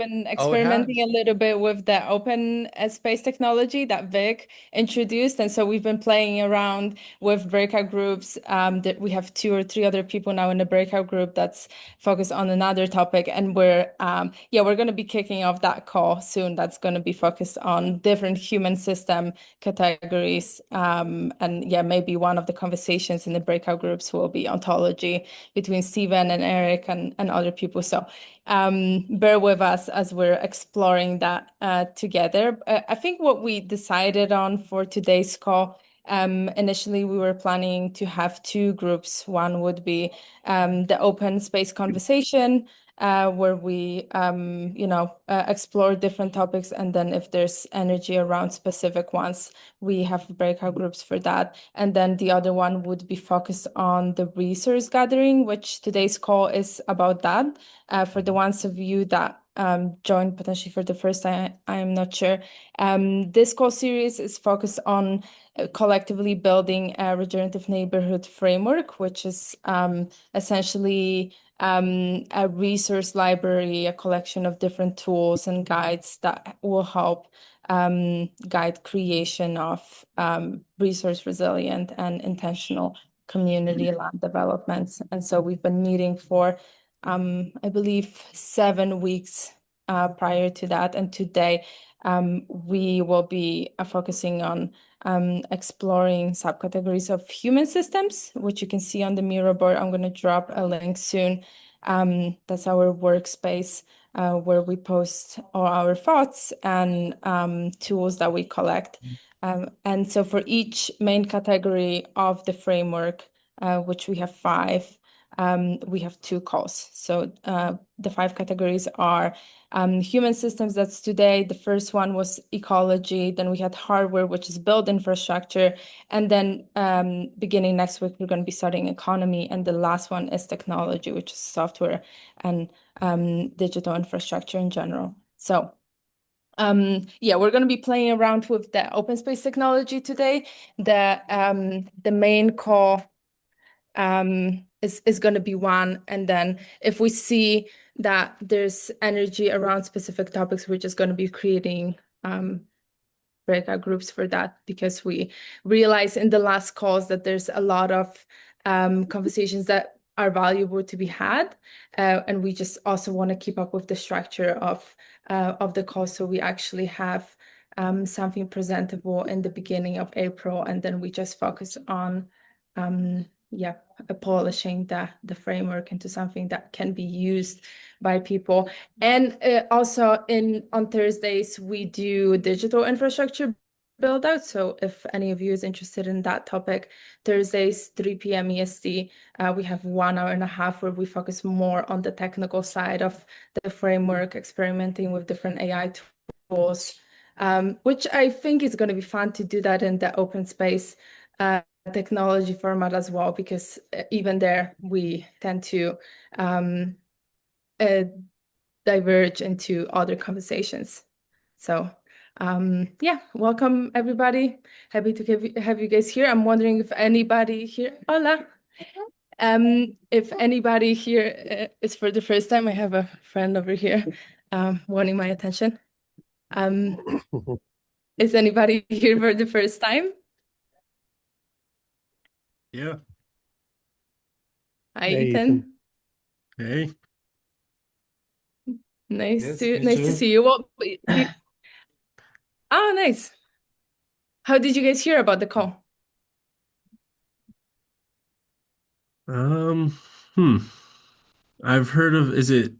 been Oh, it experimenting has. a little bit with the open space technology that Vic introduced. And so we've been playing around with breakout groups. That we have two or three other people now in the breakout group that's focused on another topic. And we're going to be kicking off that call soon. That's going to be focused on different human system categories. And yeah, maybe one of the conversations in the breakout groups will be ontology between Stephen and Eric and other people. So bear with us as we're exploring that together. I think what we decided on for today's call, initially we were planning to have two groups. One would be the open space conversation, where we, explore different topics. And then if there's energy around specific ones, we have breakout groups for that. And then the other one would be focused on the resource gathering, which today's call is about that. For the ones of you that joined potentially for the first time, I'm not sure. This call series is focused on collectively building a regenerative neighborhood framework, which is essentially a resource library, a collection of different tools and guides that will help guide creation of resource resilient and intentional community land developments. And so we've been meeting for I believe 7 weeks prior to that. And today we will be focusing on exploring subcategories of human systems, which you can see on the Miro board. I'm going to drop a link soon. That's our workspace where we post all our thoughts and tools that we collect. And so for each main category of the framework, which we have five, we have two calls. So the five categories are human systems, that's today. The first one was ecology. Then we had hardware, which is built infrastructure. And then beginning next week, we're going to be starting economy. And the last one is technology, which is software and digital infrastructure in general. So we're going to be playing around with the open space technology today. The main call is going to be one. And then if we see that there's energy around specific topics, we're just going to be creating breakout groups for that, because we realize in the last calls that there's a lot of conversations that are valuable to be had. And we just also want to keep up with the structure of the call. So we actually have something presentable in the beginning of April, and then we just focus on polishing the framework into something that can be used by people. And also on Thursdays, we do digital infrastructure build out. So if any of you is interested in that topic, Thursdays, 3 p.m. EST, we have 1 hour and a half where we focus more on the technical side of the framework, experimenting with different AI tools, which I think is going to be fun to do that in the open space technology format as well, because even there we tend to uh, diverge into other conversations. So welcome everybody. Happy to have you guys here. I'm wondering if anybody here, hola. If anybody here is for the first time. I have a friend over here wanting my attention. Um, is anybody here for the first time? Yeah. Hi, Hey, Ethan. Ethan. Hey. Yes, you Nice to too. see you. Oh, nice. How did you guys hear about the call? Um, hmm. I've heard of, is it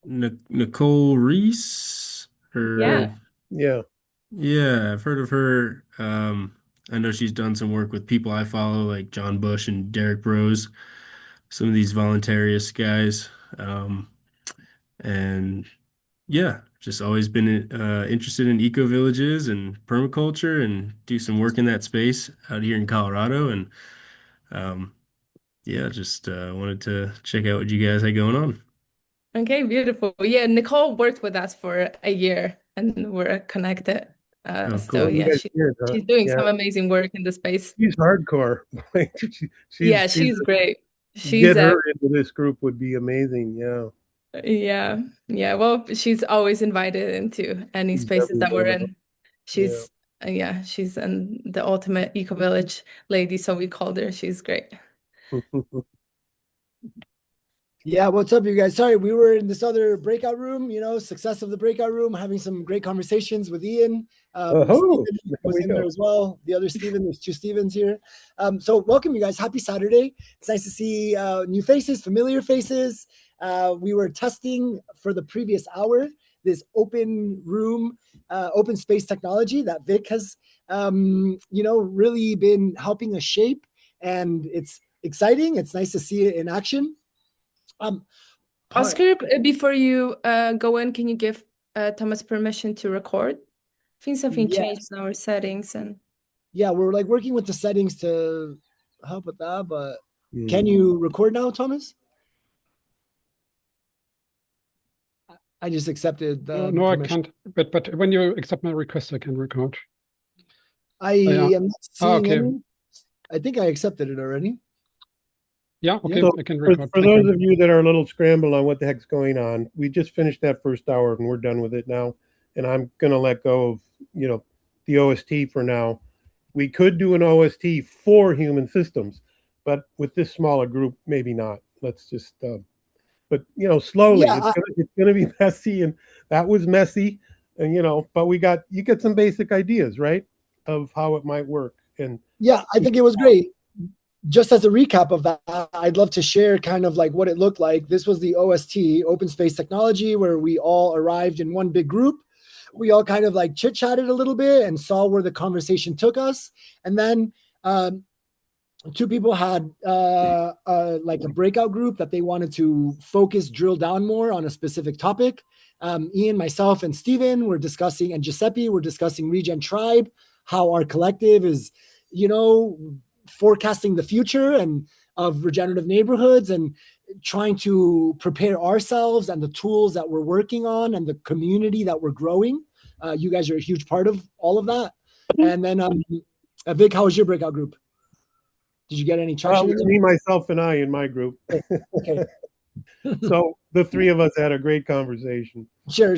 Nicole Reese? Yeah. Or Yeah. yeah, I've heard of her. I know she's done some work with people I follow, like John Bush and Derek Rose, some of these voluntarist guys. And yeah, just always been interested in eco villages and permaculture and do some work in that space out here in Colorado. And um, yeah, just wanted to check out what you guys had going on. Okay, beautiful. Yeah, Nicole worked with us for a year and we're connected. Oh, So Oh, cool. you yeah, guys did, huh? she's doing Yeah. some amazing work in the space. She's hardcore. Like, Yeah, she's she's great. She's get her into this group would be amazing. Yeah. Yeah. Yeah. Well, she's always invited into any She's spaces that we're everywhere. in. Yeah. She's, yeah, she's the ultimate eco village lady, so we called her. She's great. Yeah, what's up, you guys? Sorry, we were in this other breakout room, success of the breakout room, having some great conversations with Ian. Oh, Stephen there was we in there go. as well. The other Stephen, there's two Stevens here. So welcome, you guys. Happy Saturday. It's nice to see new faces, familiar faces. We were testing for the previous hour this open room, open space technology that Vic has, really been helping us shape. And it's exciting. It's nice to see it in action. Um, part Oscar, before you go in, can you give Thomas permission to record? I think something Yeah, changed in our settings and yeah, we're like working with the settings to help with that. But can Hmm. you record now, Thomas? I just accepted No, the no, I permission. can't. But when you accept my request, I can record. I Oh, yeah. am not seeing Okay. any. I think I accepted it already. Yeah. Yeah. Okay. So I can for, record. for Thank those you. of you that are a little scrambled on what the heck's going on, we just finished that first hour and we're done with it now. And I'm going to let go of, the OST for now. We could do an OST for human systems, but with this smaller group, maybe not. Let's just, but slowly. Yeah, It's gonna be messy, and that was messy, and but you get some basic ideas, right, of how it might work, and yeah, I think it was great. Just as a recap of that, I'd love to share kind of like what it looked like. This was the OST, Open Space Technology, where we all arrived in one big group. We all kind of like chit chatted a little bit and saw where the conversation took us. And then two people had like a breakout group that they wanted to focus, drill down more on a specific topic. Ian, myself, and Steven were discussing, and Giuseppe were discussing Regen Tribe, how our collective is, forecasting the future and of regenerative neighborhoods and trying to prepare ourselves and the tools that we're working on and the community that we're growing. You guys are a huge part of all of that. And then, Vic, how was your breakout group? Did you get any traction in me, myself, and I in my group. there? Okay. So the three of us had a great conversation. Sure.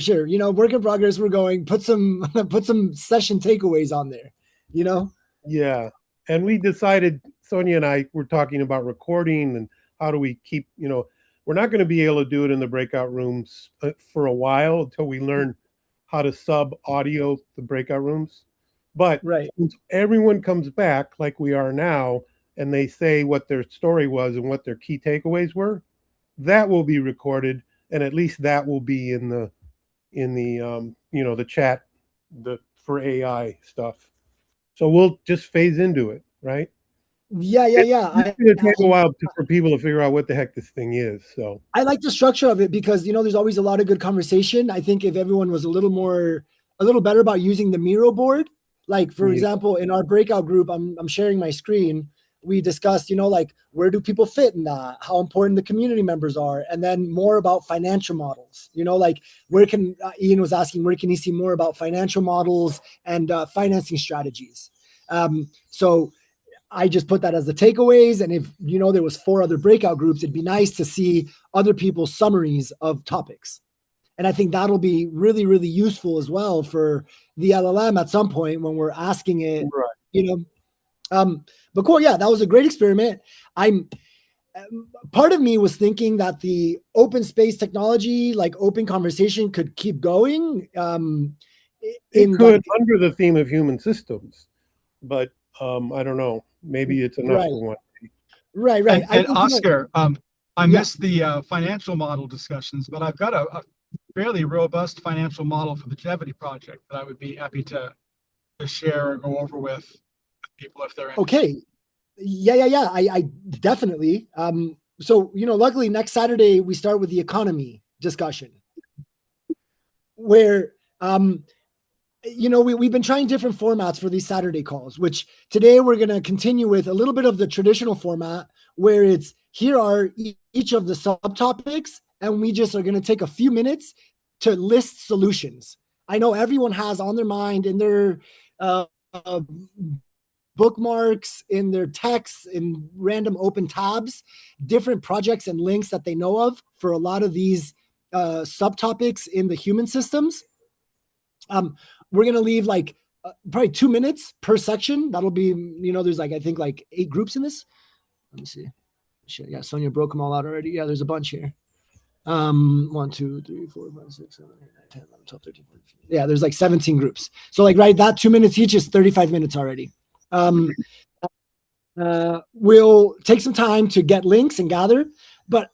Work in progress. We're going. Put some session takeaways on there. Yeah, and we decided, Sonia and I were talking about recording and how do we keep, we're not going to be able to do it in the breakout rooms for a while until we learn how to sub audio the breakout rooms. But Right. since everyone comes back like we are now, and they say what their story was and what their key takeaways were, that will be recorded, and at least that will be in the chat, for AI stuff. So we'll just phase into it, right? Yeah. It's going to take a while for people to figure out what the heck this thing is. So I like the structure of it because there's always a lot of good conversation. I think if everyone was a little better about using the Miro board, like for yeah, example, in our breakout group, I'm sharing my screen. We discussed, like where do people fit in that, how important the community members are, and then more about financial models. Like where can Ian was asking where can he see more about financial models and financing strategies. So I just put that as the takeaways. And if there was 4 other breakout groups, it'd be nice to see other people's summaries of topics. And I think that'll be really, really useful as well for the LLM at some point when we're asking it, right. But cool. Yeah, that was a great experiment. Part of me was thinking that the open space technology, like open conversation, could keep going. It could under the theme of human systems, but I don't know. Maybe it's enough for one. Right. And Oscar, I missed the financial model discussions, but I've got a fairly robust financial model for the Longevity project that I would be happy to share or go over with people if they're interested. Okay. Yeah. I definitely. So, luckily next Saturday we start with the economy discussion where, we've been trying different formats for these Saturday calls, which today we're going to continue with a little bit of the traditional format where it's here are each of the subtopics, and we just are going to take a few minutes to list solutions. I know everyone has on their mind in their bookmarks, in their texts, in random open tabs, different projects and links that they know of for a lot of these subtopics in the human systems. We're going to leave like probably 2 minutes per section. That'll be, there's like, I think like 8 groups in this. Let me see. Yeah, Sonia broke them all out already. Yeah, there's a bunch here. 1, 2, 3, 4, 5, 6, 7, 8, 9, 10, 11, 12, 13, 14, 15. Yeah, there's like 17 groups. So like, right, that 2 minutes each is 35 minutes already. We'll take some time to get links and gather, but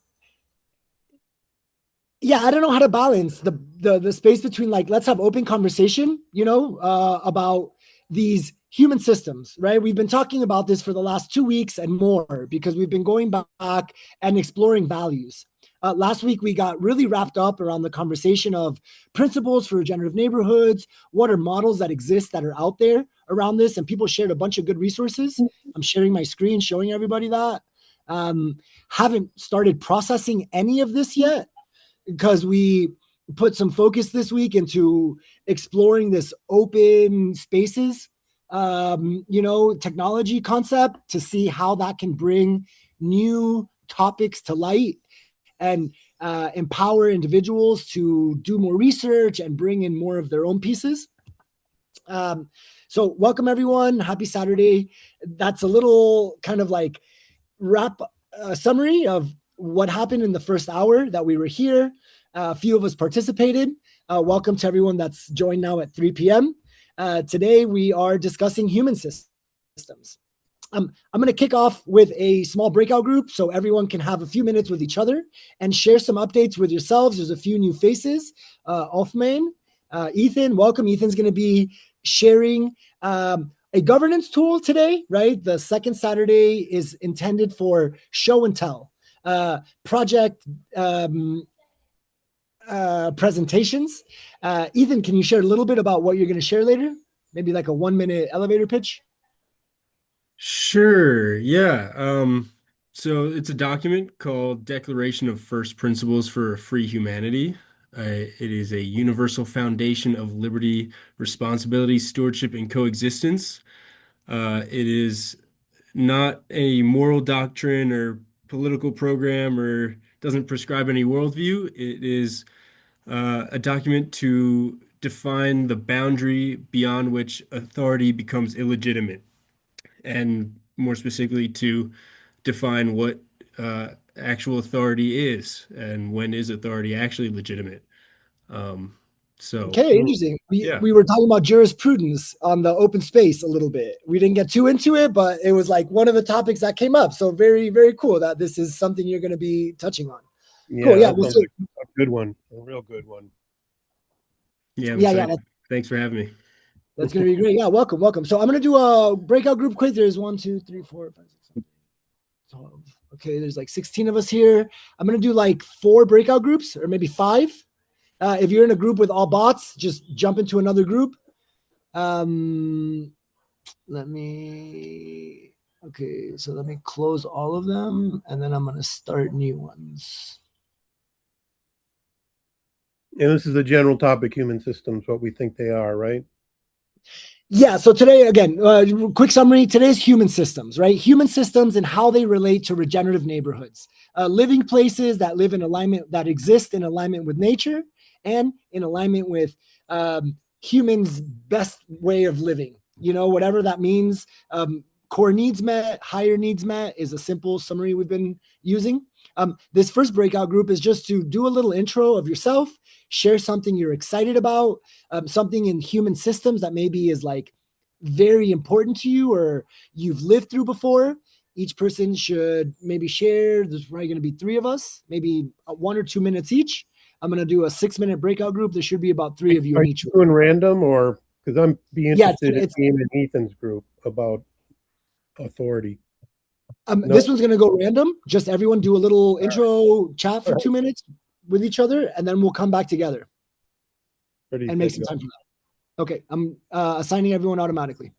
yeah, I don't know how to balance the space between like, let's have open conversation, about these human systems, right? We've been talking about this for the last 2 weeks and more because we've been going back and exploring values. Last week, we got really wrapped up around the conversation of principles for regenerative neighborhoods. What are models that exist that are out there around this? And people shared a bunch of good resources. I'm sharing my screen, showing everybody that. Haven't started processing any of this yet because we put some focus this week into exploring this open spaces, technology concept to see how that can bring new topics to light and empower individuals to do more research and bring in more of their own pieces. So welcome everyone. Happy Saturday. That's a little kind of like wrap summary of what happened in the first hour that we were here. A few of us participated. Welcome to everyone that's joined now at 3 p.m. Today we are discussing human systems. I'm going to kick off with a small breakout group so everyone can have a few minutes with each other and share some updates with yourselves. There's a few new faces. Offmain, Ethan, welcome. Ethan's going to be sharing a governance tool today, right? The second Saturday is intended for show and tell, project presentations. Ethan, can you share a little bit about what you're going to share later? Maybe like a 1-minute elevator pitch? Sure. Yeah. So it's a document called Declaration of First Principles for a Free Humanity. It is a universal foundation of liberty, responsibility, stewardship, and coexistence. It is not a moral doctrine or political program or doesn't prescribe any worldview. It is a document to define the boundary beyond which authority becomes illegitimate, and more specifically to define what actual authority is and when is authority actually legitimate. Okay, interesting. Yeah. We were talking about jurisprudence on the open space a little bit. We didn't get too into it, but it was like one of the topics that came up. So very, very cool that this is something you're going to be touching on. Yeah, cool. Yeah, that sounds like a good one, a real good one. Yeah, yeah. Thanks for having me. That's going to be great. Yeah, welcome. So I'm going to do a breakout group quick. There's 1, 2, 3, 4, 5, 6, 7, 8, 12. Okay, there's like 16 of us here. I'm going to do like 4 breakout groups or maybe 5. If you're in a group with all bots, just jump into another group. Let me close all of them and then I'm going to start new ones. And this is the general topic, human systems, what we think they are, right? Yeah, so today, again, quick summary. Today's human systems, right? Human systems and how they relate to regenerative neighborhoods. Living places that live in alignment, that exist in alignment with nature and in alignment with humans' best way of living. Whatever that means. Core needs met, higher needs met is a simple summary we've been using. This first breakout group is just to do a little intro of yourself, share something you're excited about, something in human systems that maybe is like very important to you or you've lived through before. Each person should maybe share. There's probably going to be 3 of us, maybe 1 or 2 minutes each. I'm going to do a 6-minute breakout group. There should be about 3 of you in each. Are you doing random or because I'm be interested in Ian and Ethan's group about authority. This one's going to go random. Just everyone do a little intro chat for 2 minutes with each other, and then we'll come back together and make some time for that. Okay, I'm assigning everyone automatically.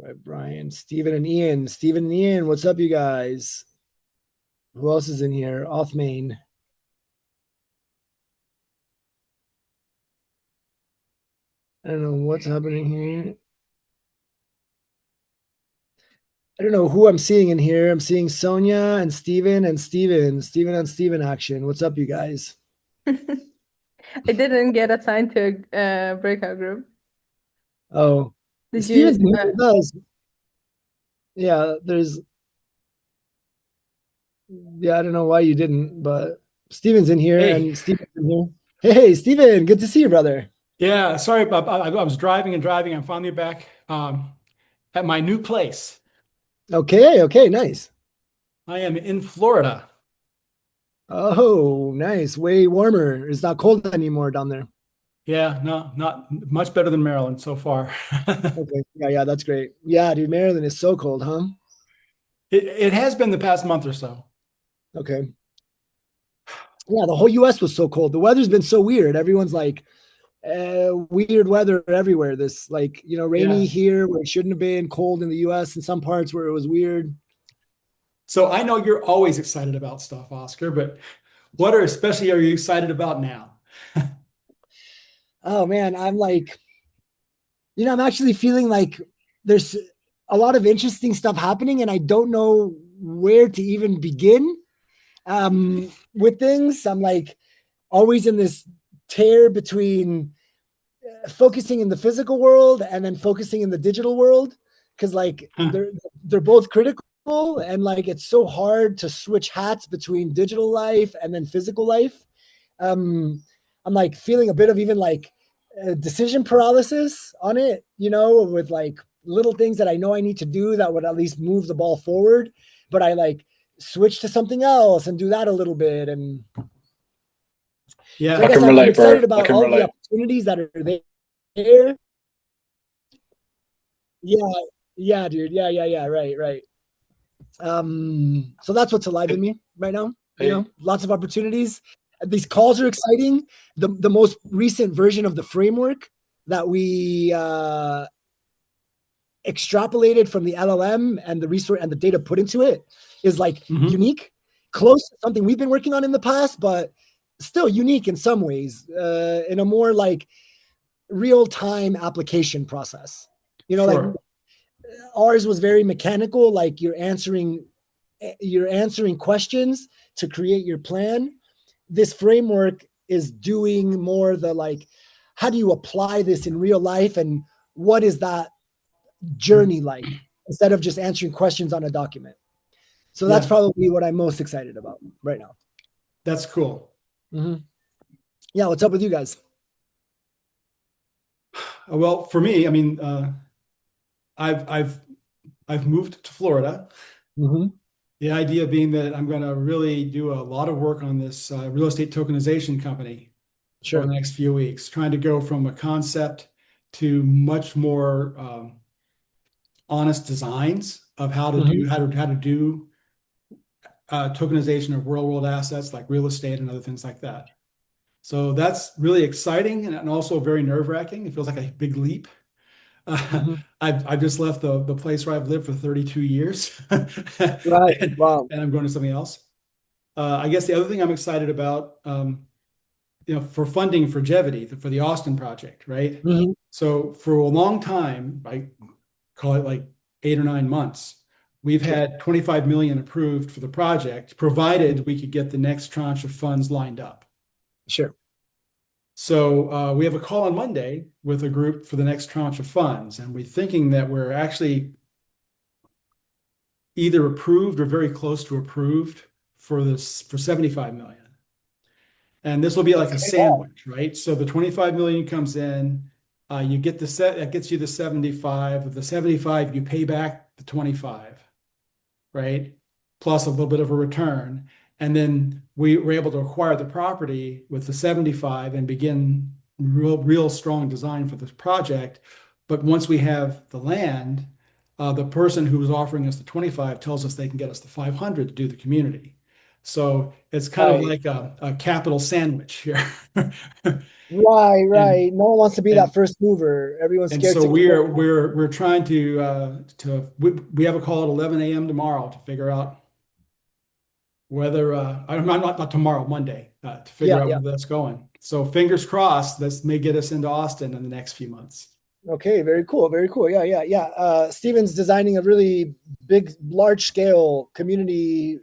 Right, Brian, Steven, and Ian. Steven and Ian, what's up, you guys? Who else is in here? Othmain. I don't know what's happening here. I don't know who I'm seeing in here. I'm seeing Sonia and Steven and Steven. Steven on Steven action. What's up, you guys? I didn't get assigned to a breakout group. Oh, Did Steven's you? in here with us. Yeah, there's. Yeah, I don't know why you didn't, but Steven's in here Hey. and Steven's in here. Hey, Steven, good to see you, brother. Yeah, sorry, I was driving and driving. I'm finally back at my new place. Okay, nice. I am in Florida. Oh, nice. Way warmer. It's not cold anymore down there. Yeah, no, not much better than Maryland so far. Okay. Yeah, that's great. Yeah, dude, Maryland is so cold, huh? It has been the past month or so. Okay. Yeah, the whole US was so cold. The weather's been so weird. Everyone's like, weird weather everywhere. This, like, rainy Yeah. here where it shouldn't have been, cold in the US in some parts where it was weird. So I know you're always excited about stuff, Oscar, but what especially are you excited about now? Oh man, I'm like, I'm actually feeling like there's a lot of interesting stuff happening, and I don't know where to even begin with things. I'm like always in this tear between focusing in the physical world and then focusing in the digital world, because like they're both critical, and like it's so hard to switch hats between digital life and then physical life. I'm like feeling a bit of even like decision paralysis on it, with like little things that I know I need to do that would at least move the ball forward, but I like switch to something else and do that a little bit. And Yeah, so I guess I'm excited about all the opportunities that are there. Yeah, dude. Yeah. Right. So that's what's alive in me right now. Lots of opportunities. These calls are exciting. The most recent version of the framework that we extrapolated from the LLM and the resource and the data put into it is like unique, close to something we've been working on in the past, but still unique in some ways, in a more like real-time application process. Like ours was very mechanical, like you're answering questions to create your plan. This framework is doing more the like, how do you apply this in real life, and what is that journey like, instead of just answering questions on a document. So that's probably what I'm most excited about right now. That's cool. Yeah, what's up with you guys? Well, for me, I mean, I've moved to Florida. The idea being that I'm going to really do a lot of work on this real estate tokenization company for the next few weeks, trying to go from a concept to much more honest designs of how to do tokenization of real world assets like real estate and other things like that. So that's really exciting and also very nerve-wracking. It feels like a big leap. I've just left the place where I've lived for 32 years. Right. Wow. And I'm going to something else. I guess the other thing I'm excited about, for funding for Jevity, for the Austin project, right? So for a long time, I call it like 8 or 9 months, we've had 25 million approved for the project, provided we could get the next tranche of funds lined up. Sure. So we have a call on Monday with a group for the next tranche of funds, and we're thinking that we're actually either approved or very close to approved for 75 million. And this will be like a sandwich, right? So the 25 million comes in, you get that gets you the 75. With the 75, you pay back the 25, right? Plus a little bit of a return. And then we were able to acquire the property with the 75 and begin real strong design for this project. But once we have the land, the person who was offering us the 25 tells us they can get us the 500 to do the community. So it's kind of like a capital sandwich here. Right. No one wants to be and that first mover. Everyone's and scared so to commit. we're trying we have a call at 11 a.m. tomorrow to figure out whether I'm not tomorrow, Monday, to figure out where that's going. So fingers crossed, this may get us into Austin in the next few months. Okay, very cool. Yeah. Steven's designing a really big, large scale community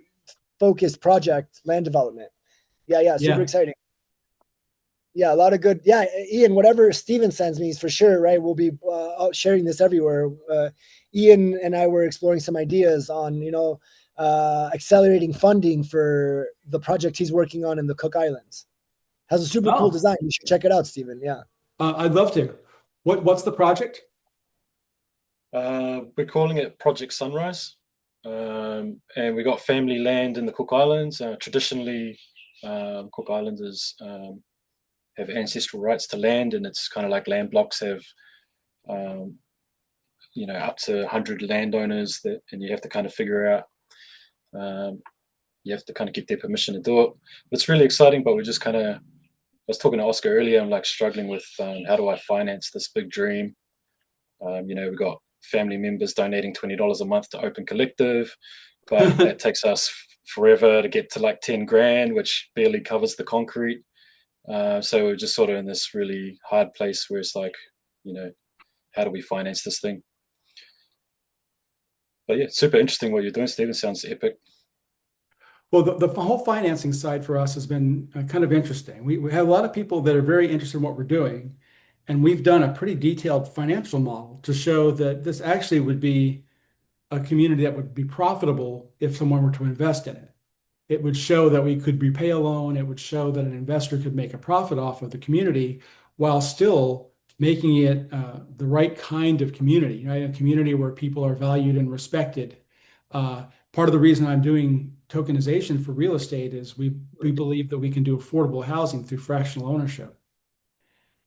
focused project, land development. Yeah, super exciting. Yeah, a lot of good. Yeah, Ian, whatever Steven sends me is for sure, right? We'll be sharing this everywhere. Ian and I were exploring some ideas on, accelerating funding for the project he's working on in the Cook Islands. Has a super cool design. You should check it out, Steven. Yeah. I'd love to. What's the project? We're calling it Project Sunrise. And we got family land in the Cook Islands. Traditionally, Cook Islanders have ancestral rights to land, and it's kind of like land blocks have, up to 100 landowners and you have to kind of figure out, you have to kind of get their permission to do it. It's really exciting, but we're just kind of, I was talking to Oscar earlier, I'm like struggling with how do I finance this big dream? We've got family members donating $20 a month to Open Collective, but that takes us forever to get to like 10 grand, which barely covers the concrete. So we're just sort of in this really hard place where it's like, how do we finance this thing? But yeah, super interesting what you're doing, Stephen. Sounds epic. Well, the whole financing side for us has been kind of interesting. We have a lot of people that are very interested in what we're doing, and we've done a pretty detailed financial model to show that this actually would be a community that would be profitable if someone were to invest in it. It would show that we could repay a loan. It would show that an investor could make a profit off of the community while still making it the right kind of community, right? A community where people are valued and respected. Part of the reason I'm doing tokenization for real estate is we believe that we can do affordable housing through fractional ownership.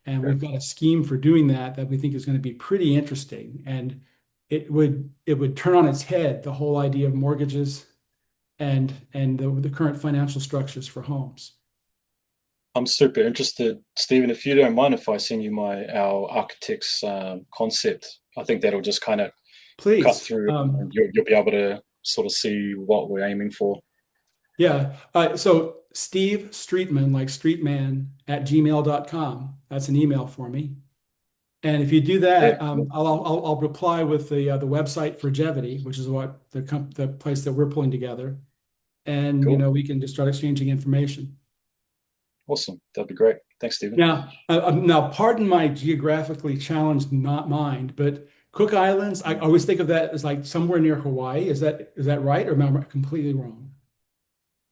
And we've got a scheme for doing that we think is going to be pretty interesting. And it would turn on its head the whole idea of mortgages and the current financial structures for homes. I'm super interested, Stephen. If you don't mind, if I send you our architect's concept, I think that'll just kind of cut through, and you'll be able to sort of see what we're aiming for. Yeah. So Steve Streetman, like Streetman, @gmail.com. That's an email for me. And if you do that, I'll reply with the website for Jevity, which is what the place that we're pulling together, and cool. We can just start exchanging information. Awesome, that'd be great. Thanks, Stephen. Now, pardon my geographically challenged mind, but Cook Islands, I always think of that as like somewhere near Hawaii. Is that right, or am I completely wrong?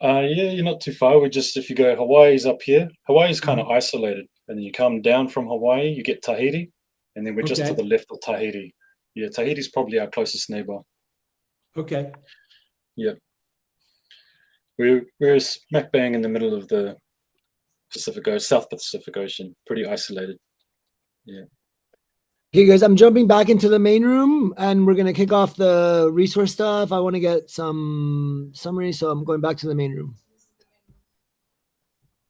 Yeah, you're not too far. If you go, Hawaii's up here. Hawaii's kind of isolated, and then you come down from Hawaii, you get Tahiti, and then we're just to the left of Tahiti. Yeah, Tahiti's probably our closest neighbor. Okay. Yeah. We're smack bang in the middle of the South Pacific Ocean, pretty isolated. Yeah. Okay, guys, I'm jumping back into the main room, and we're going to kick off the resource stuff. I want to get some summary, so I'm going back to the main room.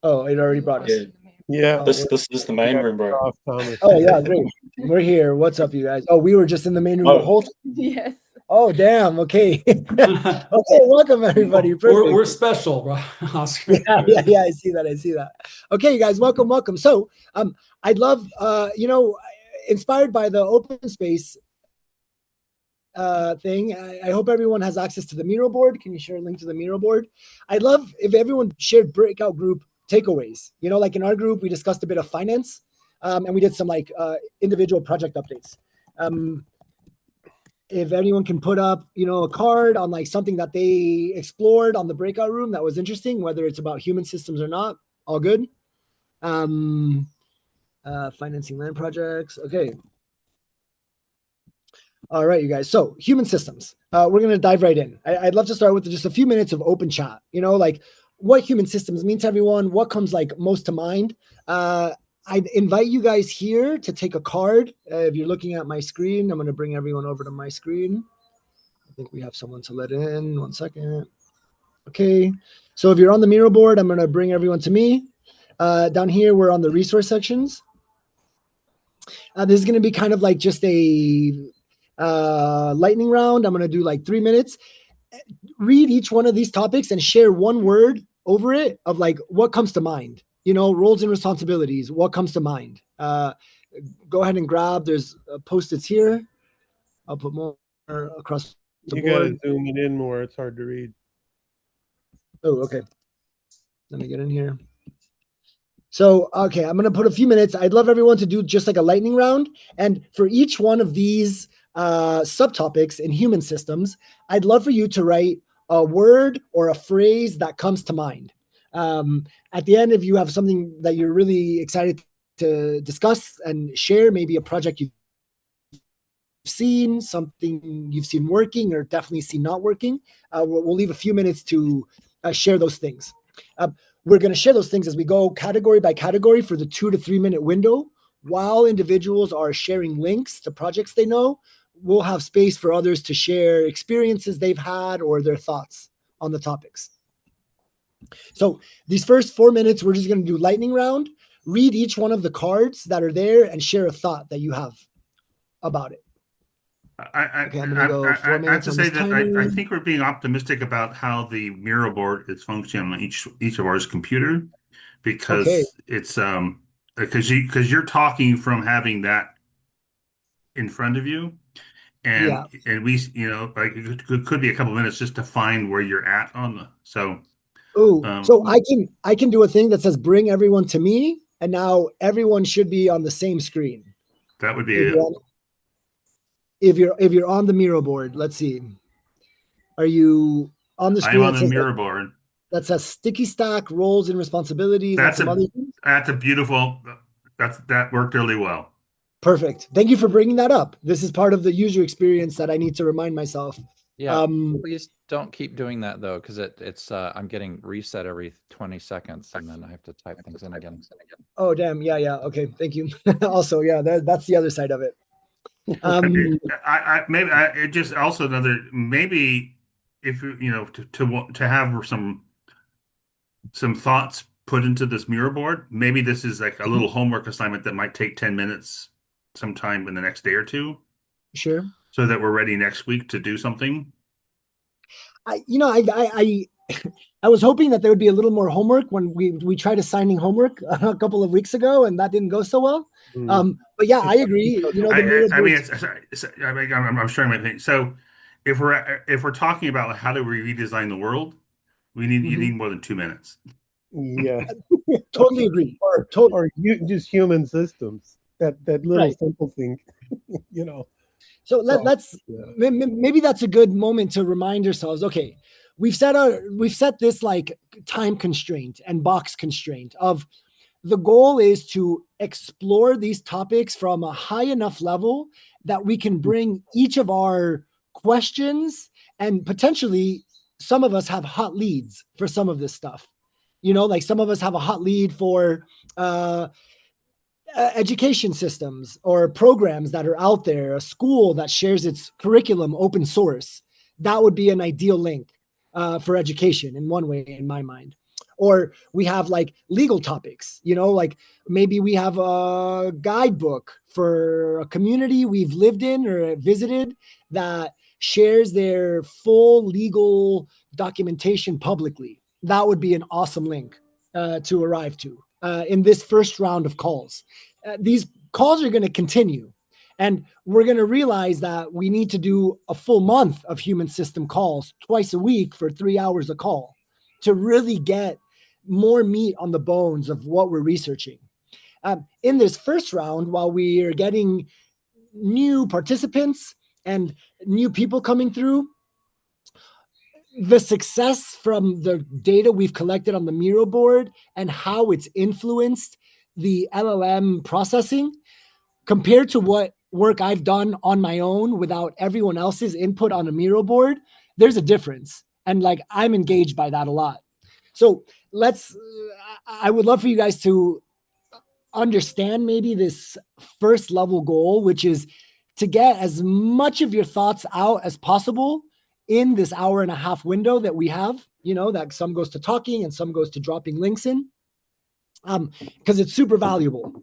Oh, it already brought us. Yeah. This is the main room, bro. Oh, yeah, great. We're here. What's up, you guys? Oh, we were just in the main room the whole time? Yes. Oh, damn. Okay. Okay, welcome, everybody. We're special, bro. Oscar. Yeah, I see that. Okay, you guys, welcome. So I'd love, inspired by the open space thing, I hope everyone has access to the Miro board. Can you share a link to the Miro board? I'd love if everyone shared breakout group takeaways. Like in our group, we discussed a bit of finance, and we did some individual project updates. If anyone can put up, a card on something that they explored on the breakout room that was interesting, whether it's about human systems or not, all good. Financing land projects. Okay. All right, you guys. So human systems. We're going to dive right in. I'd love to start with just a few minutes of open chat. What human systems mean to everyone, what comes most to mind. I'd invite you guys here to take a card. If you're looking at my screen, I'm going to bring everyone over to my screen. I think we have someone to let in. 1 second. Okay, so if you're on the Miro board, I'm going to bring everyone to me. Down here, we're on the resource sections. This is going to be kind of like just a lightning round. I'm going to do like 3 minutes. Read each one of these topics and share one word over it of like what comes to mind. You know, roles and responsibilities, what comes to mind. Go ahead and grab, there's Post-its here. I'll put more across the board. You got to zoom it in more. It's hard to read. Oh, okay. Let me get in here. So, okay, I'm going to put a few minutes. I'd love everyone to do just like a lightning round. And for each one of these subtopics in human systems, I'd love for you to write a word or a phrase that comes to mind. At the end, if you have something that you're really excited to discuss and share, maybe a project you've seen, something you've seen working or definitely seen not working, we'll leave a few minutes to share those things. We're going to share those things as we go category by category for the 2 to 3 minute window. While individuals are sharing links to projects they know, we'll have space for others to share experiences they've had or their thoughts on the topics. So these first 4 minutes, we're just going to do lightning round. Read each one of the cards that are there and share a thought that you have about it. Okay, I'm gonna go 4 minutes. I have to say that I think we're being optimistic about how the Miro board is functioning on each of ours computer, because it's because you're talking from having that in front of you, and we like it could be a couple minutes just to find where you're at on the so. So I can do a thing that says bring everyone to me, and now everyone should be on the same screen. That would be if you're on the Miro board. Let's see. Are you on the screen? I'm on the Miro board. That says sticky stack, roles and responsibilities. That's a beautiful. That worked really well. Perfect. Thank you for bringing that up. This is part of the user experience that I need to remind myself. Yeah, please don't keep doing that though, because it's I'm getting reset every 20 seconds, and then I have to type things in again. Oh damn! Yeah. Okay, thank you. Also, yeah, that's the other side of it. Maybe just also another maybe if to have some thoughts put into this Miro board. Maybe this is like a little homework assignment that might take 10 minutes sometime in the next day or two. Sure. So that we're ready next week to do something. I was hoping that there would be a little more homework when we tried assigning homework a couple of weeks ago, and that didn't go so well. But yeah, I agree. I'm sharing my thing. So if we're talking about how do we redesign the world, you need more than 2 minutes. Yeah, totally agree. Or just human systems. That little simple thing, So let's maybe that's a good moment to remind ourselves. Okay, we've set this like time constraint and box constraint of the goal is to explore these topics from a high enough level that we can bring each of our questions, and potentially some of us have hot leads for some of this stuff. Like some of us have a hot lead for education systems or programs that are out there, a school that shares its curriculum open source. That would be an ideal link for education in one way, in my mind. Or we have like legal topics, like maybe we have a guidebook for a community we've lived in or visited that shares their full legal documentation publicly. That would be an awesome link to arrive to in this first round of calls. These calls are going to continue, and we're going to realize that we need to do a full month of human system calls twice a week for 3 hours a call to really get more meat on the bones of what we're researching. In this first round, while we are getting new participants and new people coming through, the success from the data we've collected on the Miro board and how it's influenced the LLM processing compared to what work I've done on my own without everyone else's input on a Miro board, there's a difference. And like, I'm engaged by that a lot. So I would love for you guys to understand maybe this first level goal, which is to get as much of your thoughts out as possible in this hour and a half window that we have. that some goes to talking and some goes to dropping links in, because it's super valuable.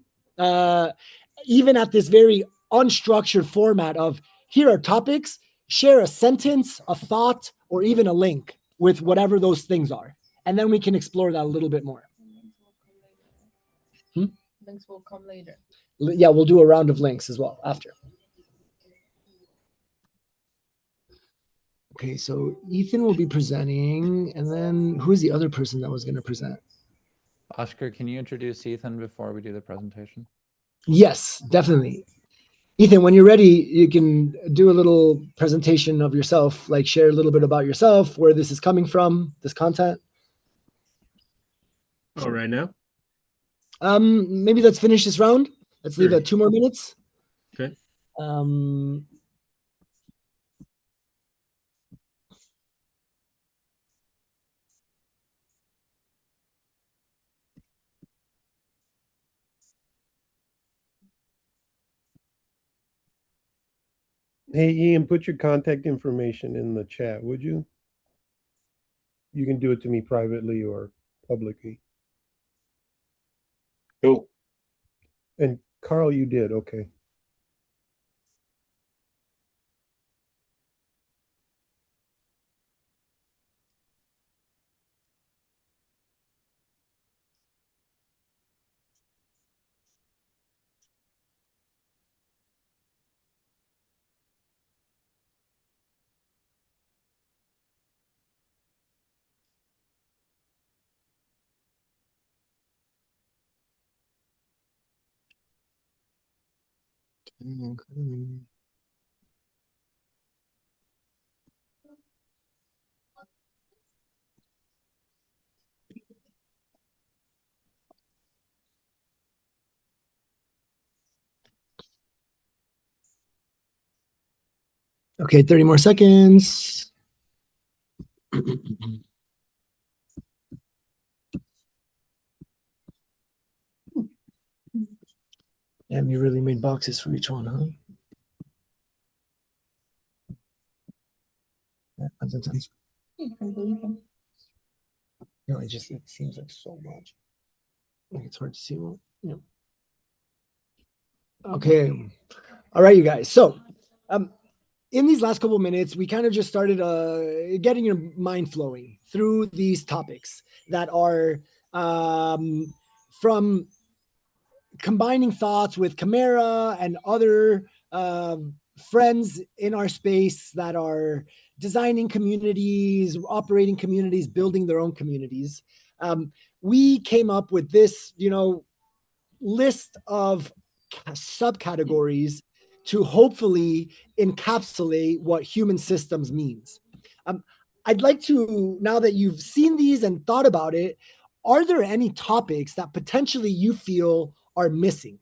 Even at this very unstructured format of, here are topics, share a sentence, a thought, or even a link with whatever those things are. And then we can explore that a little bit more. Links will come later. Yeah, we'll do a round of links as well after. Okay, so Ethan will be presenting, and then who's the other person that was going to present? Oscar, can you introduce Ethan before we do the presentation? Yes, definitely. Ethan, when you're ready, you can do a little presentation of yourself, like share a little bit about yourself, where this is coming from, this content. Oh, right now? Maybe let's finish this round. Let's leave it 2 more minutes. Okay. Hey, Ian, put your contact information in the chat, would you? You can do it to me privately or publicly. Cool. And Carl, you did. Okay. Okay, 30 more seconds. Damn, you really made boxes for each one, huh? No, it seems like so much. Like it's hard to see. Well, yeah. Okay. All right, you guys. So, in these last couple of minutes, we kind of just started getting your mind flowing through these topics that are from combining thoughts with Chimera and other friends in our space that are designing communities, operating communities, building their own communities. We came up with this, list of subcategories to hopefully encapsulate what human systems means. I'd like to, now that you've seen these and thought about it, are there any topics that potentially you feel are missing?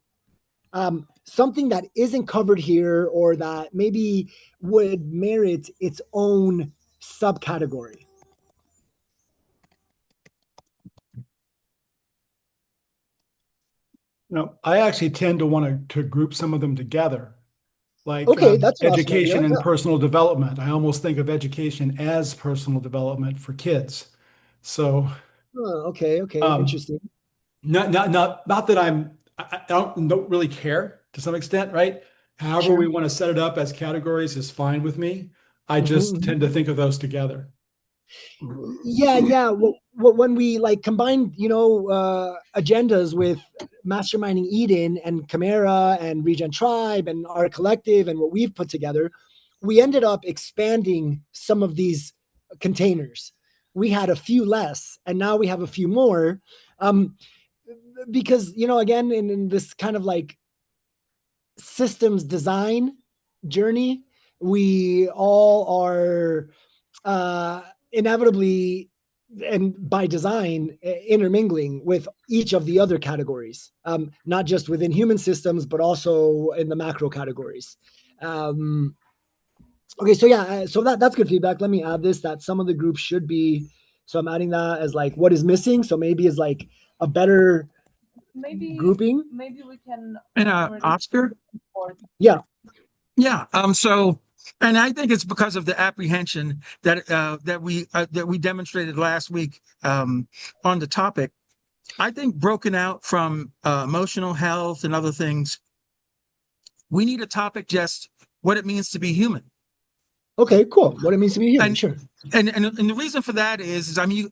Something that isn't covered here or that maybe would merit its own subcategory? I actually tend to want to group some of them together, like that's education and personal development. I almost think of education as personal development for kids. So, okay, interesting. Not that I don't really care to some extent, right? However we want to set it up as categories is fine with me. I just tend to think of those together. Yeah. Well, when we combine, agendas with Masterminding Eden and Chimera and Regen Tribe and our collective and what we've put together, we ended up expanding some of these containers. We had a few less, and now we have a few more. Because, again, in this kind of systems design journey, we all are inevitably and by design intermingling with each of the other categories, not just within human systems, but also in the macro categories. Okay, so yeah, so that's good feedback. Let me add this, that some of the groups should be, so I'm adding that as what is missing. So maybe is a better grouping. Maybe we can. And Oscar? Yeah. Yeah. So And I think it's because of the apprehension that we demonstrated last week on the topic. I think broken out from emotional health and other things, we need a topic just what it means to be human. Okay, cool. What it means to be human, sure. And the reason for that is I mean,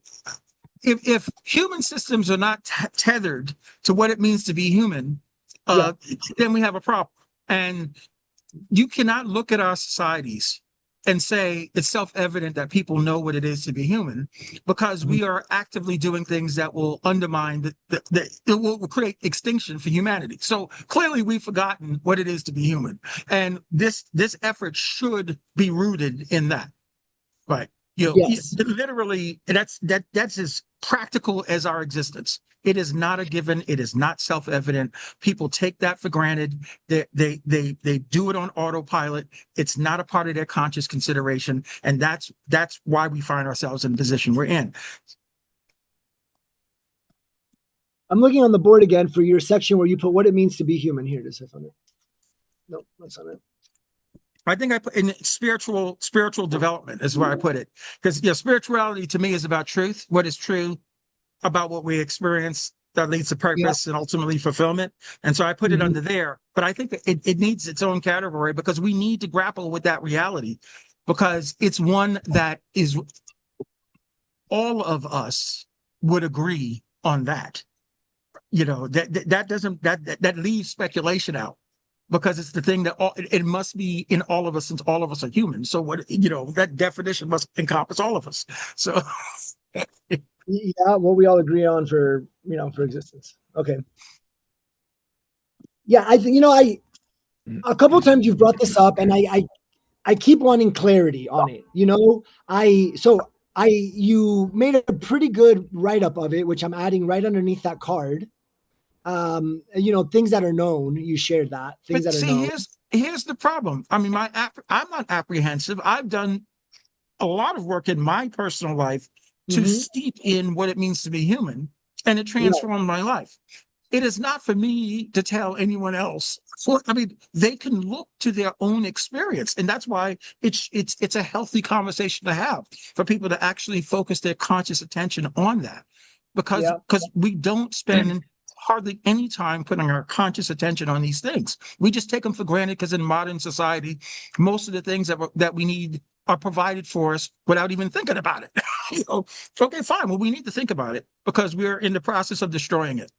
if human systems are not tethered to what it means to be human, then we have a problem. And you cannot look at our societies and say it's self-evident that people know what it is to be human, because we are actively doing things that will undermine that will create extinction for humanity. So clearly we've forgotten what it is to be human. And this effort should be rooted in that. Right. Literally, that's as practical as our existence. It is not a given. It is not self-evident. People take that for granted. They do it on autopilot. It's not a part of their conscious consideration, and that's why we find ourselves in the position we're in. I'm looking on the board again for your section where you put what it means to be human. Here it is. No, that's not it. I think I put in spiritual development is where I put it, because spirituality to me is about truth. What is true about what we experience that leads to purpose and ultimately fulfillment. And so I put it under there, but I think that it needs its own category, because we need to grapple with that reality, because it's one that is all of us would agree on that. That leaves speculation out, because it's the thing that it must be in all of us, since all of us are human. So that definition must encompass all of us. So yeah, what we all agree on for existence. Okay. Yeah, I think a couple of times you've brought this up, and I keep wanting clarity on it. You made a pretty good write-up of it, which I'm adding right underneath that card. Things that are known, you shared that. Things that are known. Here's the problem. I mean, I'm not apprehensive. I've done a lot of work in my personal life to steep in what it means to be human, and it transformed my life. It is not for me to tell anyone else. I mean, they can look to their own experience, and that's why it's a healthy conversation to have, for people to actually focus their conscious attention on that, because we don't spend hardly any time putting our conscious attention on these things. We just take them for granted, because in modern society, most of the things that we need are provided for us without even thinking about it. Okay, fine. Well, we need to think about it, because we're in the process of destroying it.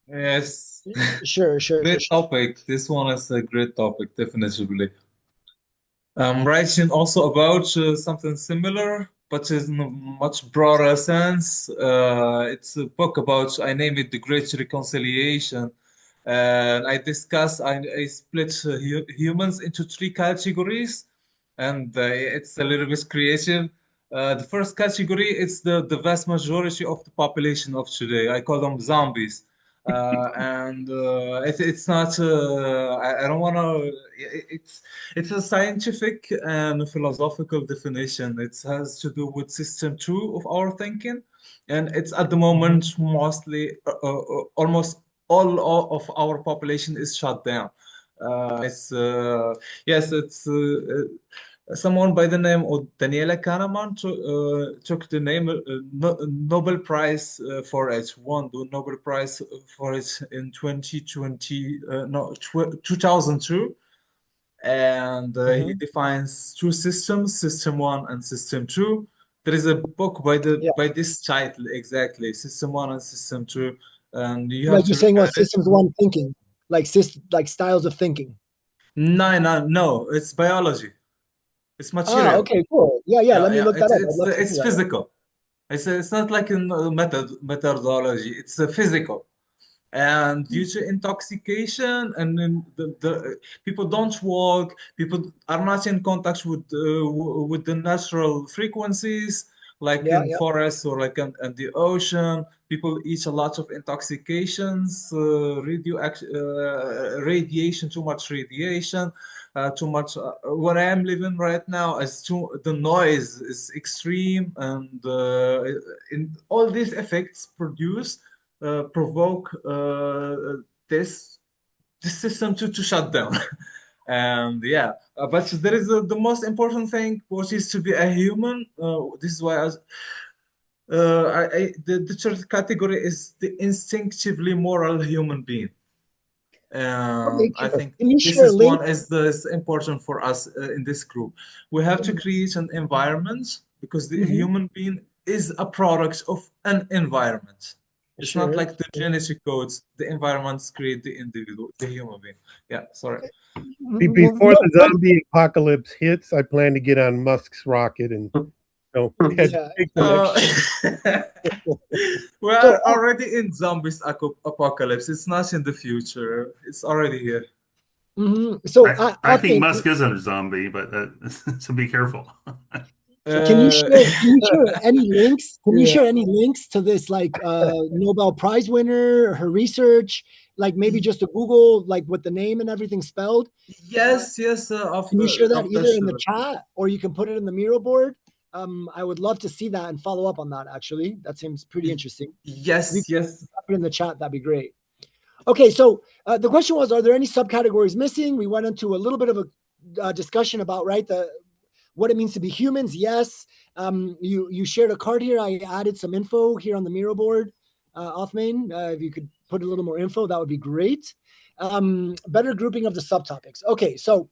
Yes. Sure. Great topic. This one is a great topic, definitely. I'm writing also about something similar, but in a much broader sense. It's a book about, I name it The Great Reconciliation. And I split humans into 3 categories, and it's a little bit creative. The first category is the vast majority of the population of today. I call them zombies. It's not, I don't want to, it's a scientific and philosophical definition. It has to do with system 2 of our thinking. And it's at the moment mostly, almost all of our population is shut down. Someone by the name of Daniela Kahneman took the Nobel Prize for it, won the Nobel Prize for it in 2002. And he defines 2 systems, System 1 and System 2. There is a book by this title, exactly, System 1 and System 2. And you're saying what systems 1 thinking, like styles of thinking. No, it's biology. It's material. Okay, cool. Yeah. Let me look that up. It's physical. It's not like a methodology. It's a physical. And due to intoxication, and then the people don't walk, people are not in contact with the natural frequencies, like in forests or like in the ocean. People eat a lot of intoxications, radiation, too much radiation, too much. Where I am living right now, the noise is extreme, and in all these effects provoke this system to shut down. And yeah, but there is the most important thing, which is to be a human. This is why the third category is the instinctively moral human being. Okay, I sure. think Can you this share a is link? one is important for us in this group. We have to create an environment because the human being is a product of an environment. It's not Sure. like the genetic codes. The environments create the individual, the human being. Yeah, sorry. Before the zombie apocalypse hits, I plan to get on Musk's rocket and head Yeah. take the We are already in zombies apocalypse. It's not in the future. It's already here. So I think Musk isn't a zombie, but so be careful. Can you share any links? Can you share any links to this like Nobel Prize winner, her research, like maybe just a Google, like with the name and everything spelled? Yes. Can you share that either in the chat or you can put it in the Miro board? I would love to see that and follow up on that. Actually, that seems pretty interesting. Yes. Put it in the chat. That'd be great. Okay, so the question was, are there any subcategories missing? We went into a little bit of a discussion about what it means to be humans. Yes. You shared a card here. I added some info here on the Miro board. Othmane, if you could put a little more info, that would be great. Better grouping of the subtopics. Okay, so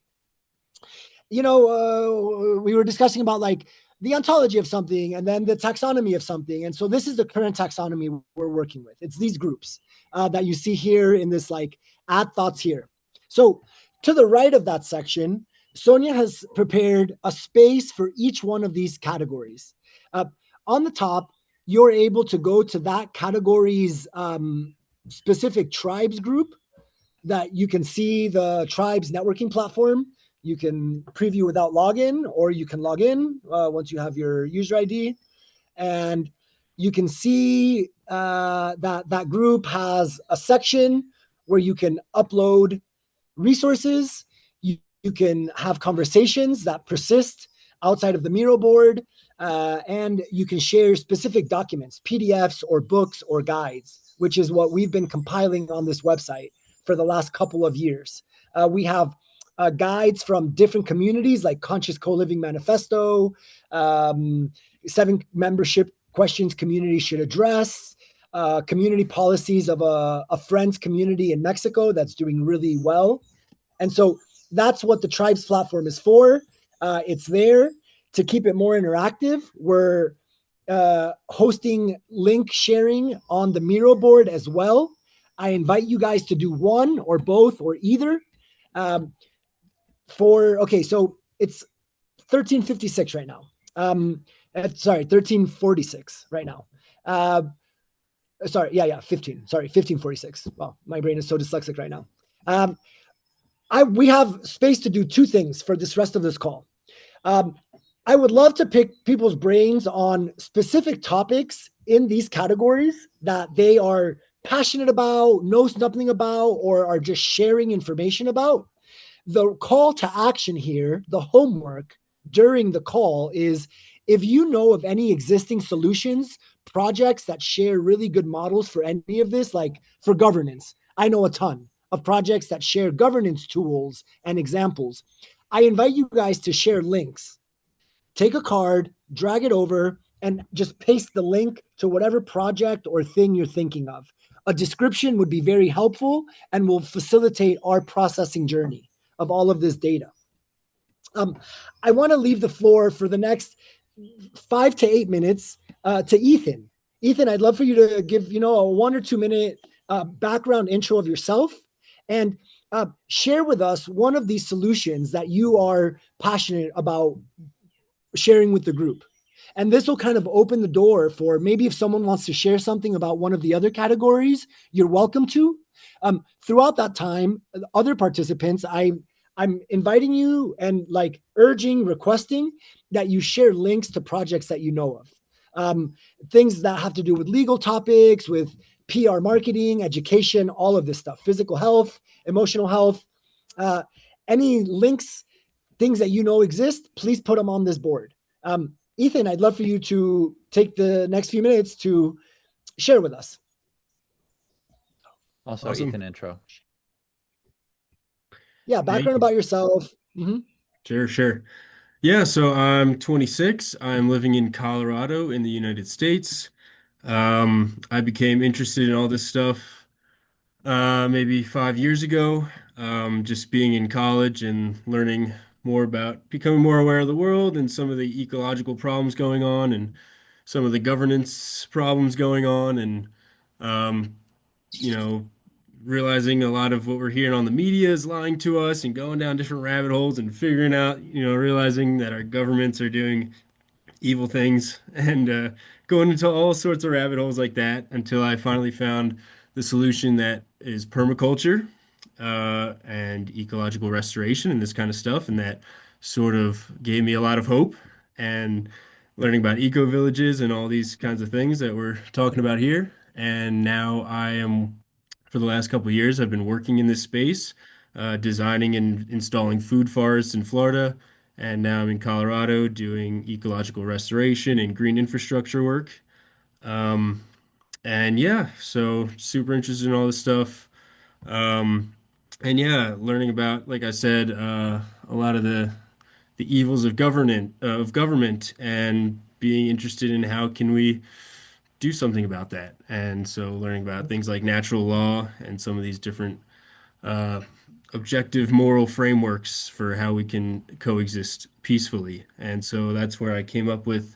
we were discussing about like the ontology of something and then the taxonomy of something. And so this is the current taxonomy we're working with. It's these groups that you see here in this like add thoughts here. So to the right of that section, Sonia has prepared a space for each one of these categories. On the top, you're able to go to that category's specific tribes group that you can see the tribes networking platform. You can preview without login, or you can log in once you have your user ID. And you can see that group has a section where you can upload resources. You can have conversations that persist outside of the Miro board, and you can share specific documents, PDFs or books or guides, which is what we've been compiling on this website for the last couple of years. We have guides from different communities like Conscious Co-Living Manifesto, 7 membership questions community should address, community policies of a friends community in Mexico that's doing really well. And so that's what the Tribes platform is for. It's there to keep it more interactive. We're hosting link sharing on the Miro board as well. I invite you guys to do one or both or either. So it's 1356 right now. 1346 right now. 1546. Wow, my brain is so dyslexic right now. We have space to do 2 things for this rest of this call. I would love to pick people's brains on specific topics in these categories that they are passionate about, know something about, or are just sharing information about. The call to action here, the homework during the call is, if you know of any existing solutions, projects that share really good models for any of this, like for governance, I know a ton of projects that share governance tools and examples. I invite you guys to share links. Take a card, drag it over, and just paste the link to whatever project or thing you're thinking of. A description would be very helpful and will facilitate our processing journey of all of this data. I want to leave the floor for the next 5 to 8 minutes to Ethan. Ethan, I'd love for you to give a 1 or 2 minute background intro of yourself and share with us one of these solutions that you are passionate about sharing with the group. And this will kind of open the door for maybe if someone wants to share something about one of the other categories, you're welcome to. Throughout that time, other participants, I'm inviting you and like requesting that you share links to projects that you know of. Things that have to do with legal topics, with PR marketing, education, all of this stuff, physical health, emotional health, any links, things that you know exist, please put them on this board. Ethan, I'd love for you to take the next few minutes to share with us. Also, awesome. Ethan intro. Yeah, Thank background you. about yourself. Hmm. Sure, sure. Yeah, so I'm 26. I'm living in Colorado in the United States. I became interested in all this stuff maybe 5 years ago. Just being in college and learning more about becoming more aware of the world and some of the ecological problems going on and some of the governance problems going on and um, you know, realizing a lot of what we're hearing on the media is lying to us and going down different rabbit holes and figuring out, realizing that our governments are doing evil things and going into all sorts of rabbit holes like that until I finally found the solution that is permaculture and ecological restoration and this kind of stuff. And that sort of gave me a lot of hope and learning about eco villages and all these kinds of things that we're talking about here. And now I am, for the last couple of years, I've been working in this space, designing and installing food forests in Florida. And now I'm in Colorado doing ecological restoration and green infrastructure work. Um, and yeah, so super interested in all this stuff. Um, and yeah, learning about, like I said, a lot of the evils of government and being interested in how can we do something about that. And so learning about things like natural law and some of these different uh, objective moral frameworks for how we can coexist peacefully. And so that's where I came up with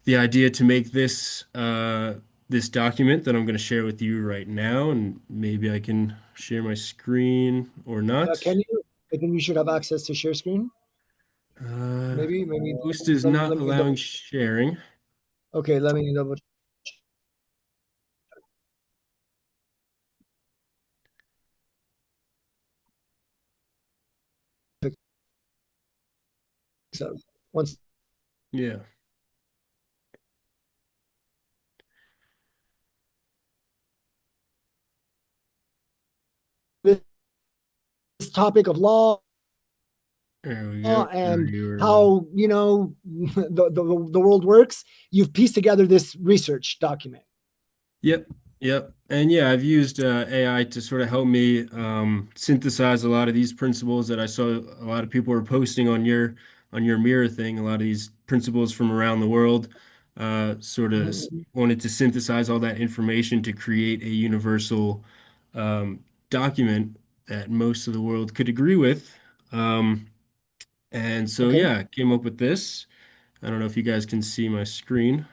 the idea to make this document that I'm going to share with you right now, and maybe I can share my screen or not. Can you? I think you should have access to share screen. Uh, Maybe. Host is not Let me allowing double. sharing. Okay, let me double. So once Yeah. this topic of law There we go. and how the world works, you've pieced together this research document. Yep, yep. And yeah, I've used AI to sort of help me synthesize a lot of these principles that I saw a lot of people were posting on your mirror thing, a lot of these principles from around the world. Sort of wanted to synthesize all that information to create a universal document that most of the world could agree with. Um, and so Okay. yeah, came up with this. I don't know if you guys can see my screen.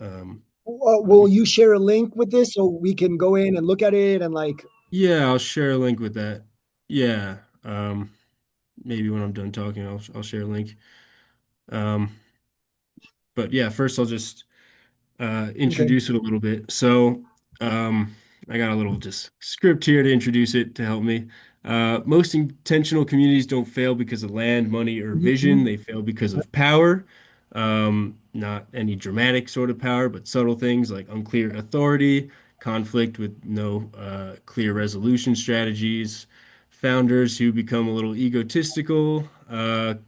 Um, Will you share a link with this so we can go in and look at it and like? Yeah, I'll share a link with that. Yeah, maybe when I'm done talking, I'll share a link. Um, but yeah, first I'll just Okay. introduce it a little bit. So, I got a little just script here to introduce it to help me. Most intentional communities don't fail because of land, money, or vision. They fail because of power. Not any dramatic sort of power, but subtle things like unclear authority, conflict with no clear resolution strategies, founders who become a little egotistical,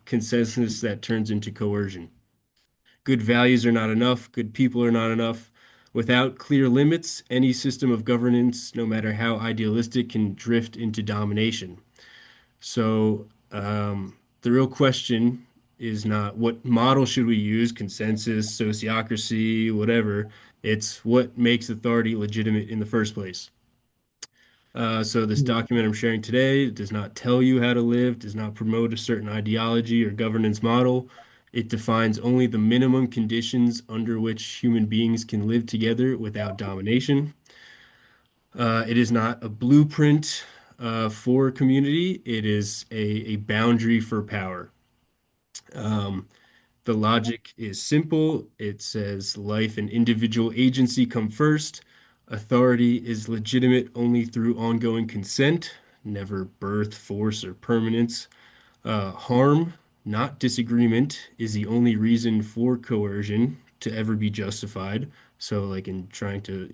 consensus that turns into coercion. Good values are not enough. Good people are not enough. Without clear limits, any system of governance, no matter how idealistic, can drift into domination. So, the real question is not what model should we use, consensus, sociocracy, whatever. It's what makes authority legitimate in the first place. So this document I'm sharing today does not tell you how to live, does not promote a certain ideology or governance model. It defines only the minimum conditions under which human beings can live together without domination. It is not a blueprint for community. It is a boundary for power. Um, the logic is simple. It says life and individual agency come first. Authority is legitimate only through ongoing consent, never birth, force, or permanence. Harm, not disagreement, is the only reason for coercion to ever be justified. So, like in trying to,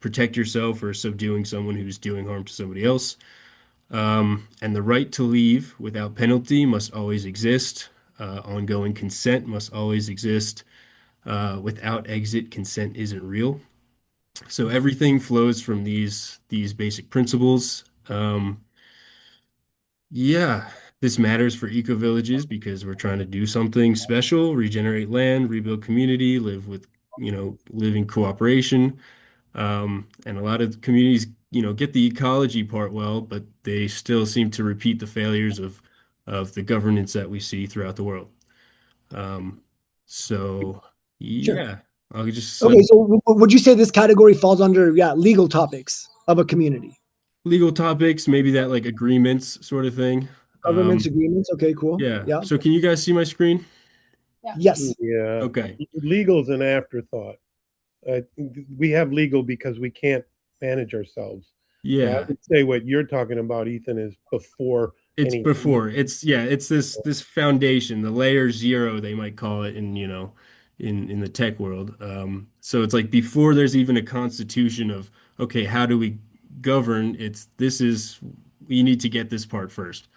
protect yourself or subduing someone who's doing harm to somebody else. And the right to leave without penalty must always exist. Ongoing consent must always exist. Without exit, consent isn't real. So everything flows from these basic principles. Yeah, this matters for eco villages because we're trying to do something special, regenerate land, rebuild community, live with, live in cooperation. And a lot of communities, get the ecology part well, but they still seem to repeat the failures of the governance that we see throughout the world. Um, so Sure. yeah, I'll just Okay, so would you say this category falls under, yeah, legal topics of a community? legal topics, maybe that like agreements sort of thing. Governments, agreements. Okay, cool. Yeah. Yeah. So can you guys see my screen? Yes. Yeah. Okay. Legal's an afterthought. We have legal because we can't manage ourselves. So I Yeah. would say what you're talking about, Ethan, is before It's any. before. It's this foundation, the layer zero, they might call it in the tech world. So it's like before there's even a constitution of, okay, how do we govern? We need to get this part first.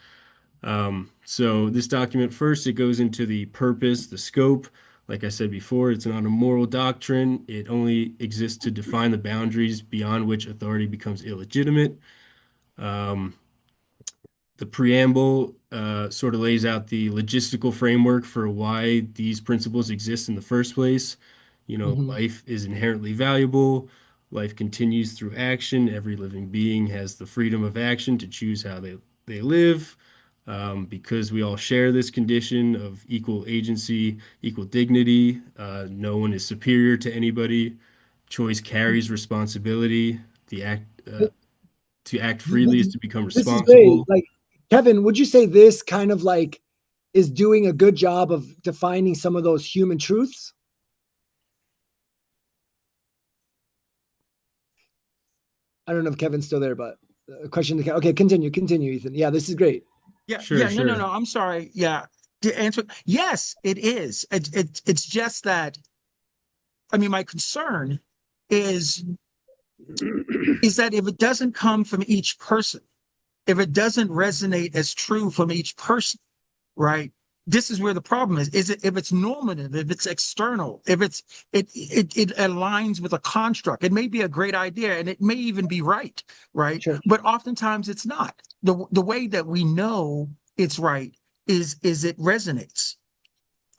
So this document first, it goes into the purpose, the scope. Like I said before, it's not a moral doctrine. It only exists to define the boundaries beyond which authority becomes illegitimate. Um, the preamble sort of lays out the logistical framework for why these principles exist in the first place. Life is inherently valuable. Life continues through action. Every living being has the freedom of action to choose how they live. Because we all share this condition of equal agency, equal dignity, no one is superior to anybody. Choice carries responsibility. To act freely is to become This is great. responsible. Like, Kevin, would you say this kind of like is doing a good job of defining some of those human truths? I don't know if Kevin's still there, but a question to okay, continue, Ethan. Yeah, this is great. Yeah, Sure, no. I'm sorry. Yeah, to answer, yes, it is. It's just that. I mean, my concern is that if it doesn't come from each person, if it doesn't resonate as true from each person, right? This is where the problem is. Is it if it's normative, if it's external, if it aligns with a construct, it may be a great idea and it may even be right, right? Sure. But oftentimes it's not. The way that we know it's right is it resonates.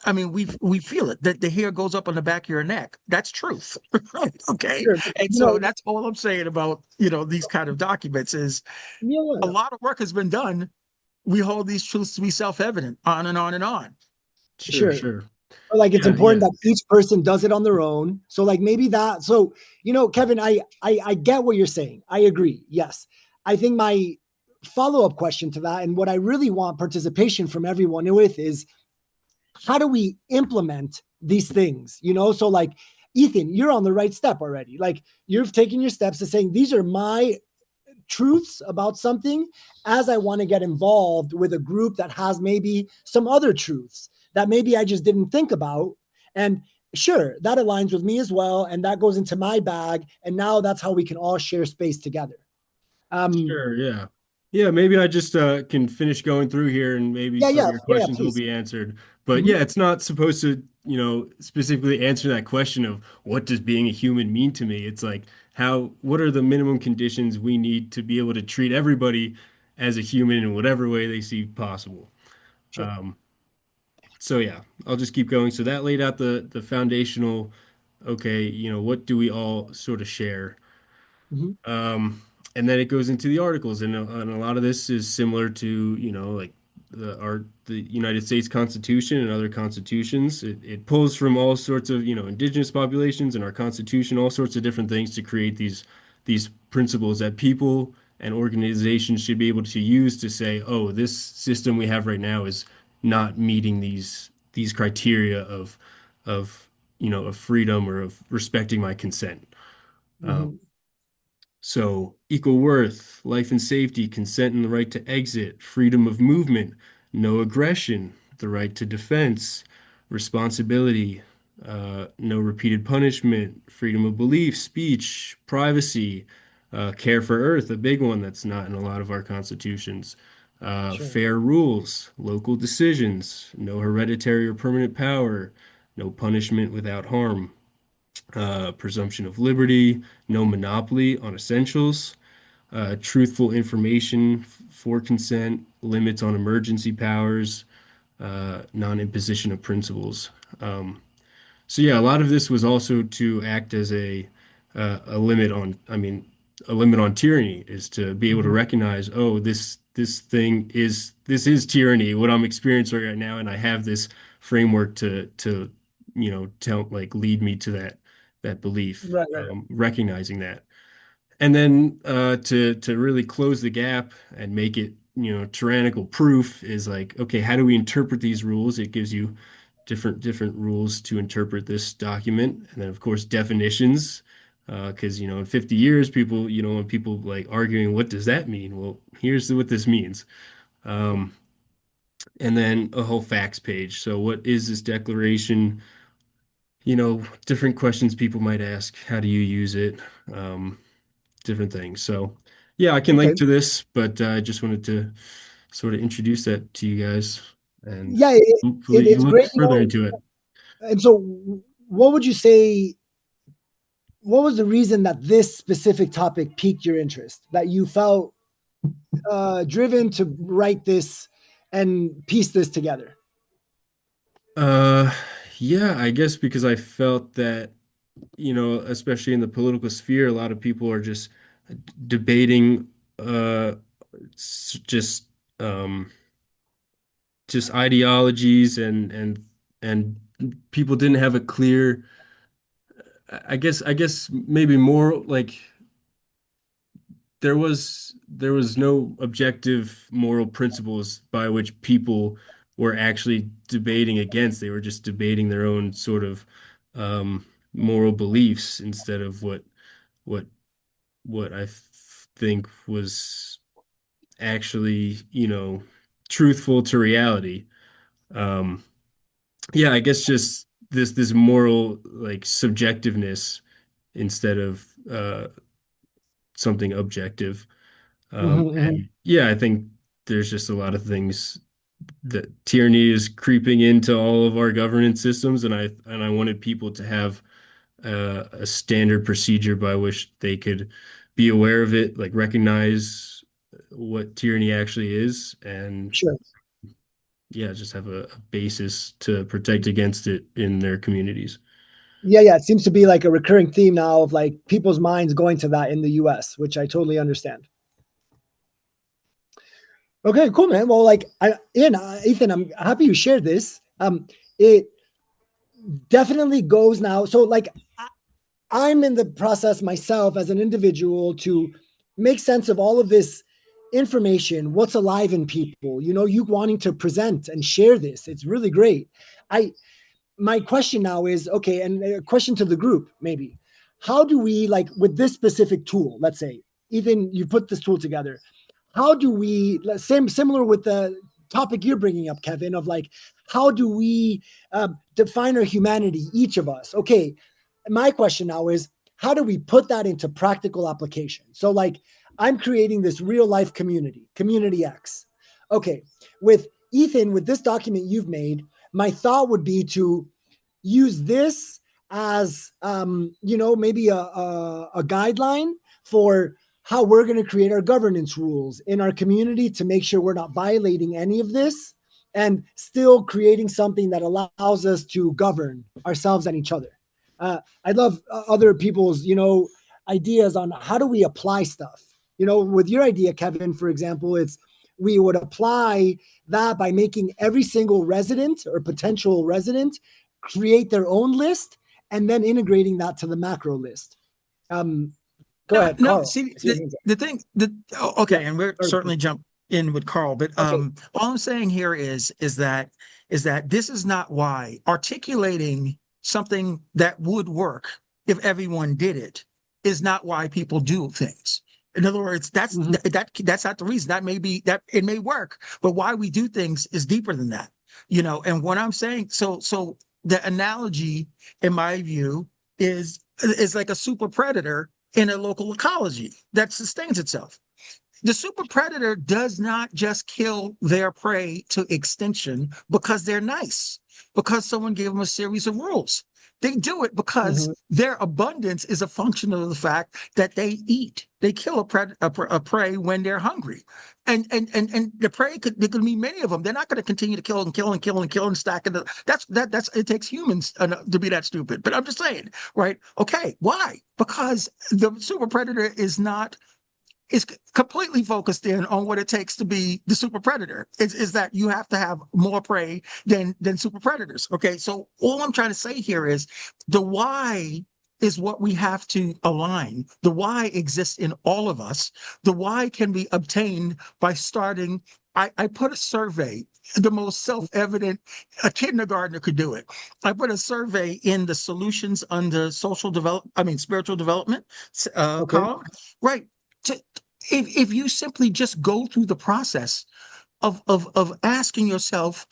I mean, we feel it, that the hair goes up on the back of your neck. That's truth. Right. Okay. Sure. And so that's all I'm saying about, these kind of documents is a lot of work has been done. We hold these truths to be self-evident, on and on and on. Sure. Or like it's Yeah, important that each person does it on their own. So like maybe that. So Kevin, I get what you're saying. I agree. Yes, I think my follow-up question to that, and what I really want participation from everyone with, is how do we implement these things? So like Ethan, you're on the right step already. Like you've taken your steps to saying these are my truths about something, as I want to get involved with a group that has maybe some other truths that maybe I just didn't think about. And sure, that aligns with me as well. And that goes into my bag. And now that's how we can all share space together. Sure, yeah. Yeah, maybe I just can finish going through here and maybe some of your questions will please. be answered. But yeah, it's not supposed to, specifically answer that question of what does being a human mean to me? It's like what are the minimum conditions we need to be able to treat everybody as a human in whatever way they see possible. Sure. So yeah, I'll just keep going. So that laid out the foundational, okay, what do we all sort of share? And then it goes into the articles, and a lot of this is similar to, like the United States Constitution and other constitutions. It pulls from all sorts of, indigenous populations and our Constitution, all sorts of different things to create these principles that people and organizations should be able to use to say, oh, this system we have right now is not meeting these criteria of freedom or of respecting my consent. So, equal worth, life and safety, consent and the right to exit, freedom of movement, no aggression, the right to defense, responsibility, no repeated punishment, freedom of belief, speech, privacy, care for earth, a big one that's not in a lot of our constitutions, fair rules, local decisions, no hereditary or permanent power, no punishment without harm, presumption of liberty, no monopoly on essentials, truthful information for consent, limits on emergency powers, non-imposition of principles. So yeah, a lot of this was also to act as a limit on, I mean, a limit on tyranny, is to be able to recognize, oh, this is tyranny, what I'm experiencing right now, and I have this framework to tell, like, lead me to that belief, Right. recognizing that. And then to really close the gap and make it, tyrannical proof is like, okay, how do we interpret these rules? It gives you different rules to interpret this document. And then, of course, definitions, because, in 50 years, people, when people like arguing, what does that mean? Well, here's what this means. And then a whole facts page. So what is this declaration? Different questions people might ask. How do you use it? Different things. So yeah, I can link to this, but I just wanted to sort of introduce that to you guys, and yeah, hopefully you it's look great, further into it. And so what would you say, what was the reason that this specific topic piqued your interest, that you felt driven to write this and piece this together? Yeah, I guess because I felt that, especially in the political sphere, a lot of people are just debating just just ideologies, and people didn't have a clear, I guess maybe more like there was no objective moral principles by which people were actually debating against. They were just debating their own sort of moral beliefs, instead of what what I think was actually, truthful to reality. Um, yeah, I guess just this moral, like, subjectiveness, instead of something objective. And yeah, I think there's just a lot of things that tyranny is creeping into all of our governance systems, and I wanted people to have a standard procedure by which they could be aware of it, like recognize what tyranny actually is, and Sure. yeah, just have a basis to protect against it in their communities. Yeah, it seems to be like a recurring theme now of like people's minds going to that in the US, which I totally understand. Okay, cool, man. Well, like, Ethan, I'm happy you shared this. It definitely goes now. So, like, I'm in the process myself as an individual to make sense of all of this information, what's alive in people. You wanting to present and share this. It's really great. My question now is, okay, and a question to the group, maybe. How do we, like, with this specific tool, let's say, Ethan, you put this tool together. How do we, similar with the topic you're bringing up, Kevin, of like, how do we define our humanity, each of us? Okay, my question now is, how do we put that into practical application? So, like, I'm creating this real life community, Community X. Okay, with Ethan, with this document you've made, my thought would be to use this as, maybe a guideline for how we're going to create our governance rules in our community to make sure we're not violating any of this and still creating something that allows us to govern ourselves and each other. I'd love other people's, ideas on how do we apply stuff. With your idea, Kevin, for example, we would apply that by making every single resident or potential resident create their own list and then integrating that to the macro list. Go ahead, no, Carl. see, the thing, okay, and we're certainly jump in with Carl, but all I'm saying here is that this is not why articulating something that would work if everyone did it is not why people do things. In other words, that's not the reason. That may be that it may work, but why we do things is deeper than that. And what I'm saying, so the analogy, in my view, is like a super predator in a local ecology that sustains itself. The super predator does not just kill their prey to extinction because they're nice, because someone gave them a series of rules. They do it because their abundance is a function of the fact that they eat. they kill a prey when they're hungry. And the prey there could be many of them. They're not going to continue to kill and kill and kill and kill and stack. And that's it takes humans to be that stupid. But I'm just saying, right? Okay, why? Because the super predator is completely focused in on what it takes to be the super predator. Is that you have to have more prey than super predators. Okay, so all I'm trying to say here is the why is what we have to align. The why exists in all of us. The why can be obtained by starting. I put a survey, the most self-evident, a kindergartner could do it. I put a survey in the solutions under spiritual development column. Right. If you simply just go through the process of asking yourself,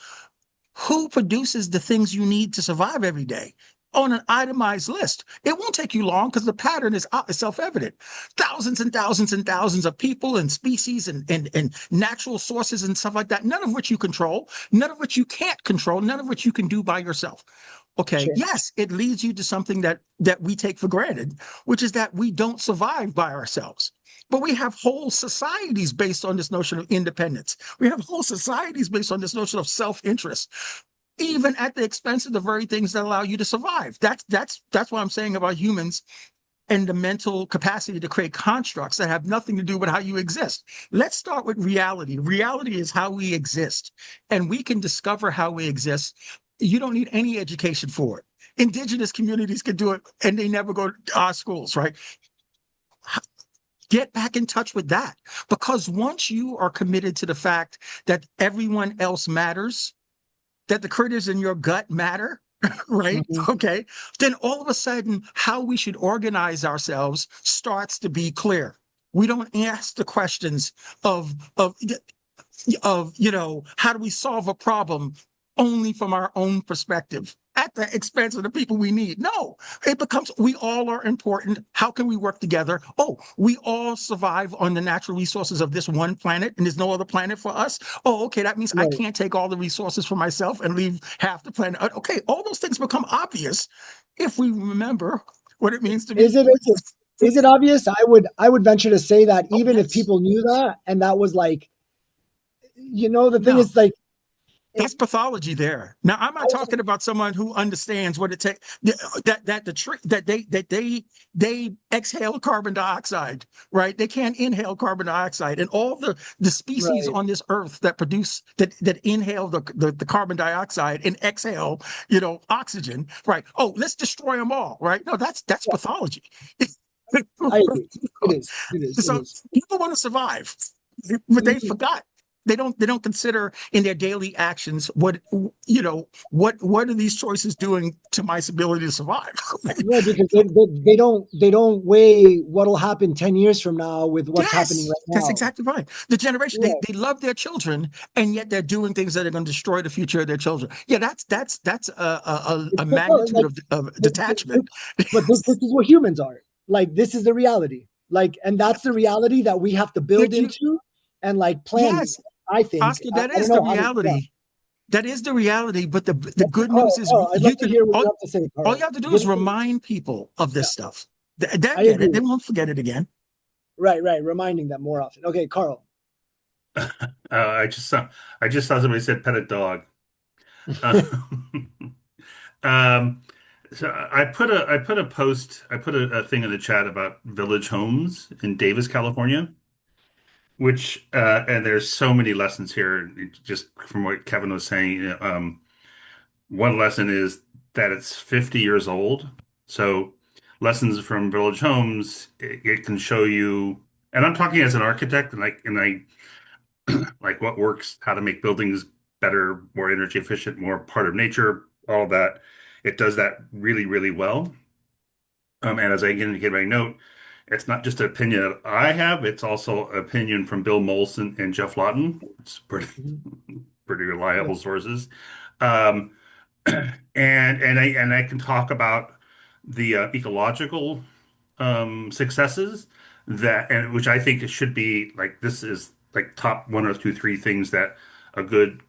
who produces the things you need to survive every day on an itemized list, it won't take you long because the pattern is self-evident. Thousands and thousands and thousands of people and species and natural sources and stuff like that, none of which you control, none of which you can't control, none of which you can do by yourself. Okay, sure. Yes, it leads you to something that we take for granted, which is that we don't survive by ourselves. But we have whole societies based on this notion of independence. We have whole societies based on this notion of self-interest, even at the expense of the very things that allow you to survive. That's what I'm saying about humans and the mental capacity to create constructs that have nothing to do with how you exist. Let's start with reality. Reality is how we exist, and we can discover how we exist. You don't need any education for it. Indigenous communities can do it, and they never go to our schools, right? Get back in touch with that, because once you are committed to the fact that everyone else matters, that the critters in your gut matter, right? Mm-hmm. Okay. Then all of a sudden, how we should organize ourselves starts to be clear. We don't ask the questions of how do we solve a problem only from our own perspective at the expense of the people we need. No, it becomes, we all are important. How can we work together? Oh, we all survive on the natural resources of this one planet, and there's no other planet for us. Oh, okay, that means right. I can't take all the resources for myself and leave half the planet. Okay, all those things become obvious if we remember what it means to be. Is it obvious? I would venture to say that even if people knew that, and that was like, the thing is like, that's pathology there. Now, I'm not talking about someone who understands what it takes, that they exhale carbon dioxide, right? They can't inhale carbon dioxide, and all the species right. on this earth that inhale the carbon dioxide and exhale, oxygen, right? Oh, let's destroy them all, right? No, that's pathology. I agree. It is. So people want to survive, but they forgot. They don't consider in their daily actions what are these choices doing to my ability to survive? Yeah, because they don't weigh what'll happen 10 years from now with what's happening right now. That's exactly right. The generation they love their children, and yet they're doing things that are going to destroy the future of their children. Yeah, that's a magnitude of detachment. But this is what humans are. Like, this is the reality. Like, and that's the reality that we have to build into and like plan. Yes. I think, Oscar, that is the reality. That is the reality. But the good news is I'd love to hear what you have to say, Carl. All you have to do is remind people of this stuff. They get it. They won't forget it again. Right. Reminding them more often. Okay, Carl. I just saw somebody said pet a dog. So I put a post. I put a thing in the chat about village homes in Davis, California. Which and there's so many lessons here, just from what Kevin was saying. One lesson is that it's 50 years old. So lessons from village homes, it can show you, and I'm talking as an architect, and I like what works, how to make buildings better, more energy efficient, more part of nature, all that. It does that really, really well. And as I indicated in my note, it's not just an opinion that I have, it's also an opinion from Bill Molson and Jeff Lawton. It's pretty reliable sources. And I can talk about the ecological successes which I think it should be like, this is like top 1 or 2, 3 things that a good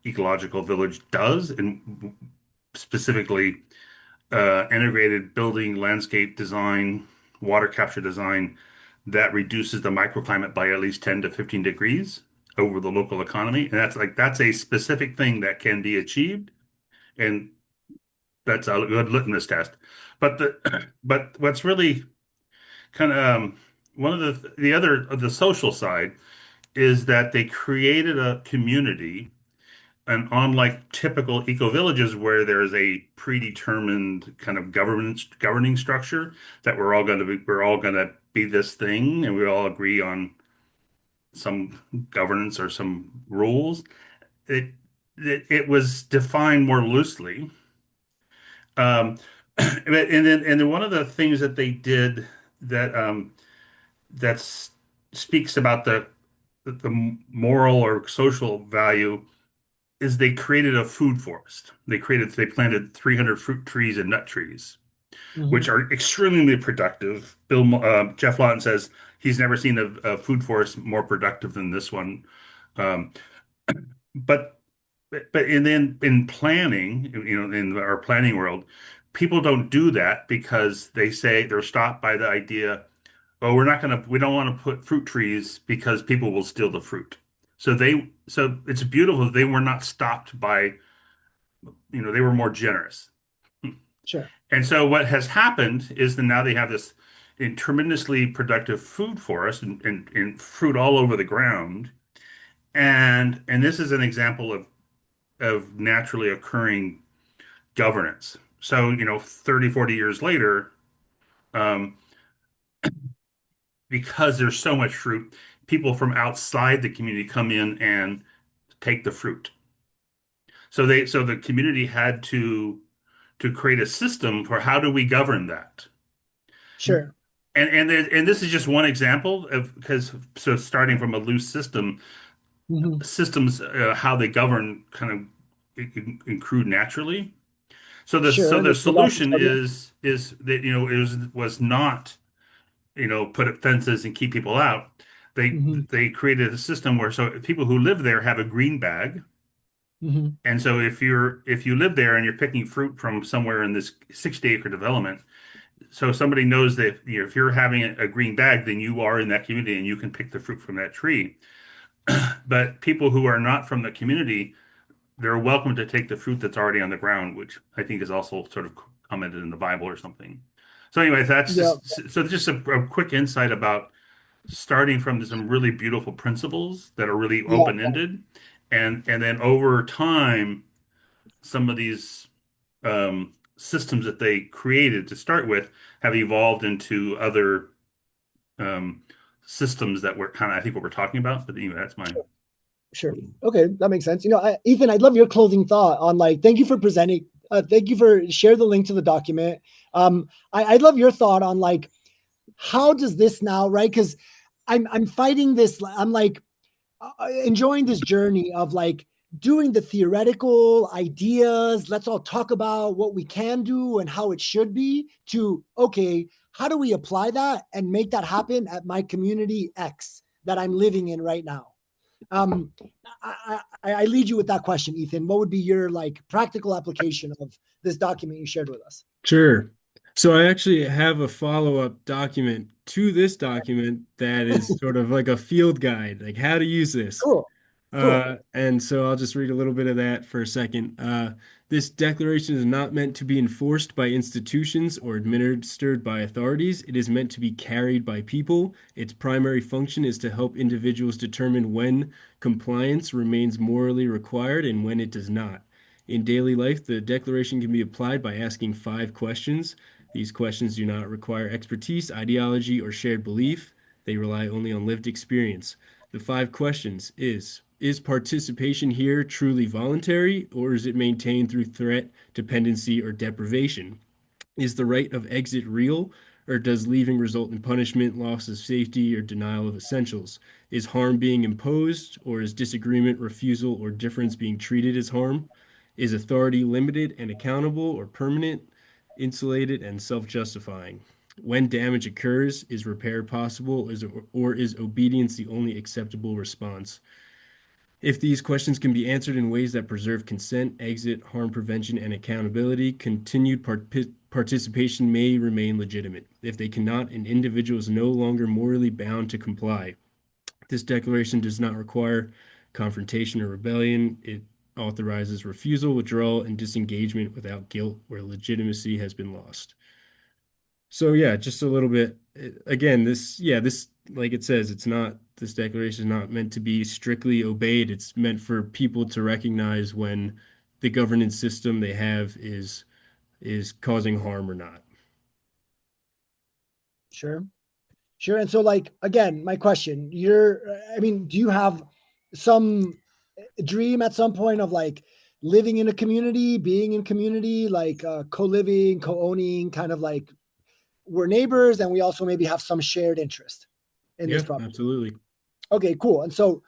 ecological village does, and specifically integrated building, landscape design, water capture design, that reduces the microclimate by at least 10 to 15 degrees over the local economy. And that's a specific thing that can be achieved. And that's a good litmus test. But but what's really kind of one of the other of the social side is that they created a community, and unlike typical eco villages where there's a predetermined kind of governing structure that we're all going to be this thing and we all agree on some governance or some rules. It it was defined more loosely. And then one of the things that they did that that speaks about the moral or social value is they created a food forest. They planted 300 fruit trees and nut trees, which are extremely productive. Jeff Lawton says he's never seen a food forest more productive than this one. Um, but and then in planning, in our planning world, people don't do that because they say they're stopped by the idea, oh, we don't want to put fruit trees because people will steal the fruit. So it's beautiful. They were not stopped by, they were more generous. Sure. And so what has happened is that now they have this tremendously productive food forest and fruit all over the ground. And this is an example of naturally occurring governance. So, 30, 40 years later, um, because there's so much fruit, people from outside the community come in and take the fruit. So the community had to create a system for how do we govern that. Sure. And this is just one example of so starting from a loose system, systems how they govern kind of accrue naturally. Sure. The solution is that was not put up fences and keep people out. They created a system where so people who live there have a green bag. And so if you live there and you're picking fruit from somewhere in this 60-acre development, so somebody knows that if you're having a green bag, then you are in that community and you can pick the fruit from that tree. But people who are not from the community, they're welcome to take the fruit that's already on the ground, which I think is also sort of commented in the Bible or something. So anyway, just a quick insight about starting from some really beautiful principles that are really open-ended, and then over time, some of these systems that they created to start with have evolved into other um, systems that were kind of, I think, what we're talking about. But anyway, that's mine. Sure. Okay, that makes sense. Ethan, I'd love your closing thought on thank you for presenting. Thank you for share the link to the document. I'd love your thought on how does this now, right? Because I'm fighting this. I'm enjoying this journey of doing the theoretical ideas. Let's all talk about what we can do and how it should be to, okay, how do we apply that and make that happen at my community X that I'm living in right now? I lead you with that question, Ethan. What would be your practical application of this document you shared with us? Sure. So I actually have a follow-up document to this document that is sort of like a field guide, like how to use this. Cool. And so I'll just read a little bit of that for a second. This declaration is not meant to be enforced by institutions or administered by authorities. It is meant to be carried by people. Its primary function is to help individuals determine when compliance remains morally required and when it does not. In daily life, the declaration can be applied by asking 5 questions. These questions do not require expertise, ideology, or shared belief. They rely only on lived experience. The 5 questions is participation here truly voluntary, or is it maintained through threat, dependency, or deprivation? Is the right of exit real, or does leaving result in punishment, loss of safety, or denial of essentials? Is harm being imposed, or is disagreement, refusal, or difference being treated as harm? Is authority limited and accountable, or permanent, insulated, and self-justifying? When damage occurs, is repair possible, or is obedience the only acceptable response? If these questions can be answered in ways that preserve consent, exit, harm prevention, and accountability, continued participation may remain legitimate. If they cannot, an individual is no longer morally bound to comply. This declaration does not require confrontation or rebellion. It authorizes refusal, withdrawal, and disengagement without guilt where legitimacy has been lost. So yeah, just a little bit. Again, this like it says, this declaration is not meant to be strictly obeyed. It's meant for people to recognize when the governance system they have is causing harm or not. Sure. Sure. And so, like, again, my question, do you have some dream at some point of like living in a community, being in community, like co-living, co-owning, kind of like we're neighbors and we also maybe have some shared interest in this property? Absolutely. Okay, cool. And so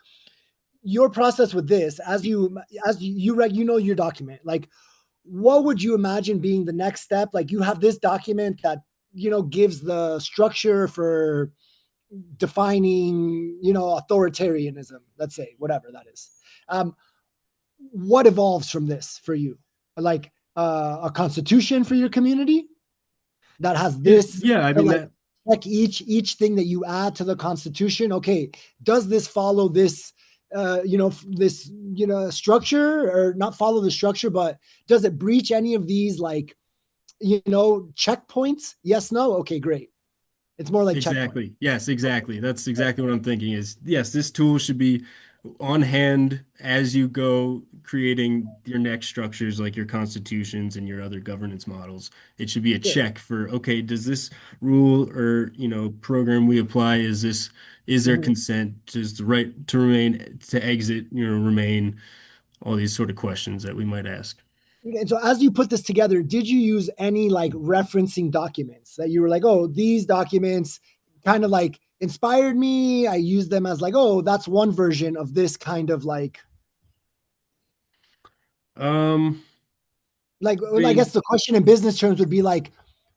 your process with this, as you know your document, like what would you imagine being the next step? Like you have this document that, gives the structure for defining, authoritarianism, let's say, whatever that is. What evolves from this for you? Like a constitution for your community that has this? Yeah, I mean, like each thing that you add to the constitution. Okay, does this follow this? Structure, or not follow the structure, but does it breach any of these checkpoints? Yes, no. Okay, great. It's more like exactly. Yes, exactly. That's exactly what I'm thinking is, yes, this tool should be on hand as you go creating your next structures like your constitutions and your other governance models. It should be a check for, okay, does this rule or, program we apply, is there consent? Does the right to remain, to exit, remain? All these sort of questions that we might ask. And so as you put this together, did you use any like referencing documents that you were like, oh, these documents kind of like inspired me? I used them as like, oh, that's one version of this kind of like. I guess the question in business terms would be like,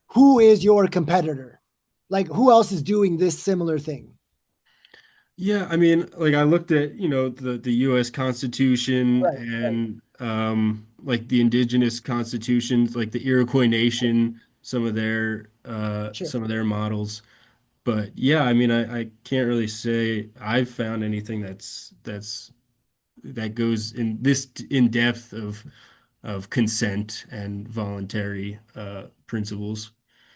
who is your competitor? Like who else is doing this similar thing? Yeah, I mean, like I looked at, the US Constitution and like the indigenous constitutions, like the Iroquois Nation, some of their models. But yeah, I mean, I can't really say I've found anything that goes in this in depth of consent and voluntary principles.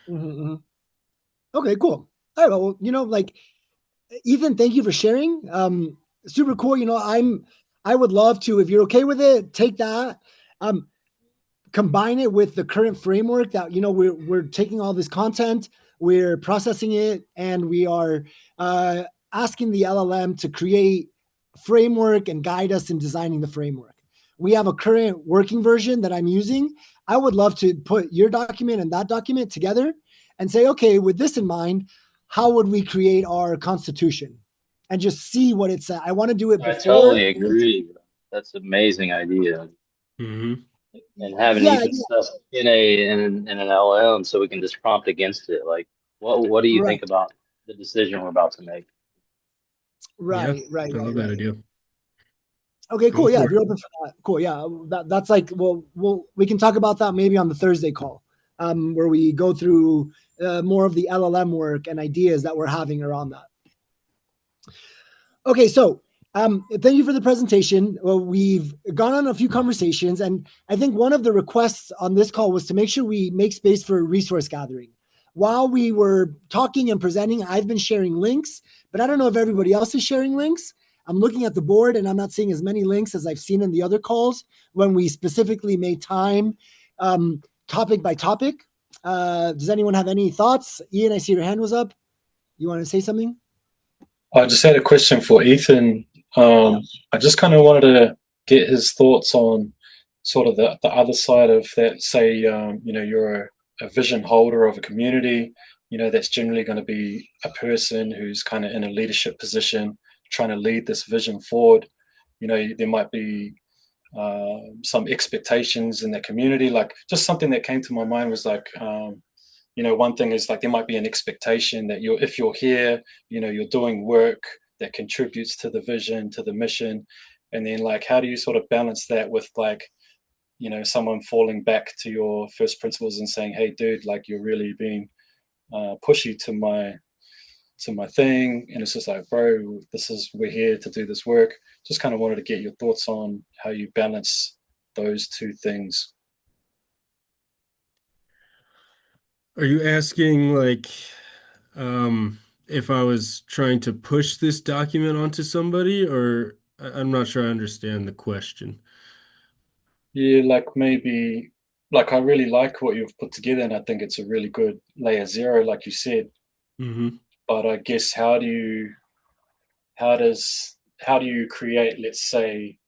Okay, cool. All right, well, like Ethan, thank you for sharing. Super cool. I would love to, if you're okay with it, take that, combine it with the current framework that, we're taking all this content, we're processing it, and we are asking the LLM to create framework and guide us in designing the framework. We have a current working version that I'm using. I would love to put your document and that document together and say, okay, with this in mind, how would we create our constitution, and just see what it says. I want to do it before. I totally agree. That's an amazing idea. Mm-hmm. And having even stuff in an LLM so we can just prompt against it. Like, what do you think about the decision we're about to make? Right. I love that idea. Okay, cool. Yeah, if you're open for that, cool. Yeah, that's like, we can talk about that maybe on the Thursday call, where we go through more of the LLM work and ideas that we're having around that. Okay, so thank you for the presentation. Well, we've gone on a few conversations, and I think one of the requests on this call was to make sure we make space for resource gathering. While we were talking and presenting, I've been sharing links, but I don't know if everybody else is sharing links. I'm looking at the board and I'm not seeing as many links as I've seen in the other calls when we specifically made time topic by topic. Does anyone have any thoughts? Ian, I see your hand was up. You want to say something? I just had a question for Ethan. I just kind of wanted to get his thoughts on sort of the other side of that. Say, you're a vision holder of a community, that's generally going to be a person who's kind of in a leadership position, trying to lead this vision forward. There might be some expectations in that community. Like, just something that came to my mind was like, one thing is like there might be an expectation that if you're here, you're doing work that contributes to the vision, to the mission, And then like, how do you sort of balance that with like, you know, someone falling back to your first principles and saying, hey dude, like you're really being pushy to my thing, and it's just like, bro, we're here to do this work. Just kind of wanted to get your thoughts on how you balance those two things. Are you asking like if I was trying to push this document onto somebody, or I'm not sure I understand the question. Yeah, like maybe like I really like what you've put together, and I think it's a really good layer zero, like you said. Mm-hmm. But I guess how do you create, let's say,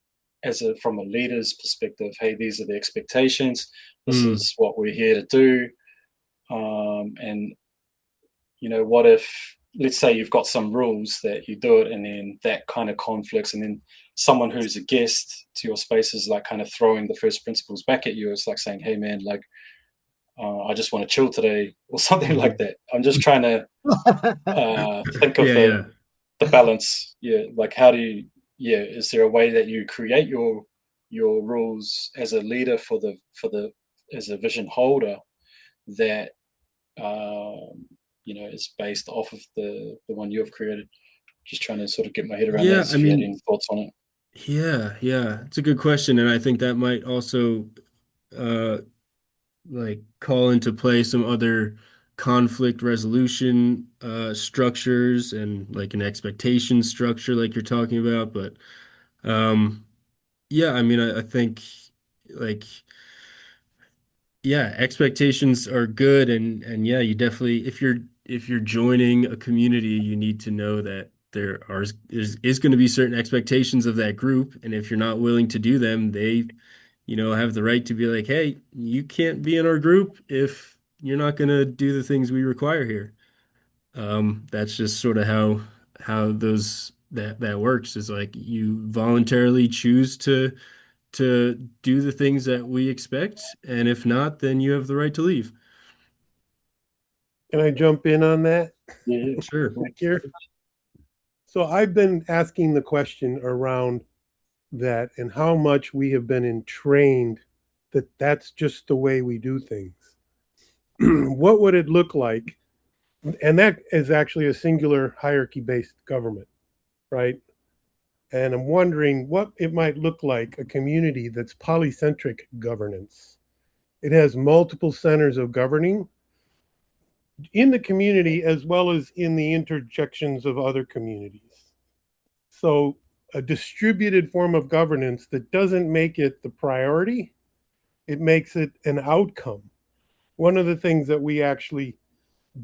from a leader's perspective, hey, these are the expectations, this is what we're here to do, and you know, what if, let's say you've got some rules that you do it and then that kind of conflicts, and then someone who's a guest to your space is like kind of throwing the first principles back at you. It's like saying, hey man, like I just want to chill today, or something like that. I'm just trying to think of the balance. Yeah, like how do you, is there a way that you create your rules as a leader for the as a vision holder that you know, is based off of the one you have created? Just trying to sort of get my head around that. If you had any thoughts on it. Yeah, it's a good question, and I think that might also like call into play some other conflict resolution structures and like an expectation structure like you're talking about. But yeah, I mean, I think like yeah, expectations are good, and yeah, you definitely, if you're joining a community, you need to know that is going to be certain expectations of that group, and if you're not willing to do them, they, you know, have the right to be like, hey, you can't be in our group if you're not going to do the things we require here. That's just sort of how that works, is like you voluntarily choose to do the things that we expect, and if not, then you have the right to leave. Can I jump in on that? Yeah, sure. Here. So I've been asking the question around that and how much we have been entrained that that's just the way we do things. What would it look like? And that is actually a singular hierarchy-based government, right? And I'm wondering what it might look like, a community that's polycentric governance. It has multiple centers of governing in the community as well as in the interjections of other communities. So a distributed form of governance that doesn't make it the priority, it makes it an outcome. One of the things that we actually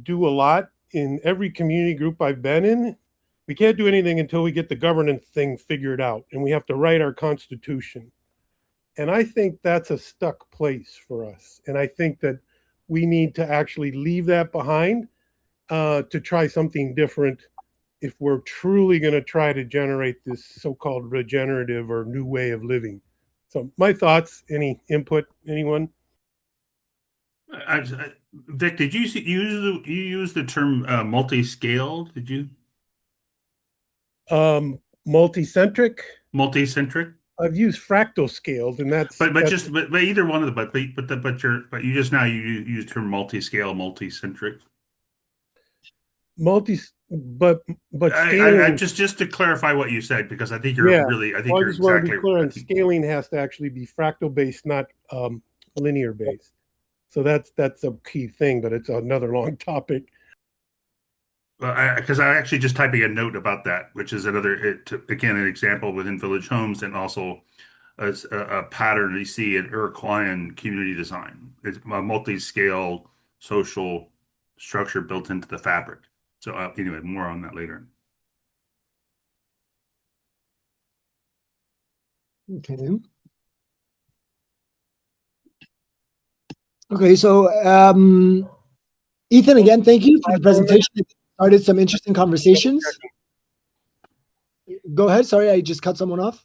do a lot in every community group I've been in, we can't do anything until we get the governance thing figured out, and we have to write our constitution. And I think that's a stuck place for us. And I think that we need to actually leave that behind to try something different if we're truly going to try to generate this so-called regenerative or new way of living. So my thoughts, any input, anyone? Vic, did you use the term multi-scale? Did you? Multicentric. Multicentric. I've used fractal scaled, and that's but either one of them. But you just now you used the term multi-scale, multicentric. But scaling. Just to clarify what you said, because I think you're really, I think you're just want exactly to be clear on scaling has to actually be fractal based, not linear based. So that's a key thing, but it's another long topic. Because I'm actually just typing a note about that, which is again, an example within Village Homes, and also a pattern you see in Uruguayan community design. It's a multi-scale social structure built into the fabric. So anyway, more on that later. Okay. Okay, so Ethan, again, thank you for the presentation. It started some interesting conversations. Go ahead. Sorry, I just cut someone off.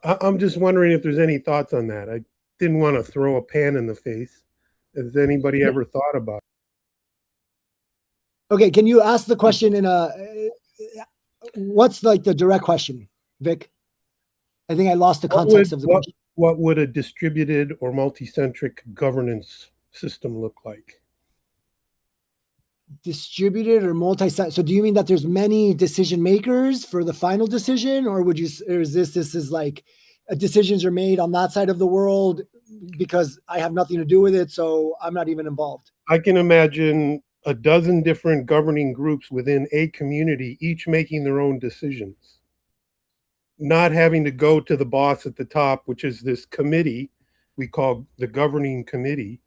I'm just wondering if there's any thoughts on that. I didn't want to throw a pan in the face. Has anybody ever thought about it? Okay, can you ask the question in what's like the direct question, Vic? I think I lost the context of the question. What would a distributed or multi-centric governance system look like? Distributed or multi-site. So do you mean that there's many decision makers for the final decision, or would you, or is this is like decisions are made on that side of the world because I have nothing to do with it, so I'm not even involved? I can imagine a dozen different governing groups within a community, each making their own decisions, not having to go to the boss at the top, which is this committee we call the governing committee,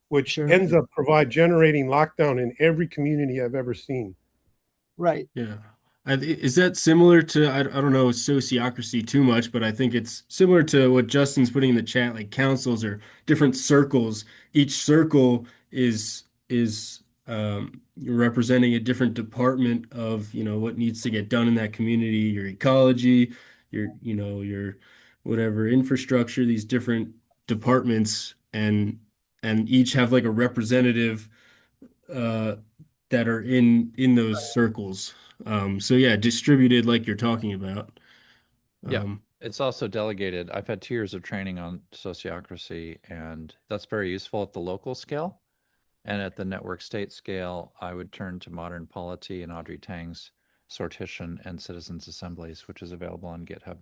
which ends up generating lockdown in every community I've ever seen. Right. Yeah. Is that similar to, I don't know, sociocracy too much, but I think it's similar to what Justin's putting in the chat, like councils or different circles. Each circle is representing a different department of, what needs to get done in that community, your ecology, your whatever infrastructure, these different departments, and each have like a representative that are in those circles. So yeah, distributed like you're talking about. Yeah, it's also delegated. I've had 2 years of training on sociocracy, and that's very useful at the local scale. And at the network state scale, I would turn to Modern Polity and Audrey Tang's Sortition and Citizens Assemblies, which is available on GitHub.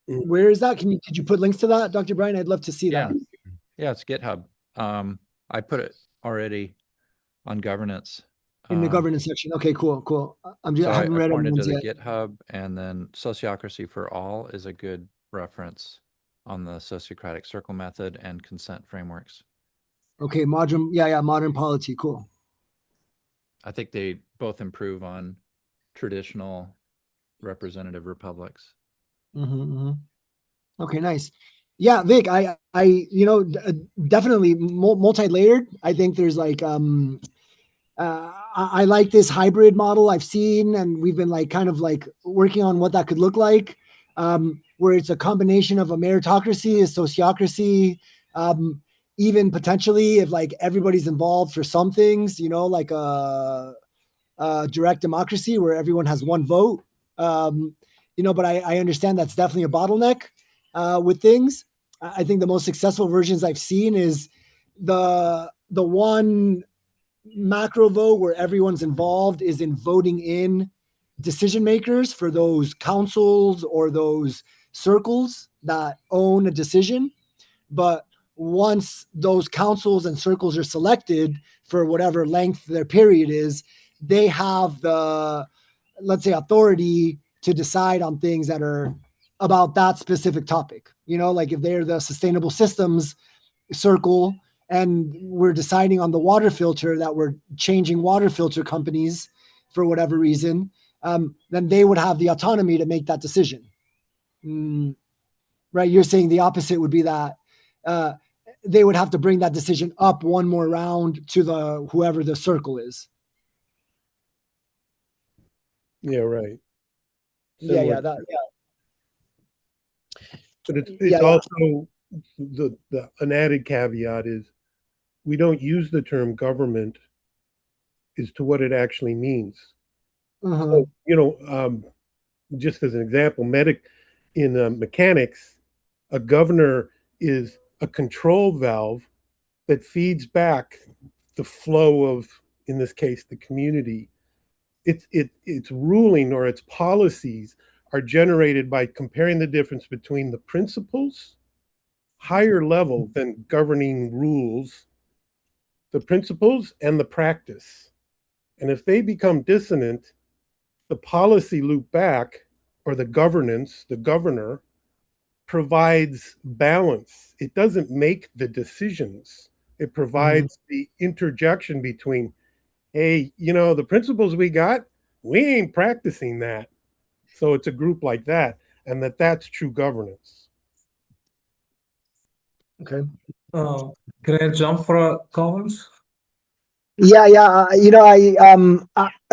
Where is that? Could you put links to that, Dr. Brian? I'd love to see that. Yeah, it's GitHub. I put it already on governance. In the governance section. Okay, cool. I haven't read it to the yet. GitHub, and then Sociocracy for All is a good reference on the Sociocratic Circle method and consent frameworks. Okay, modern polity, cool. I think they both improve on traditional representative republics. Okay, nice. Yeah, Vic, I definitely multi-layered. I think there's like I like this hybrid model I've seen, and we've been like kind of like working on what that could look like, where it's a combination of a meritocracy, a sociocracy, even potentially if like everybody's involved for some things, like a direct democracy where everyone has one vote. But I understand that's definitely a bottleneck with things. I think the most successful versions I've seen is the one macro vote where everyone's involved is in voting in decision makers for those councils or those circles that own a decision. But once those councils and circles are selected for whatever length their period is, they have the, let's say, authority to decide on things that are about that specific topic. Like if they're the sustainable systems circle and we're deciding on the water filter that we're changing water filter companies for whatever reason, then they would have the autonomy to make that decision. Right? You're saying the opposite would be that they would have to bring that decision up one more round to whoever the circle is. Yeah, right. Yeah. But it's also an added caveat is we don't use the term government as to what it actually means. So, just as an example, in mechanics, a governor is a control valve that feeds back the flow of, in this case, the community. Its ruling or its policies are generated by comparing the difference between the principles, higher level than governing rules, the principles and the practice. And if they become dissonant, the policy loop back, or the governance, the governor, provides balance. It doesn't make the decisions. It provides the interjection between, hey, the principles we got, we ain't practicing that. So it's a group like that, and that's true governance. Okay. Can I jump for a comment? Yeah.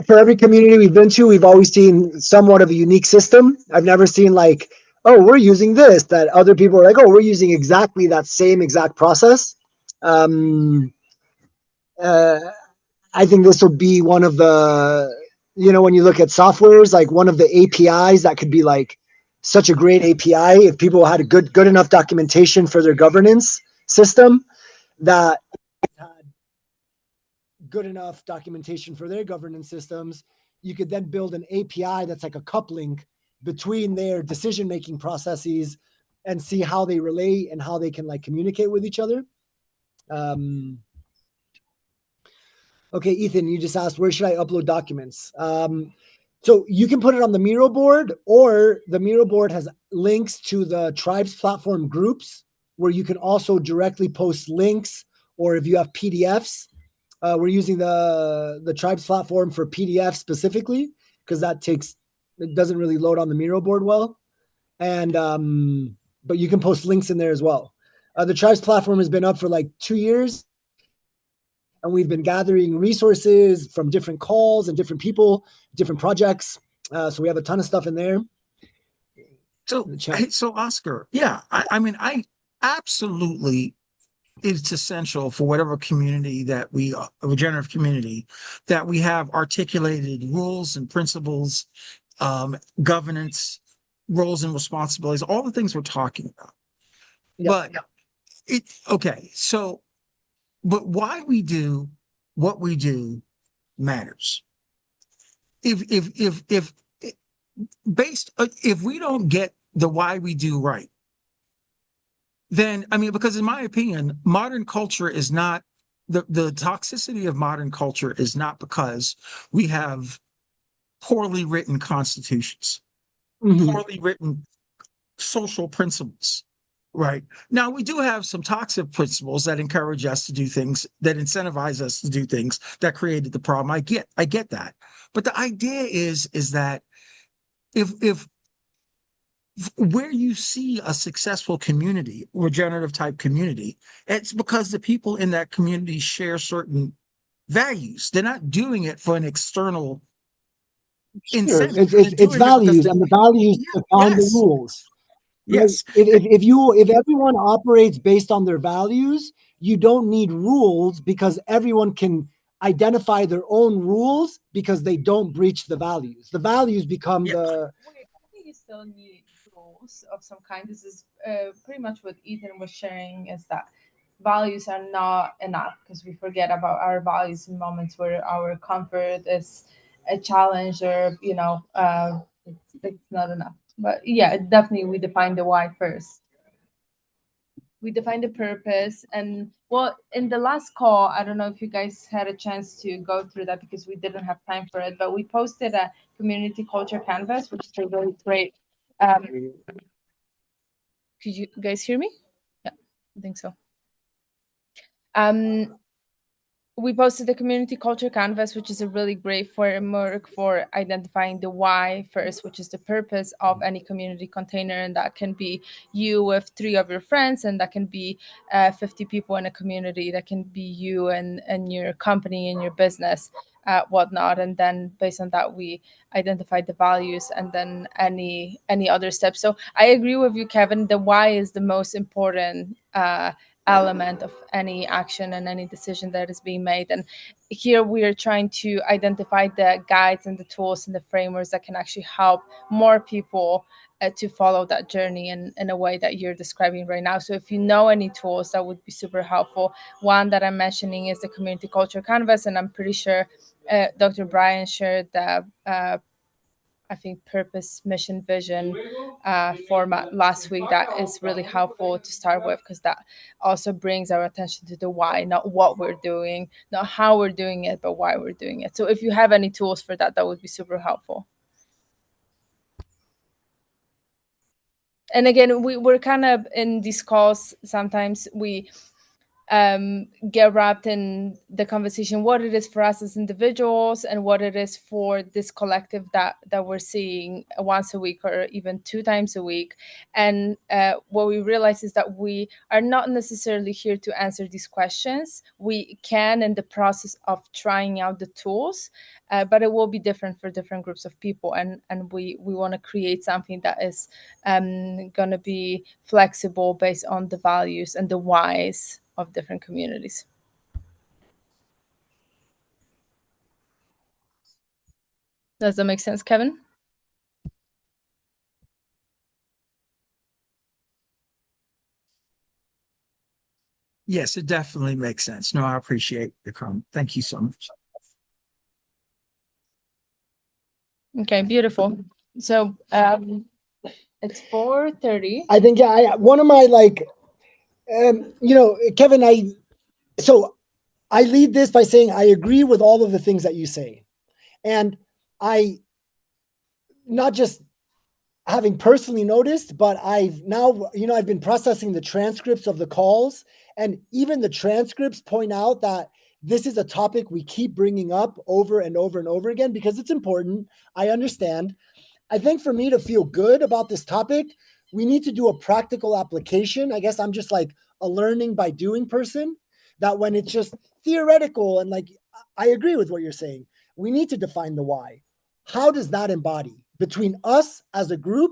For every community we've been to, we've always seen somewhat of a unique system. I've never seen like, oh, we're using this, that other people are like, oh, we're using exactly that same exact process. I think this will be one of the, when you look at softwares, like one of the APIs that could be like such a great API. If people had a good enough documentation for their governance system, that had good enough documentation for their governance systems, you could then build an API that's like a coupling between their decision-making processes and see how they relate and how they can like communicate with each other. Okay, Ethan, you just asked, where should I upload documents? So you can put it on the Miro board, or the Miro board has links to the Tribes platform groups where you can also directly post links, or if you have PDFs, we're using the Tribes platform for PDF specifically because it doesn't really load on the Miro board well. And but you can post links in there as well. The Tribes platform has been up for like 2 years, and we've been gathering resources from different calls and different people, different projects. So we have a ton of stuff in there. So Oscar, yeah, I mean, I absolutely, it's essential for whatever community that we are, a regenerative community, that we have articulated rules and principles, governance, roles and responsibilities, all the things we're talking about. But but why we do what we do matters. If we don't get the why we do right, then, I mean, because in my opinion, modern culture is not, the toxicity of modern culture is not because we have poorly written constitutions, poorly written social principles, right? Now, we do have some toxic principles that encourage us to do things, that incentivize us to do things that created the problem. I get that. But the idea is that if where you see a successful community, regenerative type community, it's because the people in that community share certain values. They're not doing it for an external incentive. It's values, and the values define the rules. Yes. If everyone operates based on their values, you don't need rules because everyone can identify their own rules because they don't breach the values. The values become the. You still need rules of some kind. This is pretty much what Ethan was sharing, is that values are not enough because we forget about our values in moments where our comfort is a challenge, or it's not enough. But yeah, definitely we define the why first. We define the purpose. And well, in the last call, I don't know if you guys had a chance to go through that because we didn't have time for it, but we posted a community culture canvas, which is a really great. Could you guys hear me? Yeah, I think so. We posted the community culture canvas, which is a really great framework for identifying the why first, which is the purpose of any community container. And that can be you with 3 of your friends, and that can be 50 people in a community. That can be you and your company and your business, whatnot. And then based on that, we identified the values and then any other steps. So I agree with you, Kevin. The why is the most important element of any action and any decision that is being made. And here we are trying to identify the guides and the tools and the frameworks that can actually help more people to follow that journey in a way that you're describing right now. So if you know any tools, that would be super helpful. One that I'm mentioning is the community culture canvas, and I'm pretty sure Dr. Brian shared the I think purpose, mission, vision format last week. That is really helpful to start with, because that also brings our attention to the why, not what we're doing, not how we're doing it, but why we're doing it. So if you have any tools for that, that would be super helpful. And again, we're kind of in these calls, sometimes we get wrapped in the conversation, what it is for us as individuals and what it is for this collective that we're seeing once a week or even 2 times a week. And what we realize is that we are not necessarily here to answer these questions. We can, in the process of trying out the tools, but it will be different for different groups of people. And we want to create something that is going to be flexible based on the values and the whys of different communities. Does that make sense, Kevin? Yes, it definitely makes sense. No, I appreciate the comment. Thank you so much. Okay, beautiful. So it's 4:30. I think one of my Kevin, so I lead this by saying I agree with all of the things that you say, and I not just having personally noticed, but I've now, I've been processing the transcripts of the calls, and even the transcripts point out that this is a topic we keep bringing up over and over and over again because it's important. I understand. I think for me to feel good about this topic, we need to do a practical application. I guess I'm just like a learning by doing person, that when it's just theoretical and I agree with what you're saying. We need to define the why. How does that embody between us as a group?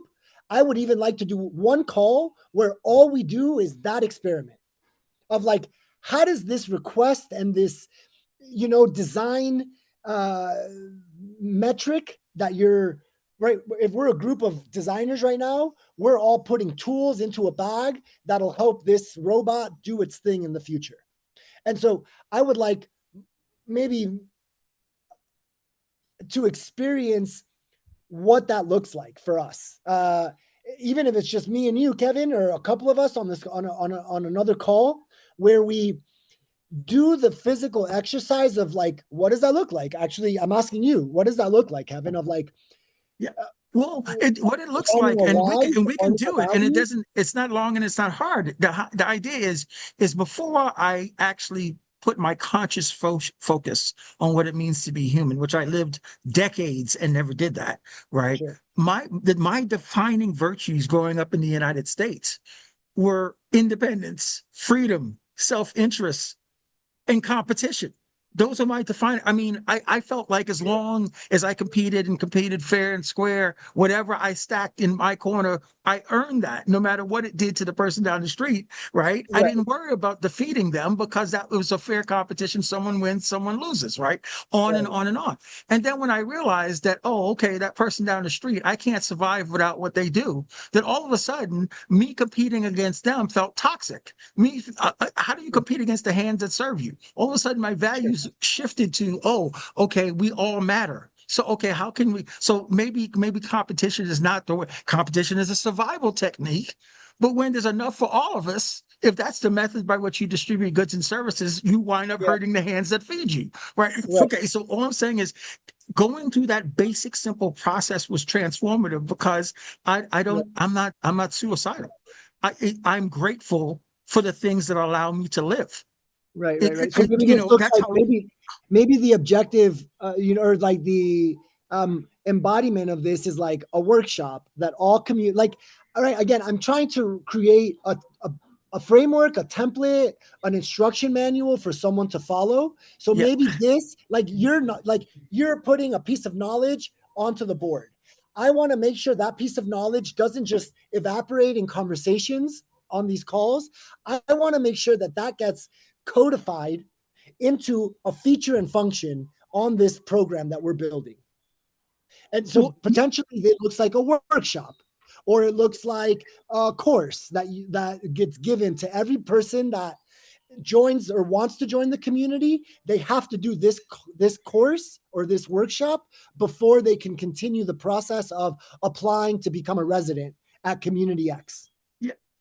I would even like to do one call where all we do is that experiment of how does this request and this, design metric that you're right. If we're a group of designers right now, we're all putting tools into a bag that'll help this robot do its thing in the future. And so I would like maybe to experience what that looks like for us. Even if it's just me and you, Kevin, or a couple of us on another call where we do the physical exercise of what does that look like? Actually, I'm asking you, what does that look like, Kevin? Of well, what it looks like, and we can do it, and it's not long and it's not hard. The idea is before I actually put my conscious focus on what it means to be human, which I lived decades and never did that, right? Sure. My defining virtues growing up in the United States were independence, freedom, self-interest, and competition. Those are my defining. I mean, I felt like as long as I competed fair and square, whatever I stacked in my corner, I earned that no matter what it did to the person down the street, right? I didn't worry about defeating them because that was a fair competition. Someone wins, someone loses, right? On and on and on. And then when I realized that, oh, okay, that person down the street, I can't survive without what they do, then all of a sudden, me competing against them felt toxic. How do you compete against the hands that serve you? All of a sudden, my values shifted to, oh, okay, we all matter. So, okay, how can we, so maybe competition is not the way. Competition is a survival technique, but when there's enough for all of us, if that's the method by which you distribute goods and services, you wind up hurting the hands that feed you, right? Okay, so all I'm saying is going through that basic, simple process was transformative because I'm not suicidal. I'm grateful for the things that allow me to live. Right. So maybe this looks like maybe the objective, or the embodiment of this is like a workshop that all all right, again, I'm trying to create a framework, a template, an instruction manual for someone to follow. So maybe this, you're putting a piece of knowledge onto the board. I want to make sure that piece of knowledge doesn't just evaporate in conversations on these calls. I want to make sure that gets codified into a feature and function on this program that we're building. And so potentially it looks like a workshop, or it looks like a course that gets given to every person that joins or wants to join the community. They have to do this course or this workshop before they can continue the process of applying to become a resident at Community X.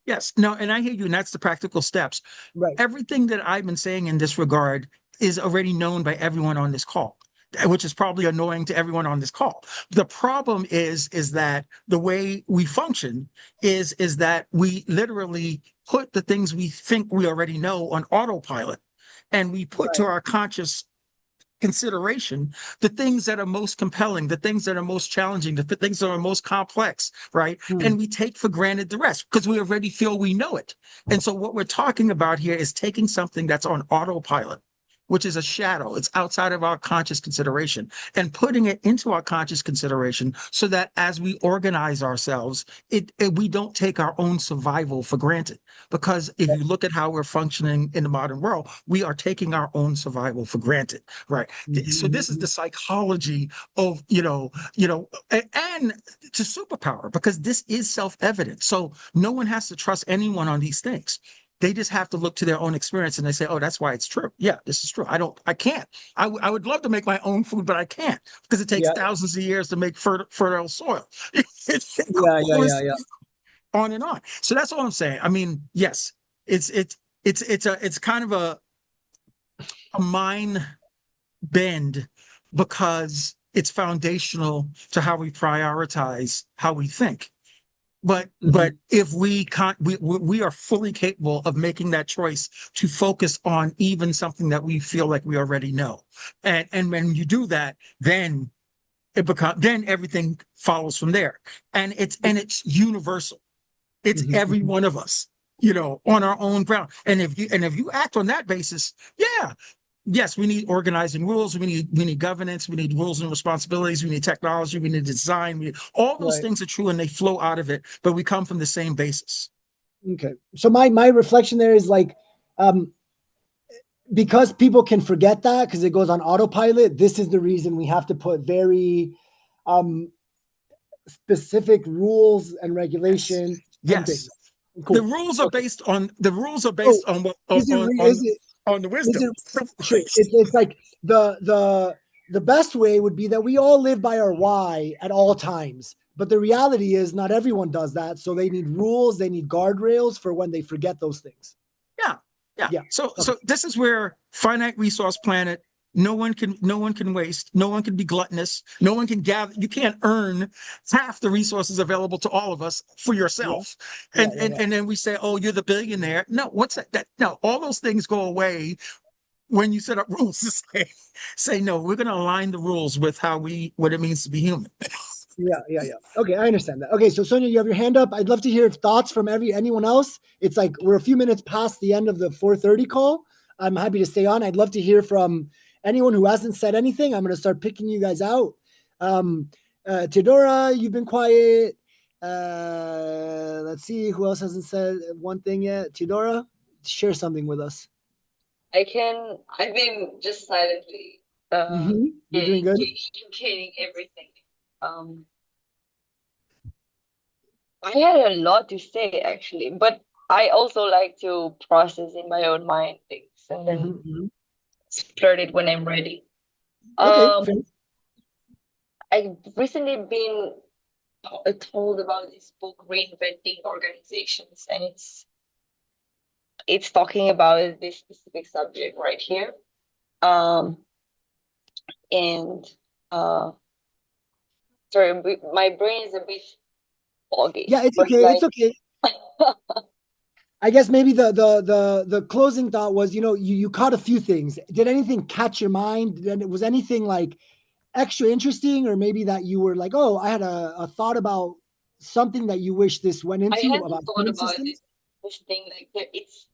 Yes. No, and I hear you, and that's the practical steps. Right. Everything that I've been saying in this regard is already known by everyone on this call, which is probably annoying to everyone on this call. The problem is that the way we function is that we literally put the things we think we already know on autopilot, and we put to our conscious consideration the things that are most compelling, the things that are most challenging, the things that are most complex, right? And we take for granted the rest because we already feel we know it. And so what we're talking about here is taking something that's on autopilot, which is a shadow, it's outside of our conscious consideration, and putting it into our conscious consideration so that as we organize ourselves, we don't take our own survival for granted. Because if you look at how we're functioning in the modern world, we are taking our own survival for granted, right? So this is the psychology of, and to superpower, because this is self-evident. So no one has to trust anyone on these things. They just have to look to their own experience and they say, oh, that's why it's true. Yeah, this is true. I can't. I would love to make my own food, but I can't because it takes thousands of years to make fertile soil. Yeah. On and on. So that's all I'm saying. I mean, yes, it's kind of a mind bend because it's foundational to how we prioritize how we think. But if we can't, we are fully capable of making that choice to focus on even something that we feel like we already know. And when you do that, then then everything follows from there. And it's universal. It's every one of us, on our own ground. And if you act on that basis, yes, we need organizing rules. We need governance. We need rules and responsibilities. We need technology. We need design. All those things are true and they flow out of it, but we come from the same basis. Okay. So my reflection there is like, because people can forget that because it goes on autopilot. This is the reason we have to put very specific rules and regulations. Yes. Cool. The rules are based on what on the wisdom. Sure. It's like the best way would be that we all live by our why at all times. But the reality is not everyone does that. So they need rules, they need guardrails for when they forget those things. Yeah. So this is where finite resource planet, no one can waste, no one can be gluttonous, no one can gather, you can't earn half the resources available to all of us for yourself. And then we say, oh, you're the billionaire. No, what's that? No, all those things go away when you set up rules to say no, we're going to align the rules with what it means to be human. Yeah. Okay, I understand that. Okay, so Sonia, you have your hand up. I'd love to hear thoughts from anyone else. It's like we're a few minutes past the end of the 4:30 call. I'm happy to stay on. I'd love to hear from anyone who hasn't said anything. I'm going to start picking you guys out. Theodora, you've been quiet. Let's see who else hasn't said one thing yet. Theodora, share something with us. I've been just silently You're doing good. getting everything. I had a lot to say actually, but I also like to process in my own mind things and then splurt it when I'm ready. Okay. I've recently been told about this book, Reinventing Organizations, and it's talking about this specific subject right here. Sorry, my brain is a bit foggy. Yeah, it's okay. It's okay. I guess maybe the closing thought was, you caught a few things. Did anything catch your mind? Was anything like extra interesting, or maybe that you were like, oh, I had a thought about something that you wish this went into? I hadn't thought about this thing, like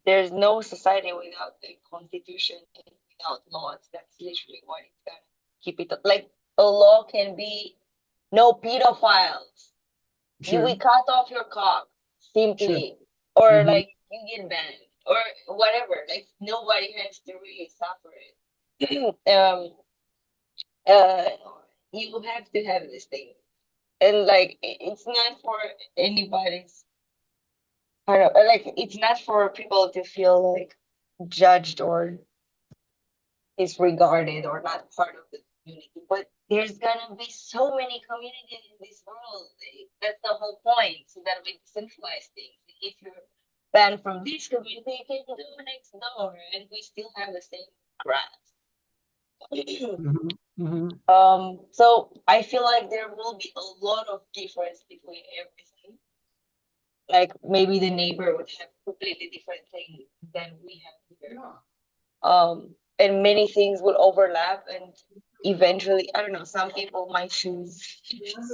there's no society without the constitution and without laws. That's literally what it's gonna keep it. Like a law can be no pedophiles. Sure. We cut off your cock simply, or like you get banned, or whatever. Like nobody has to really suffer it. You have to have this thing, and like it's not for anybody's. I don't know, like it's not for people to feel like judged or disregarded or not part of the community. But there's gonna be so many communities in this world. That's the whole point, so that we decentralize things. If you're banned from this community, you can go next door, and we still have the same grass. So I feel like there will be a lot of difference between everything. Like maybe the neighbor would have completely different thing than we have here. And many things will overlap, and eventually, I don't know, some people might choose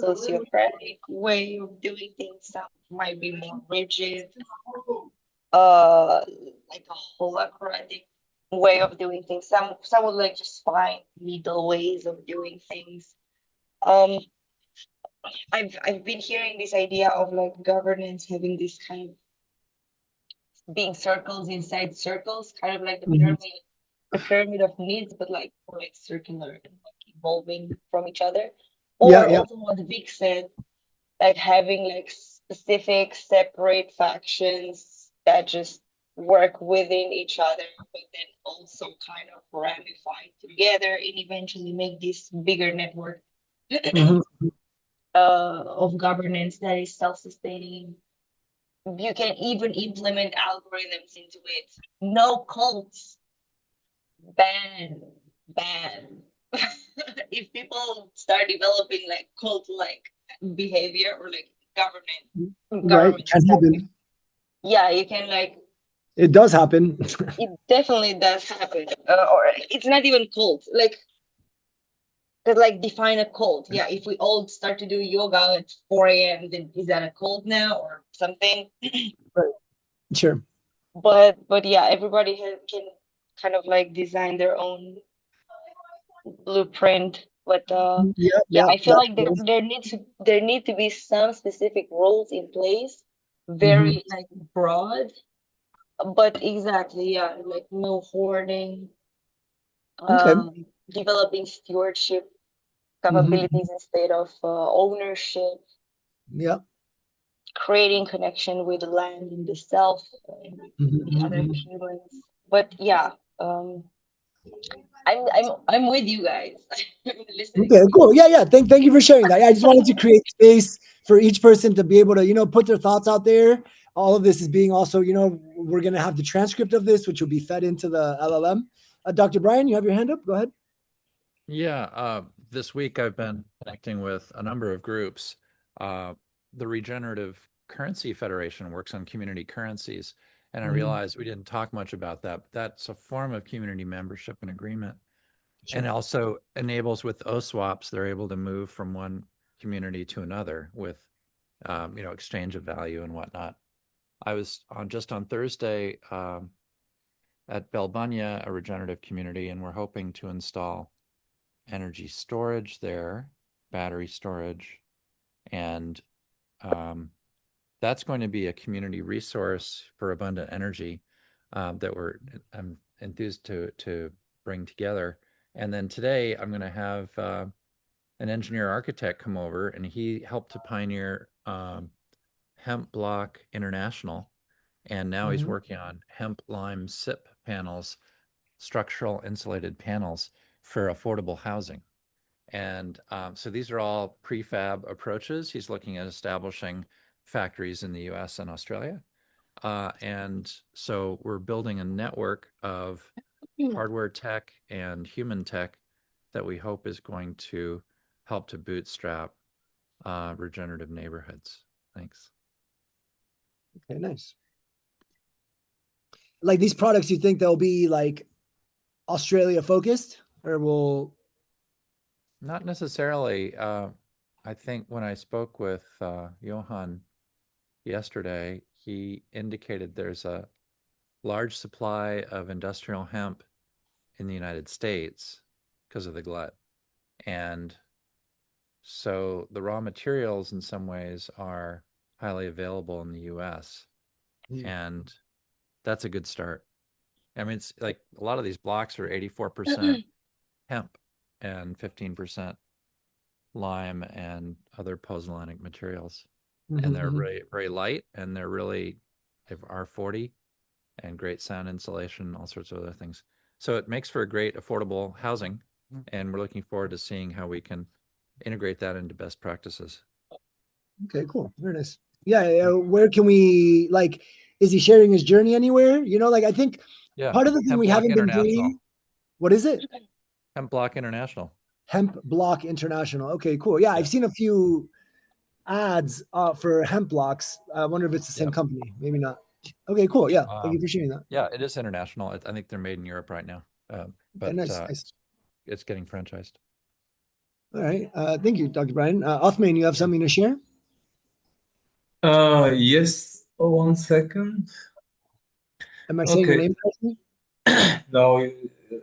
sociocratic way of doing things. Some might be more rigid, like a holacratic way of doing things. Some would like just find middle ways of doing things. I've been hearing this idea of like governance having this kind of being circles inside circles, kind of like the pyramid of needs, but like more like circular and like evolving from each other. Or also what Vic said, like having like specific separate factions that just work within each other, but then also kind of ramify together and eventually make this bigger network of governance that is self-sustaining. You can even implement algorithms into it. No cults. Ban. If people start developing like cult-like behavior or like government Can stuff, happen. yeah, you can like. It does happen. It definitely does happen, or it's not even cult. Like, cause like define a cult. Yeah, if we all start to do yoga at 4 a.m., then is that a cult now or something? Right. Sure. But yeah, everybody can kind of like design their own blueprint. But yeah, I feel like there need to be some specific rules in place, very like broad. But exactly, yeah, like no hoarding, developing stewardship capabilities instead of ownership. Yeah. Creating connection with the land and the self and the other humans. But yeah, I'm with you guys. Okay, cool. Yeah. Thank you for sharing that. I just wanted to create space for each person to be able to, put their thoughts out there. All of this is being also, we're going to have the transcript of this, which will be fed into the LLM. Dr. Brian, you have your hand up. Go ahead. Yeah, this week I've been connecting with a number of groups. The Regenerative Currency Federation works on community currencies, and I realized we didn't talk much about that. But that's a form of community membership and agreement. Sure. And it also enables with OSWAPs, they're able to move from one community to another with, exchange of value and whatnot. I was just on Thursday at Belbunya, a regenerative community, and we're hoping to install energy storage there, battery storage, and that's going to be a community resource for abundant energy that I'm enthused to bring together. And then today I'm going to have an engineer architect come over, and he helped to pioneer Hemp Block International, and now he's working on hemp lime SIP panels, structural insulated panels for affordable housing. And so these are all prefab approaches. He's looking at establishing factories in the US and Australia. And so we're building a network of hardware tech and human tech that we hope is going to help to bootstrap regenerative neighborhoods. Thanks. Okay, nice. Like these products, you think they'll be like Australia focused, or will? Not necessarily. I think when I spoke with Johan yesterday, he indicated there's a large supply of industrial hemp in the United States because of the glut. And so the raw materials in some ways are highly available in the US. And that's a good start. I mean, it's like a lot of these blocks are 84% hemp and 15% lime and other pozzolanic materials. And they're very, very light, and they're really R40 and great sound insulation, all sorts of other things. So it makes for a great affordable housing, and we're looking forward to seeing how we can integrate that into best practices. Okay, cool. Very nice. Yeah, where can we, like, is he sharing his journey anywhere? I think part of the thing we haven't been doing. What is it? Hemp Block International. Hemp Block International. Okay, cool. Yeah, I've seen a few ads for hemp blocks. I wonder if it's the same company. Maybe not. Okay, cool. Yeah, thank you for sharing that. Yeah, it is international. I think they're made in Europe right now, but nice. It's getting franchised. All right. Thank you, Dr. Brian. Othman, you have something to share? Yes. Oh, 1 second. Am I saying your name correctly? No,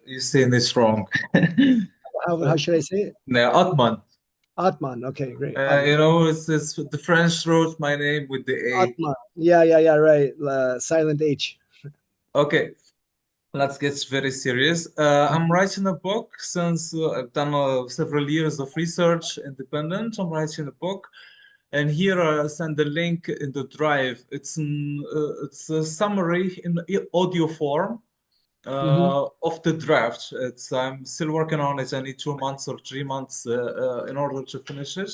you're saying this wrong. How should I say it? No, Atman. Atman. Okay, great. It's the French wrote my name with the A. Atman. Yeah, right. Silent H. Okay. Let's get very serious. I'm writing a book since I've done several years of research independent. I'm writing a book And here I send the link in the drive. It's a summary in audio form of the draft. I'm still working on it. I need 2 months or 3 months in order to finish it.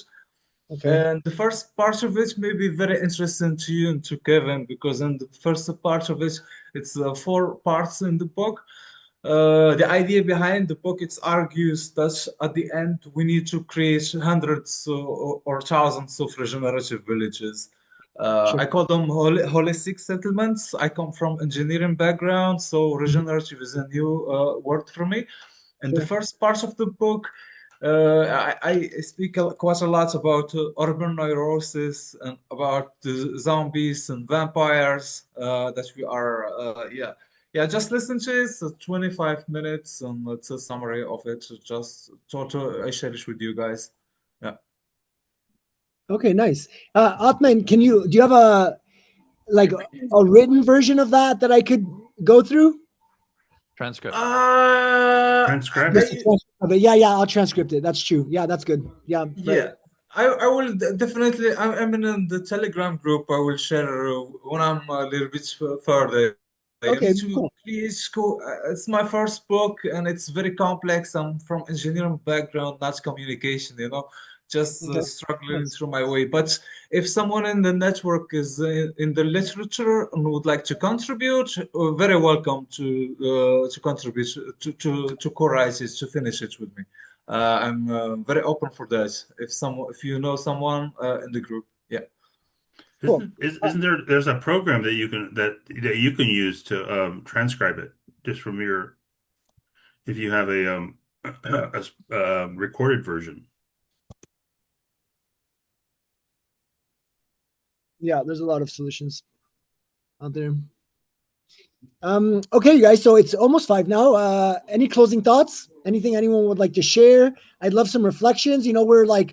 Okay. And the first part of it may be very interesting to you and to Kevin, because in the first part of it, it's 4 parts in the book. The idea behind the book, it argues that at the end we need to create hundreds or thousands of regenerative villages. I call them holistic settlements. I come from engineering background, so regenerative is a new word for me. And the first part of the book, I speak quite a lot about urban neurosis and about the zombies and vampires that we are, yeah, just listen to it. It's 25 minutes and it's a summary of it. Just thought I share it with you guys. Yeah. Okay, nice. Othman, do you have a written version of that I could go through? Transcript. Transcribe it. Yeah, I'll transcript it. That's true. Yeah, that's good. Yeah. Yeah. I will definitely. I'm in the Telegram group. I will share when I'm a little bit further. Okay, cool. Please go. It's my first book and it's very complex. I'm from engineering background, not communication, just struggling through my way. But if someone in the network is in the literature and would like to contribute, very welcome to contribute to co-write it, to finish it with me. I'm very open for that. If you know someone in the group, yeah. Isn't there's a program that you can use to transcribe it just from your, if you have a recorded version. Yeah, there's a lot of solutions out there. Okay, you guys, so it's almost 5 now. Any closing thoughts? Anything anyone would like to share? I'd love some reflections. We're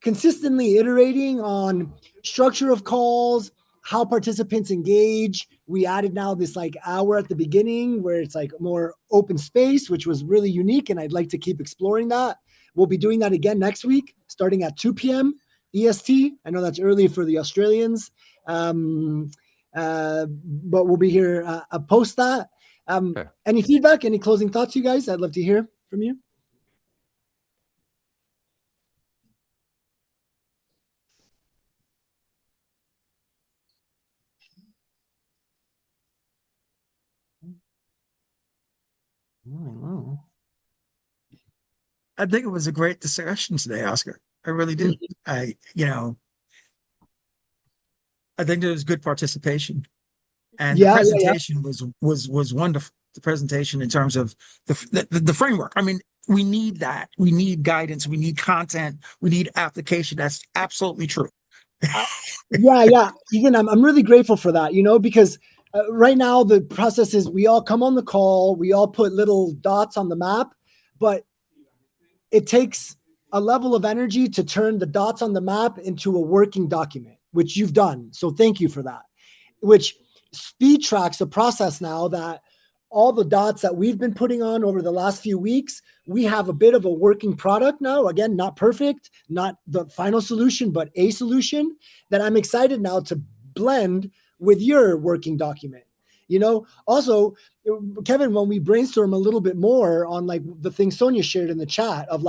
consistently iterating on structure of calls, how participants engage. We added now this hour at the beginning where it's more open space, which was really unique, and I'd like to keep exploring that. We'll be doing that again next week, starting at 2 p.m. EST. I know that's early for the Australians. But we'll be here post that. Any feedback, any closing thoughts, you guys? I'd love to hear from you. I think it was a great discussion today, Oscar. I really do. I think there was good participation, and the presentation was wonderful. The presentation in terms of the framework. I mean, we need that. We need guidance. We need content. We need application. That's absolutely true. Yeah. Ethan, I'm really grateful for that. Because right now the process is we all come on the call, we all put little dots on the map, but it takes a level of energy to turn the dots on the map into a working document, which you've done. So thank you for that. Which speed tracks a process now that all the dots that we've been putting on over the last few weeks, we have a bit of a working product now. Again, not perfect, not the final solution, but a solution that I'm excited now to blend with your working document. Also, Kevin, when we brainstorm a little bit more on the thing Sonia shared in the chat of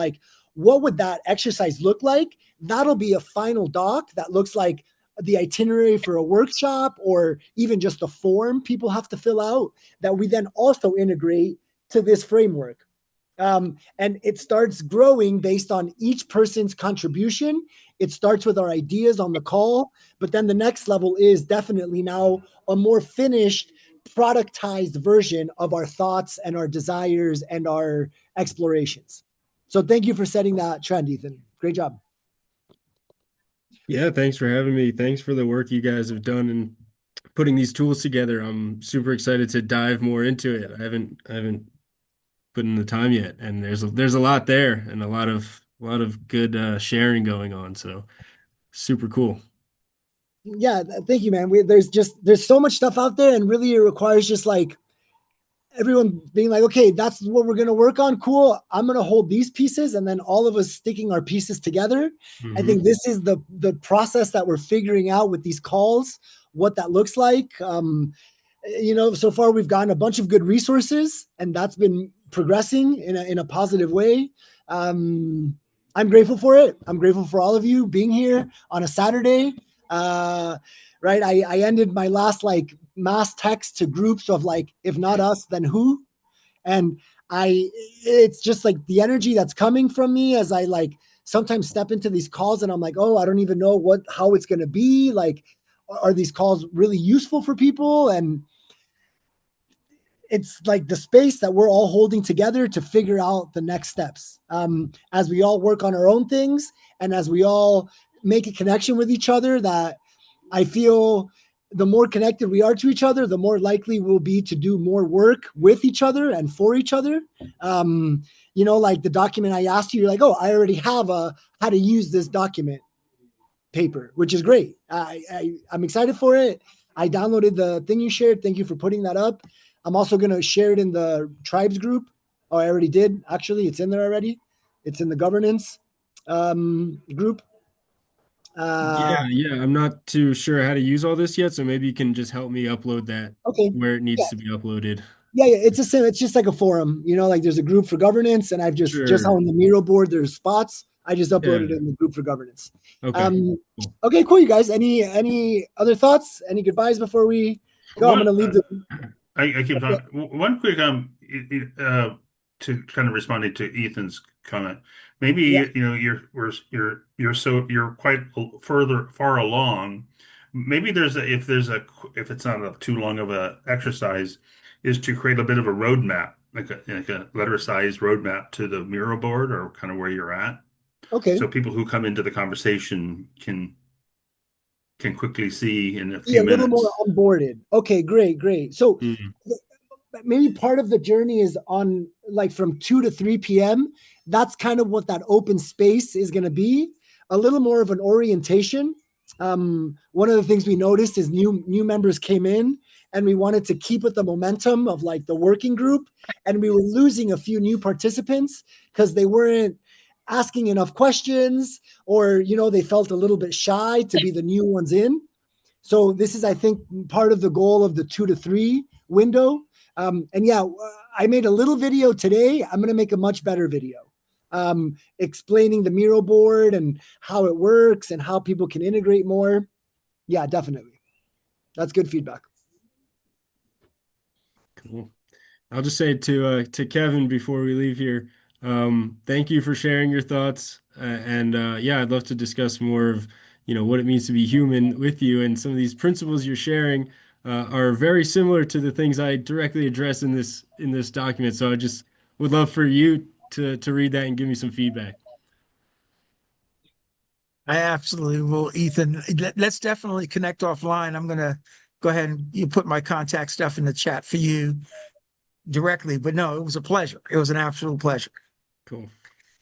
what would that exercise look like? That'll be a final doc that looks like the itinerary for a workshop, or even just a form people have to fill out that we then also integrate to this framework. And it starts growing based on each person's contribution. It starts with our ideas on the call, but then the next level is definitely now a more finished, productized version of our thoughts and our desires and our explorations. So thank you for setting that trend, Ethan. Great job. Yeah, thanks for having me. Thanks for the work you guys have done in putting these tools together. I'm super excited to dive more into it. I haven't put in the time yet, and there's a lot there and a lot of good sharing going on. So super cool. Yeah, thank you, man. There's so much stuff out there, and really it requires just everyone being like, okay, that's what we're going to work on. Cool. I'm going to hold these pieces, and then all of us sticking our pieces together. I think this is the process that we're figuring out with these calls, what that looks like. So far we've gotten a bunch of good resources, and that's been progressing in a positive way. I'm grateful for it. I'm grateful for all of you being here on a Saturday. Right. I ended my last mass text to groups of if not us, then who? And it's just the energy that's coming from me as I sometimes step into these calls and I'm like, oh, I don't even know how it's going to be. Are these calls really useful for people? And it's the space that we're all holding together to figure out the next steps as we all work on our own things and as we all make a connection with each other. That I feel the more connected we are to each other, the more likely we'll be to do more work with each other and for each other. The document I asked you, you're like, oh, I already have how to use this document paper, which is great. I'm excited for it. I downloaded the thing you shared. Thank you for putting that up. I'm also going to share it in the tribes group. Oh, I already did. Actually, it's in there already. It's in the governance group. Yeah. I'm not too sure how to use all this yet, so maybe you can just help me upload that where it needs to be uploaded. Yeah, it's just like a forum, there's a group for governance, and I've just how on the Miro board there's spots. I just uploaded it in the group for governance. Okay. Okay, cool, you guys. Any other thoughts? Any goodbyes before we go? I'm gonna leave the. I keep on one quick to kind of responding to Ethan's comment. Maybe you're quite far along. Maybe if it's not too long of a exercise, is to create a bit of a roadmap, like a letter-sized roadmap to the Miro board or kind of where you're at. Okay. So people who come into the conversation can quickly see in a few minutes. A little more onboarded. Okay, great. So maybe part of the journey is on from 2 to 3 p.m. That's kind of what that open space is going to be. A little more of an orientation. One of the things we noticed is new members came in, and we wanted to keep with the momentum of the working group, and we were losing a few new participants because they weren't asking enough questions, or they felt a little bit shy to be the new ones in. So this is, I think, part of the goal of the 2 to 3 window. I made a little video today. I'm going to make a much better video explaining the Miro board and how it works and how people can integrate more. Yeah, definitely. That's good feedback. Cool. I'll just say to Kevin before we leave here, thank you for sharing your thoughts. I'd love to discuss more of what it means to be human with you, and some of these principles you're sharing are very similar to the things I directly address in this document. So I just would love for you to read that and give me some feedback. I absolutely will, Ethan. Let's definitely connect offline. I'm gonna go ahead and you put my contact stuff in the chat for you directly. But no, it was a pleasure. It was an absolute pleasure. Cool.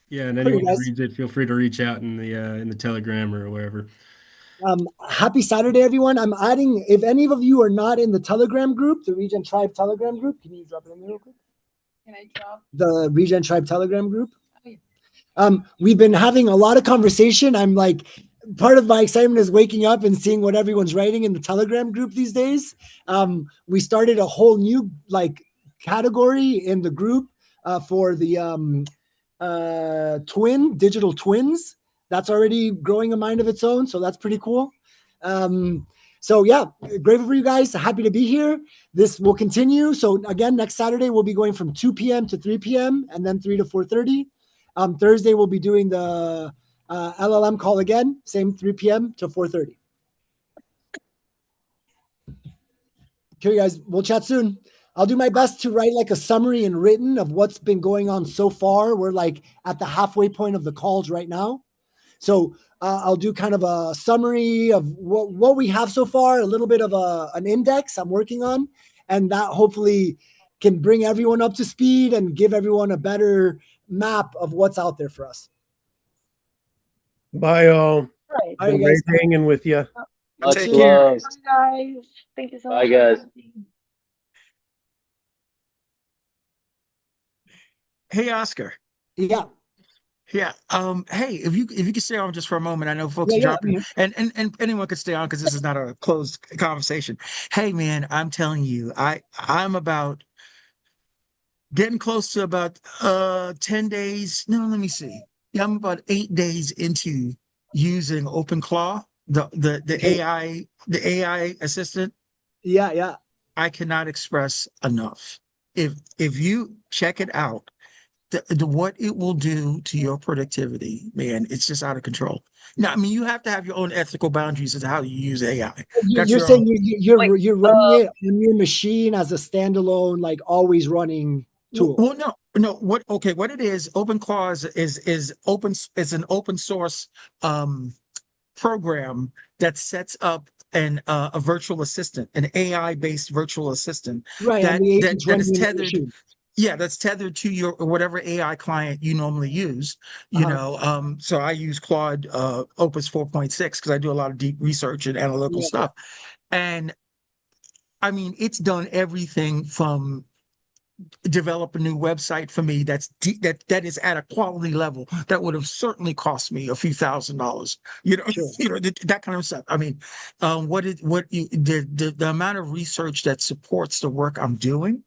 Yeah, and anyone who reads it, feel free to reach out in the Telegram or wherever. Happy Saturday, everyone. I'm adding, if any of you are not in the Telegram group, the Regen Tribe Telegram group, can you drop it in there real quick? Can I drop? The Regen Tribe Telegram group. We've been having a lot of conversation. I'm part of my excitement is waking up and seeing what everyone's writing in the Telegram group these days. We started a whole new category in the group for the digital twins. That's already growing a mind of its own. So that's pretty cool. Grateful for you guys. Happy to be here. This will continue. So again, next Saturday, we'll be going from 2 p.m. to 3 p.m. and then 3 to 4:30. Thursday, we'll be doing the LLM call again, same 3 p.m. to 4:30. Okay, guys, we'll chat soon. I'll do my best to write a summary in written of what's been going on so far. We're at the halfway point of the calls right now. So I'll do kind of a summary of what we have so far, a little bit of an index I'm working on, and that hopefully can bring everyone up to speed and give everyone a better map of what's out there for us. Bye, all. Right. Great hanging with you. Much love. Bye, guys. Thank you so much. Bye, guys. Hey, Oscar. Yeah. Yeah. Hey, if you could stay on just for a moment, I know folks Yeah, are yeah. jumping, and anyone could stay on because this is not a closed conversation. Hey, man, I'm telling you, I'm about getting close to about 10 days. No, let me see. Yeah, I'm about 8 days into using OpenClaw, the AI assistant. Yeah, yeah. I cannot express enough. If you check it out, what it will do to your productivity, man, it's just out of control. Now, I mean, you have to have your own ethical boundaries as to how you use AI. That's You're your saying own. you're running it on your machine as a standalone, like always running tool. Well, no. What it is, OpenClaw is open. It's an open source program that sets up a virtual assistant, an AI based virtual assistant Right, and that the that agent's that running is in the tethered. machine. Yeah, that's tethered to your whatever AI client you normally use. So I use Claude Opus 4.6 because I do a lot of deep research and analytical Yeah, stuff. And I mean, it's done everything from develop a new website for me that is at a quality level that would have certainly cost me a few $1,000s. Sure. That kind of stuff. I mean, the amount of research that supports the work I'm doing.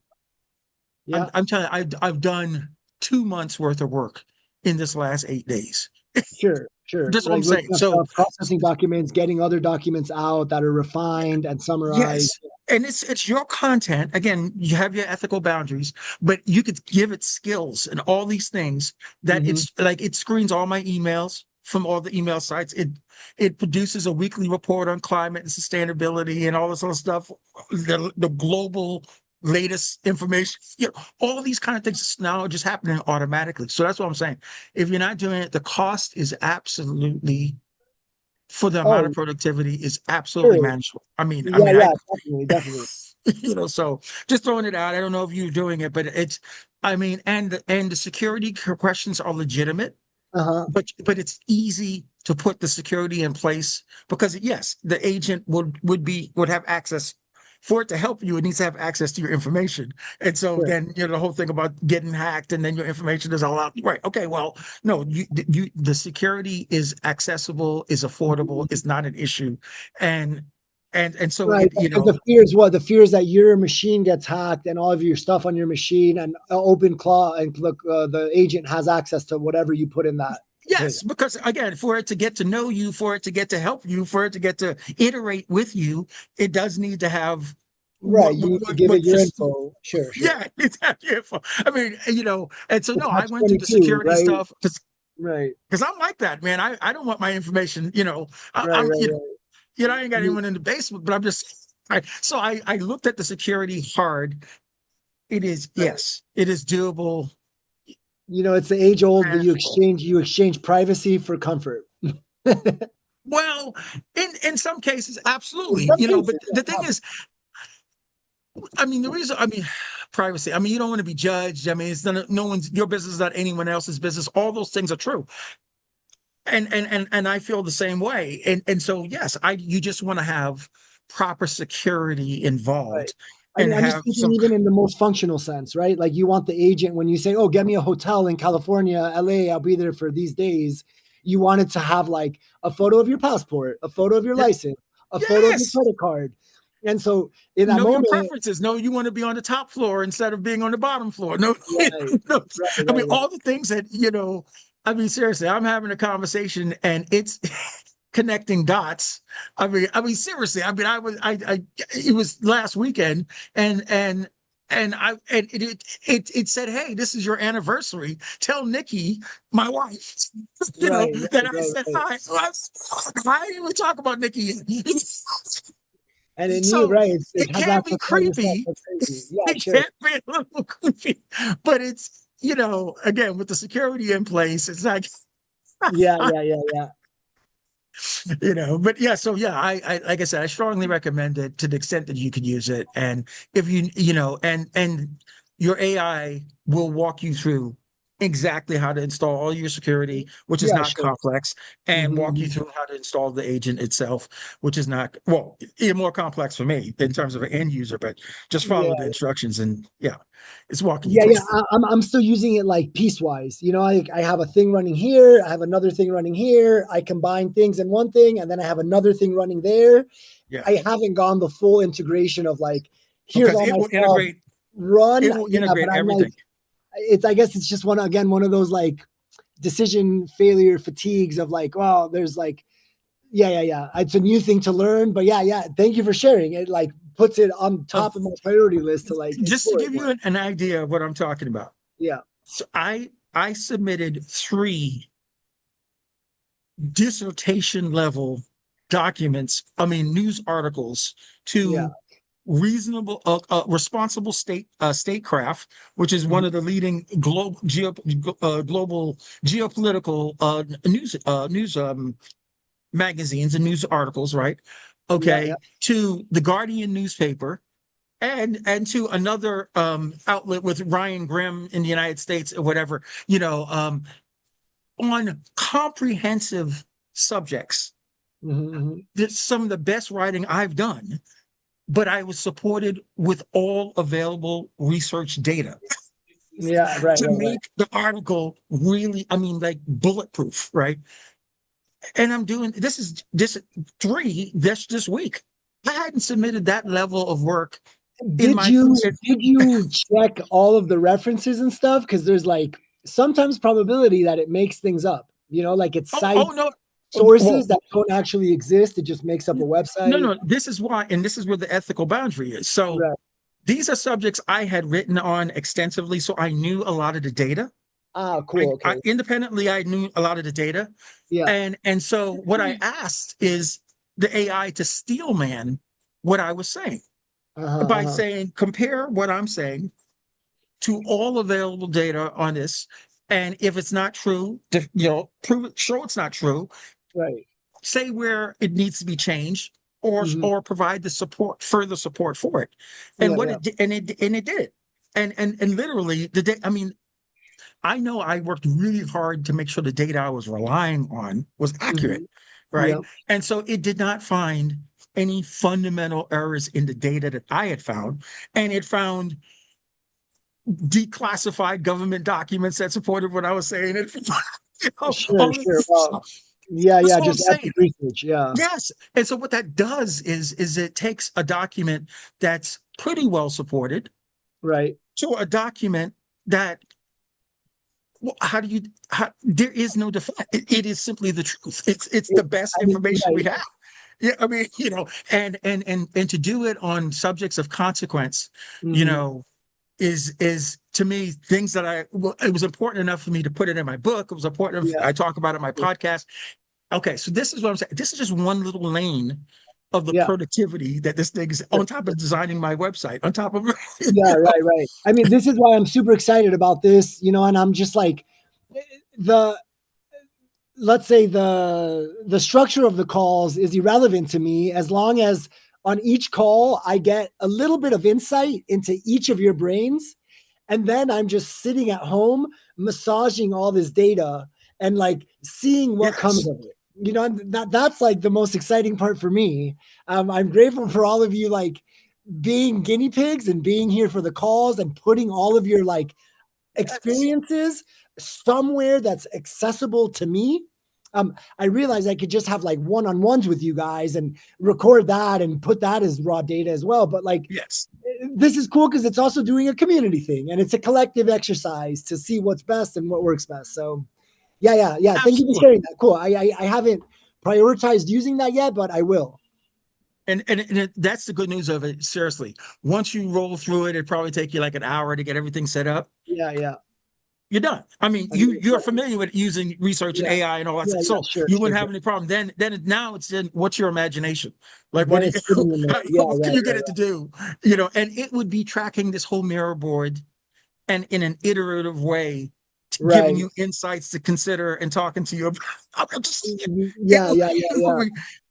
Yeah. I'm telling you, I've done 2 months worth of work in this last 8 days. Sure. That's what I'm Like saying. looking at So stuff, processing documents, getting other documents out that are refined and summarized. yes, and it's your content. Again, you have your ethical boundaries, but you could give it skills and all these things that it's like it screens all my emails from all the email sites. It produces a weekly report on climate and sustainability and all this other stuff, the global latest information. All of these kind of things now are just happening automatically. So that's what I'm saying. If you're not doing it, the cost is absolutely for the amount of productivity is absolutely Sure. manageable. I mean, Yeah, definitely. So just throwing it out. I don't know if you're doing it, but I mean, and the security questions are legitimate, but it's easy to put the security in place because yes, the agent would have access. For it to help you, it needs to have access to your information. And so then, the whole thing about getting hacked and then your information is all out. Right. Okay. Well, no, the security is accessible, is affordable, is not an issue. And so, Right. Because the fear is what? The fear is that your machine gets hacked and all of your stuff on your machine and OpenClaw and look, the agent has access to whatever you put in that. Yes, because again, for it to get to know you, for it to get to help you, for it to get to iterate with you, it does need to have right. You need to give it your info. Sure. Yeah, it's have your info. I mean, and so no, I went to the 22, security stuff because because I'm like that, man. I don't want my information. I ain't got anyone in the basement, but I'm just. So I looked at the security hard. It is yes, it is doable. It's the age old that you exchange privacy for comfort. Well, in some cases, absolutely. But the thing is, I mean, privacy. I mean, you don't want to be judged. I mean, it's no one's your business, not anyone else's business. All those things are true. And I feel the same way. And so yes, you just want to have proper security involved. I'm just thinking even in the most functional sense, right? Like you want the agent when you say, "Oh, get me a hotel in California, LA, I'll be there for these days." You want it to have like a photo of your passport, a photo of your license, a photo of your credit card. And so in that moment, your preferences. No, you want to be on the top floor instead of being on the bottom floor. No, I mean, all the things that, I mean, seriously, I'm having a conversation and it's connecting dots. I mean, seriously. I mean, it was last weekend, and it said, "Hey, this is your anniversary. Tell Nikki, my wife, that I said hi." So I didn't even talk about Nikki. And it it can be creepy. Yeah, it can be a little creepy, but it's again with the security in place, it's like yeah. But yeah, so yeah, I like I said, I strongly recommend it to the extent that you could use it. And if and your AI will walk you through exactly how to install all your security, which is not complex, and walk you through how to install the agent itself, which is not, well, even more complex for me in terms of an end user, but just follow the instructions and it's walking you through. I'm still using it like piecewise. You know, I have a thing running here, I have another thing running here, I combine things in one thing, and then I have another thing running there. I haven't gone the full integration of like, here's because all it my will stuff, integrate run. It will integrate but I'm everything. Like, I guess it's just one of those like decision failure fatigues of like, well, there's like, it's a new thing to learn, but thank you for sharing it. Like puts it on top of my priority list to like just to give you an idea of what I'm talking about. So I submitted 3 dissertation level documents, news articles to reasonable responsible statecraft, which is one of the leading global geopolitical news magazines and news articles, right? To the Guardian newspaper and to another outlet with Ryan Grimm in the United States or whatever, on comprehensive subjects. That's some of the best writing I've done, but I was supported with all available research data. To make the article really, like bulletproof, right? And I'm doing this 3 this week. I hadn't submitted that level of work. Did you check all of the references and stuff? Because there's like sometimes probability that it makes things up. Like it cites sources that don't actually exist. It just makes up a website. No, this is why, and this is where the ethical boundary is. So these are subjects I had written on extensively, so I knew a lot of the data. Cool. Okay. Independently, I knew a lot of the data. And so what I asked is the AI to steelman what I was saying by saying, compare what I'm saying to all available data on this. And if it's not true, prove it, show it's not true. Right. Say where it needs to be changed or provide the further support for it. And it did. And literally the day, I know I worked really hard to make sure the data I was relying on was accurate, right? And so it did not find any fundamental errors in the data that I had found, and it found declassified government documents that supported what I was saying. Sure. Well, just epic research. Yes. And so what that does is it takes a document that's pretty well supported, right, to a document that, there is no defense. It is simply the truth. It's the best information we have. Yeah, and to do it on subjects of consequence, is to me things that it was important enough for me to put it in my book. It was important. I talk about it in my podcast. Okay, so this is what I'm saying. This is just one little lane of the productivity that this thing is, on top of designing my website, on top of right. This is why I'm super excited about this, and I'm just like let's say the structure of the calls is irrelevant to me as long as on each call I get a little bit of insight into each of your brains, and then I'm just sitting at home massaging all this data and like seeing what comes of it. That's like the most exciting part for me. I'm grateful for all of you like being guinea pigs and being here for the calls and putting all of your like experiences somewhere that's accessible to me. I realized I could just have like one-on-ones with you guys and record that and put that as raw data as well. But like, this is cool because it's also doing a community thing and it's a collective exercise to see what's best and what works best. So yeah. Thank you for sharing that. Cool. I haven't prioritized using that yet, but I will. And that's the good news of it. Seriously, once you roll through it, it'd probably take you like an hour to get everything set up. Yeah. You're done. You're familiar with using research and AI and all that stuff, so you wouldn't have any problem. Then now it's in what's your imagination? Like what can you get it to do? And it would be tracking this whole mirror board and in an iterative way, giving you insights to consider and talking to you about.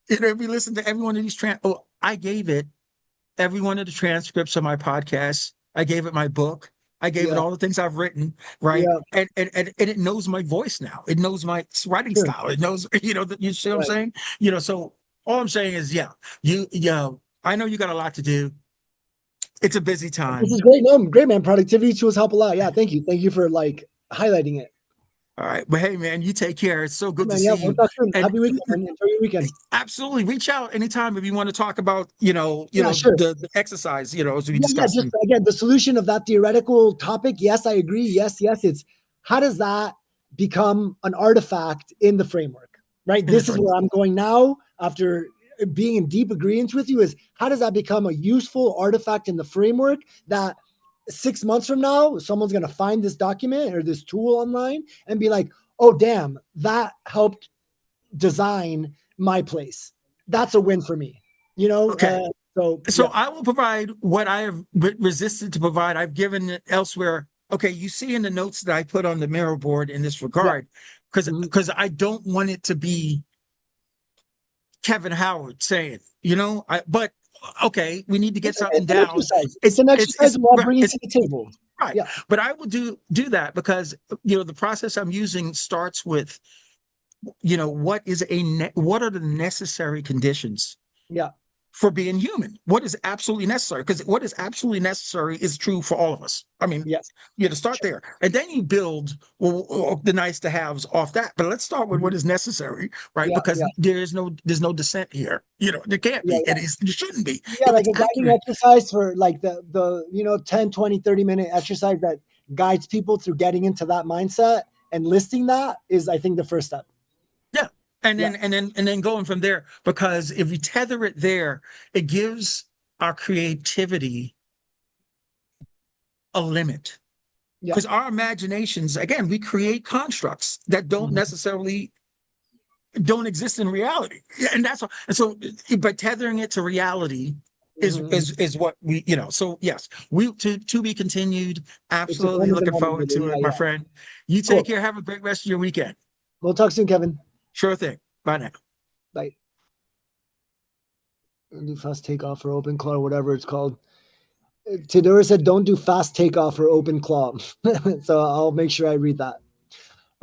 If we listen to every one of these I gave it every one of the transcripts of my podcast. I gave it my book. I gave it all the things I've written, right? And it knows my voice now. It knows my writing style. It knows, you see what I'm saying? So all I'm saying is, I know you got a lot to do. It's a busy time. This is great. No, great, man. Productivity tools help a lot. Yeah, thank you. Thank you for highlighting it. All right. But hey, man, you take care. It's so good to see we'll you. talk soon. Happy weekend, man. Enjoy your weekend. Absolutely. Reach out anytime if you want to talk about, sure. the exercise, as we discussed. Just again, the solution of that theoretical topic. Yes, I agree. Yes. It's how does that become an artifact in the framework, right? This is where I'm going now after being in deep agreement with you is how does that become a useful artifact in the framework that 6 months from now, someone's going to find this document or this tool online and be like, oh, damn, that helped design my place. That's a win for me, Okay. So I will provide what I have resisted to provide. I've given it elsewhere. Okay. You see in the notes that I put on the mirror board in this regard, because I don't want it to be Kevin Howard saying, but okay, we need to get something down. It's an exercise we're all bringing to the table. Right. Yeah. But I will do that because, the process I'm using starts with, what are the necessary conditions for being human? What is absolutely necessary? Because what is absolutely necessary is true for all of us. I mean, you have to start there. And then you build the nice to haves off that. But let's start with what is necessary, right? Because there's no dissent here. There can't be. There shouldn't be. Like a guiding exercise for like the 10, 20, 30-minute exercise that guides people through getting into that mindset and listing that is, I think, the first step. Yeah. And then going from there, because if we tether it there, it gives our creativity a limit. Because our imaginations, again, we create constructs that don't necessarily don't exist in reality. And that's all. And so by tethering it to reality is what we, so yes, we to be continued. Absolutely looking forward to it, my friend. You take care. Have a great rest of your weekend. We'll talk soon, Kevin. Sure thing. Bye now. Bye. Do fast takeoff or open claw or whatever it's called. Tidora said, don't do fast takeoff or open claw. So I'll make sure I read that.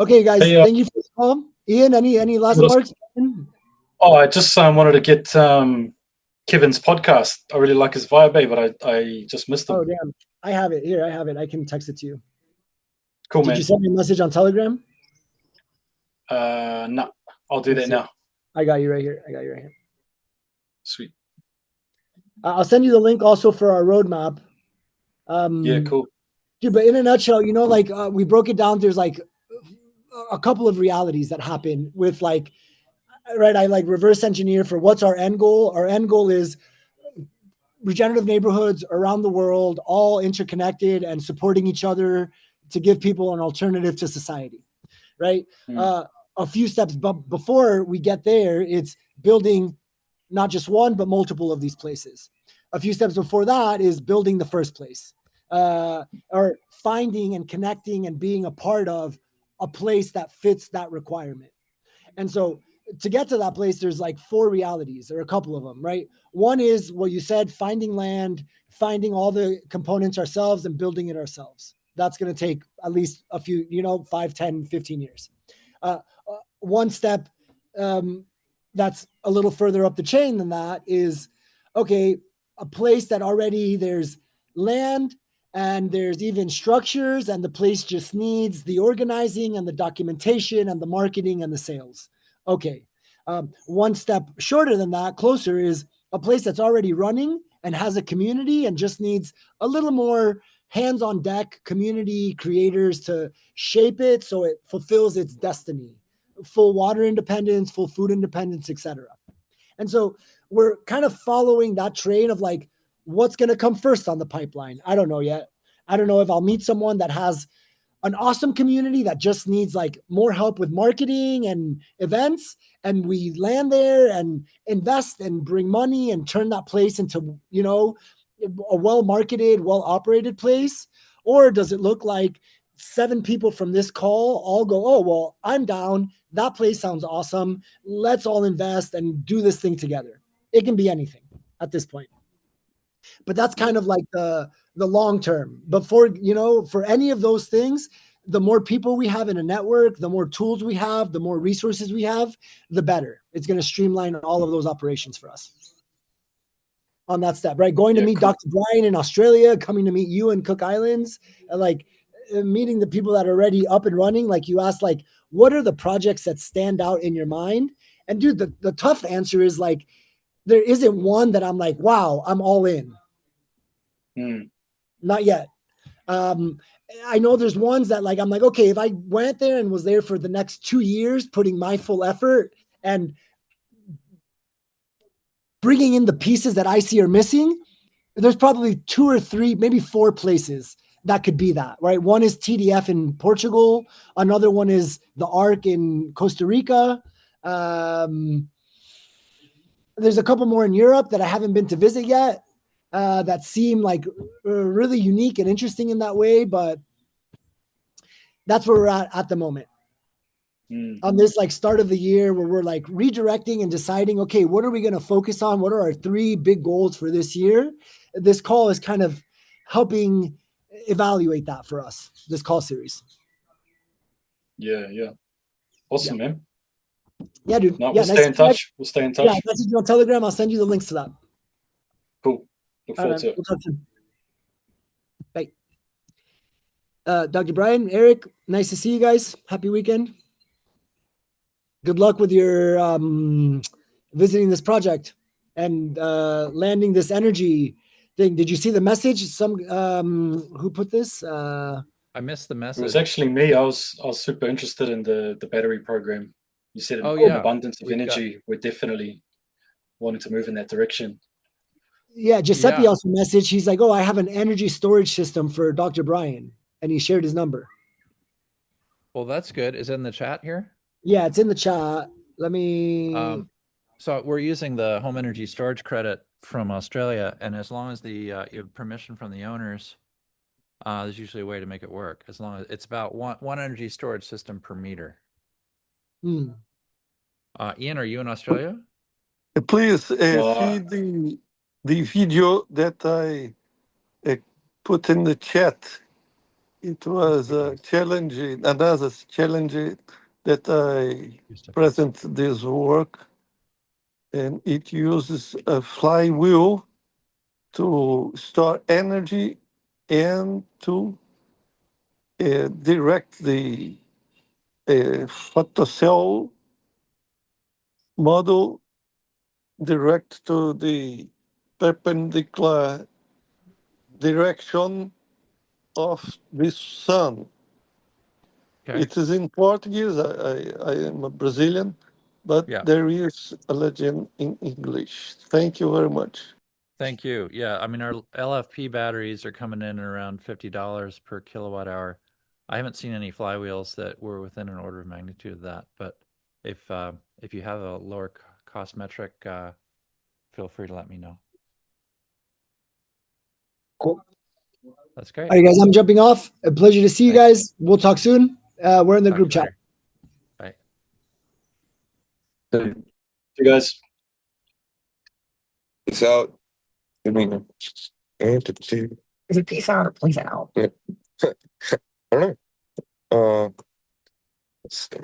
Okay, guys. Thank you for the call. Ian, any last remarks? Oh, I just wanted to get Kevin's podcast. I really like his vibe, but I just missed him. Oh, damn. I have it here. I have it. I can text it to you. Cool, man. Did you send me a message on Telegram? No. I'll do that now. I got you right here. Sweet. I'll send you the link also for our roadmap. Yeah, cool. Dude, but in a nutshell, we broke it down. There's like a couple of realities that happen with I reverse engineer for what's our end goal. Our end goal is regenerative neighborhoods around the world, all interconnected and supporting each other to give people an alternative to society, right? A few steps before we get there, it's building not just one, but multiple of these places. A few steps before that is building the first place, or finding and connecting and being a part of a place that fits that requirement. And so to get to that place, there's like 4 realities. There are a couple of them, right? One is what you said, finding land, finding all the components ourselves and building it ourselves. That's going to take at least a few, 5, 10, 15 years. One step that's a little further up the chain than that is, okay, a place that already there's land and there's even structures and the place just needs the organizing and the documentation and the marketing and the sales. Okay. One step shorter than that, closer, is a place that's already running and has a community and just needs a little more hands on deck community creators to shape it so it fulfills its destiny. Full water independence, full food independence, etc. And so we're kind of following that train of like, what's going to come first on the pipeline? I don't know yet. I don't know if I'll meet someone that has an awesome community that just needs like more help with marketing and events, and we land there and invest and bring money and turn that place into, a well-marketed, well-operated place. Or does it look like 7 people from this call all go, oh, well, I'm down. That place sounds awesome. Let's all invest and do this thing together. It can be anything at this point. But that's kind of like the the long term. But for any of those things, the more people we have in a network, the more tools we have, the more resources we have, the better. It's going to streamline all of those operations for us on that step, right? Going to meet Dr. Brian in Australia, coming to meet you in Cook Islands, like meeting the people that are already up and running. Like you asked, like, what are the projects that stand out in your mind? And dude, the tough answer is like, there isn't one that I'm like, wow, I'm all in. Not yet. I know there's ones that like, I'm like, okay, if I went there and was there for the next 2 years, putting my full effort and bringing in the pieces that I see are missing, there's probably 2 or 3, maybe 4 places that could be that, right? One is TDF in Portugal. Another one is the ARC in Costa Rica. There's a couple more in Europe that I haven't been to visit yet that seem like really unique and interesting in that way, but that's where we're at the moment. On this like start of the year where we're like redirecting and deciding, okay, what are we going to focus on? What are our 3 big goals for this year? This call is kind of helping evaluate that for us, this call series. Yeah. Awesome, man. Yeah, dude. No, yeah, we'll stay in touch. We'll stay in touch. Yeah, message me on Telegram. I'll send you the links to that. Cool. Look forward to it. We'll talk soon. Bye. Dr. Brian, Eric, nice to see you guys. Happy weekend. Good luck with your visiting this project and landing this energy thing. Did you see the message? Some who put this? I missed the message. It was actually me. I was super interested in the battery program. You said an abundance of energy. We're definitely wanting to move in that direction. Yeah, Giuseppe also messaged. He's like, oh, I have an energy storage system for Dr. Brian. And he shared his number. Well, that's good. Is it in the chat here? Yeah, it's in the chat. Let me... So we're using the home energy storage credit from Australia. And as long as you have permission from the owners, there's usually a way to make it work. As long as it's about one energy storage system per meter. Ian, are you in Australia? Please see the video that I put in the chat. It was a challenge, another challenge that I present this work, and it uses a flywheel to store energy and to direct the photocell model direct to the perpendicular direction of the sun. Okay. It is in Portuguese. I am a Brazilian, but there is a legend in English. Thank you very much. Thank you. Yeah, I mean, our LFP batteries are coming in around $50 per kilowatt hour. I haven't seen any flywheels that were within an order of magnitude of that, but if you have a lower cost metric, feel free to let me know. Cool. That's great. All right, guys, I'm jumping off. A pleasure to see you guys. We'll talk soon. We're in the group chat. Bye. See you guys. Peace out. Is it peace out or please out? I don't know. Let's see.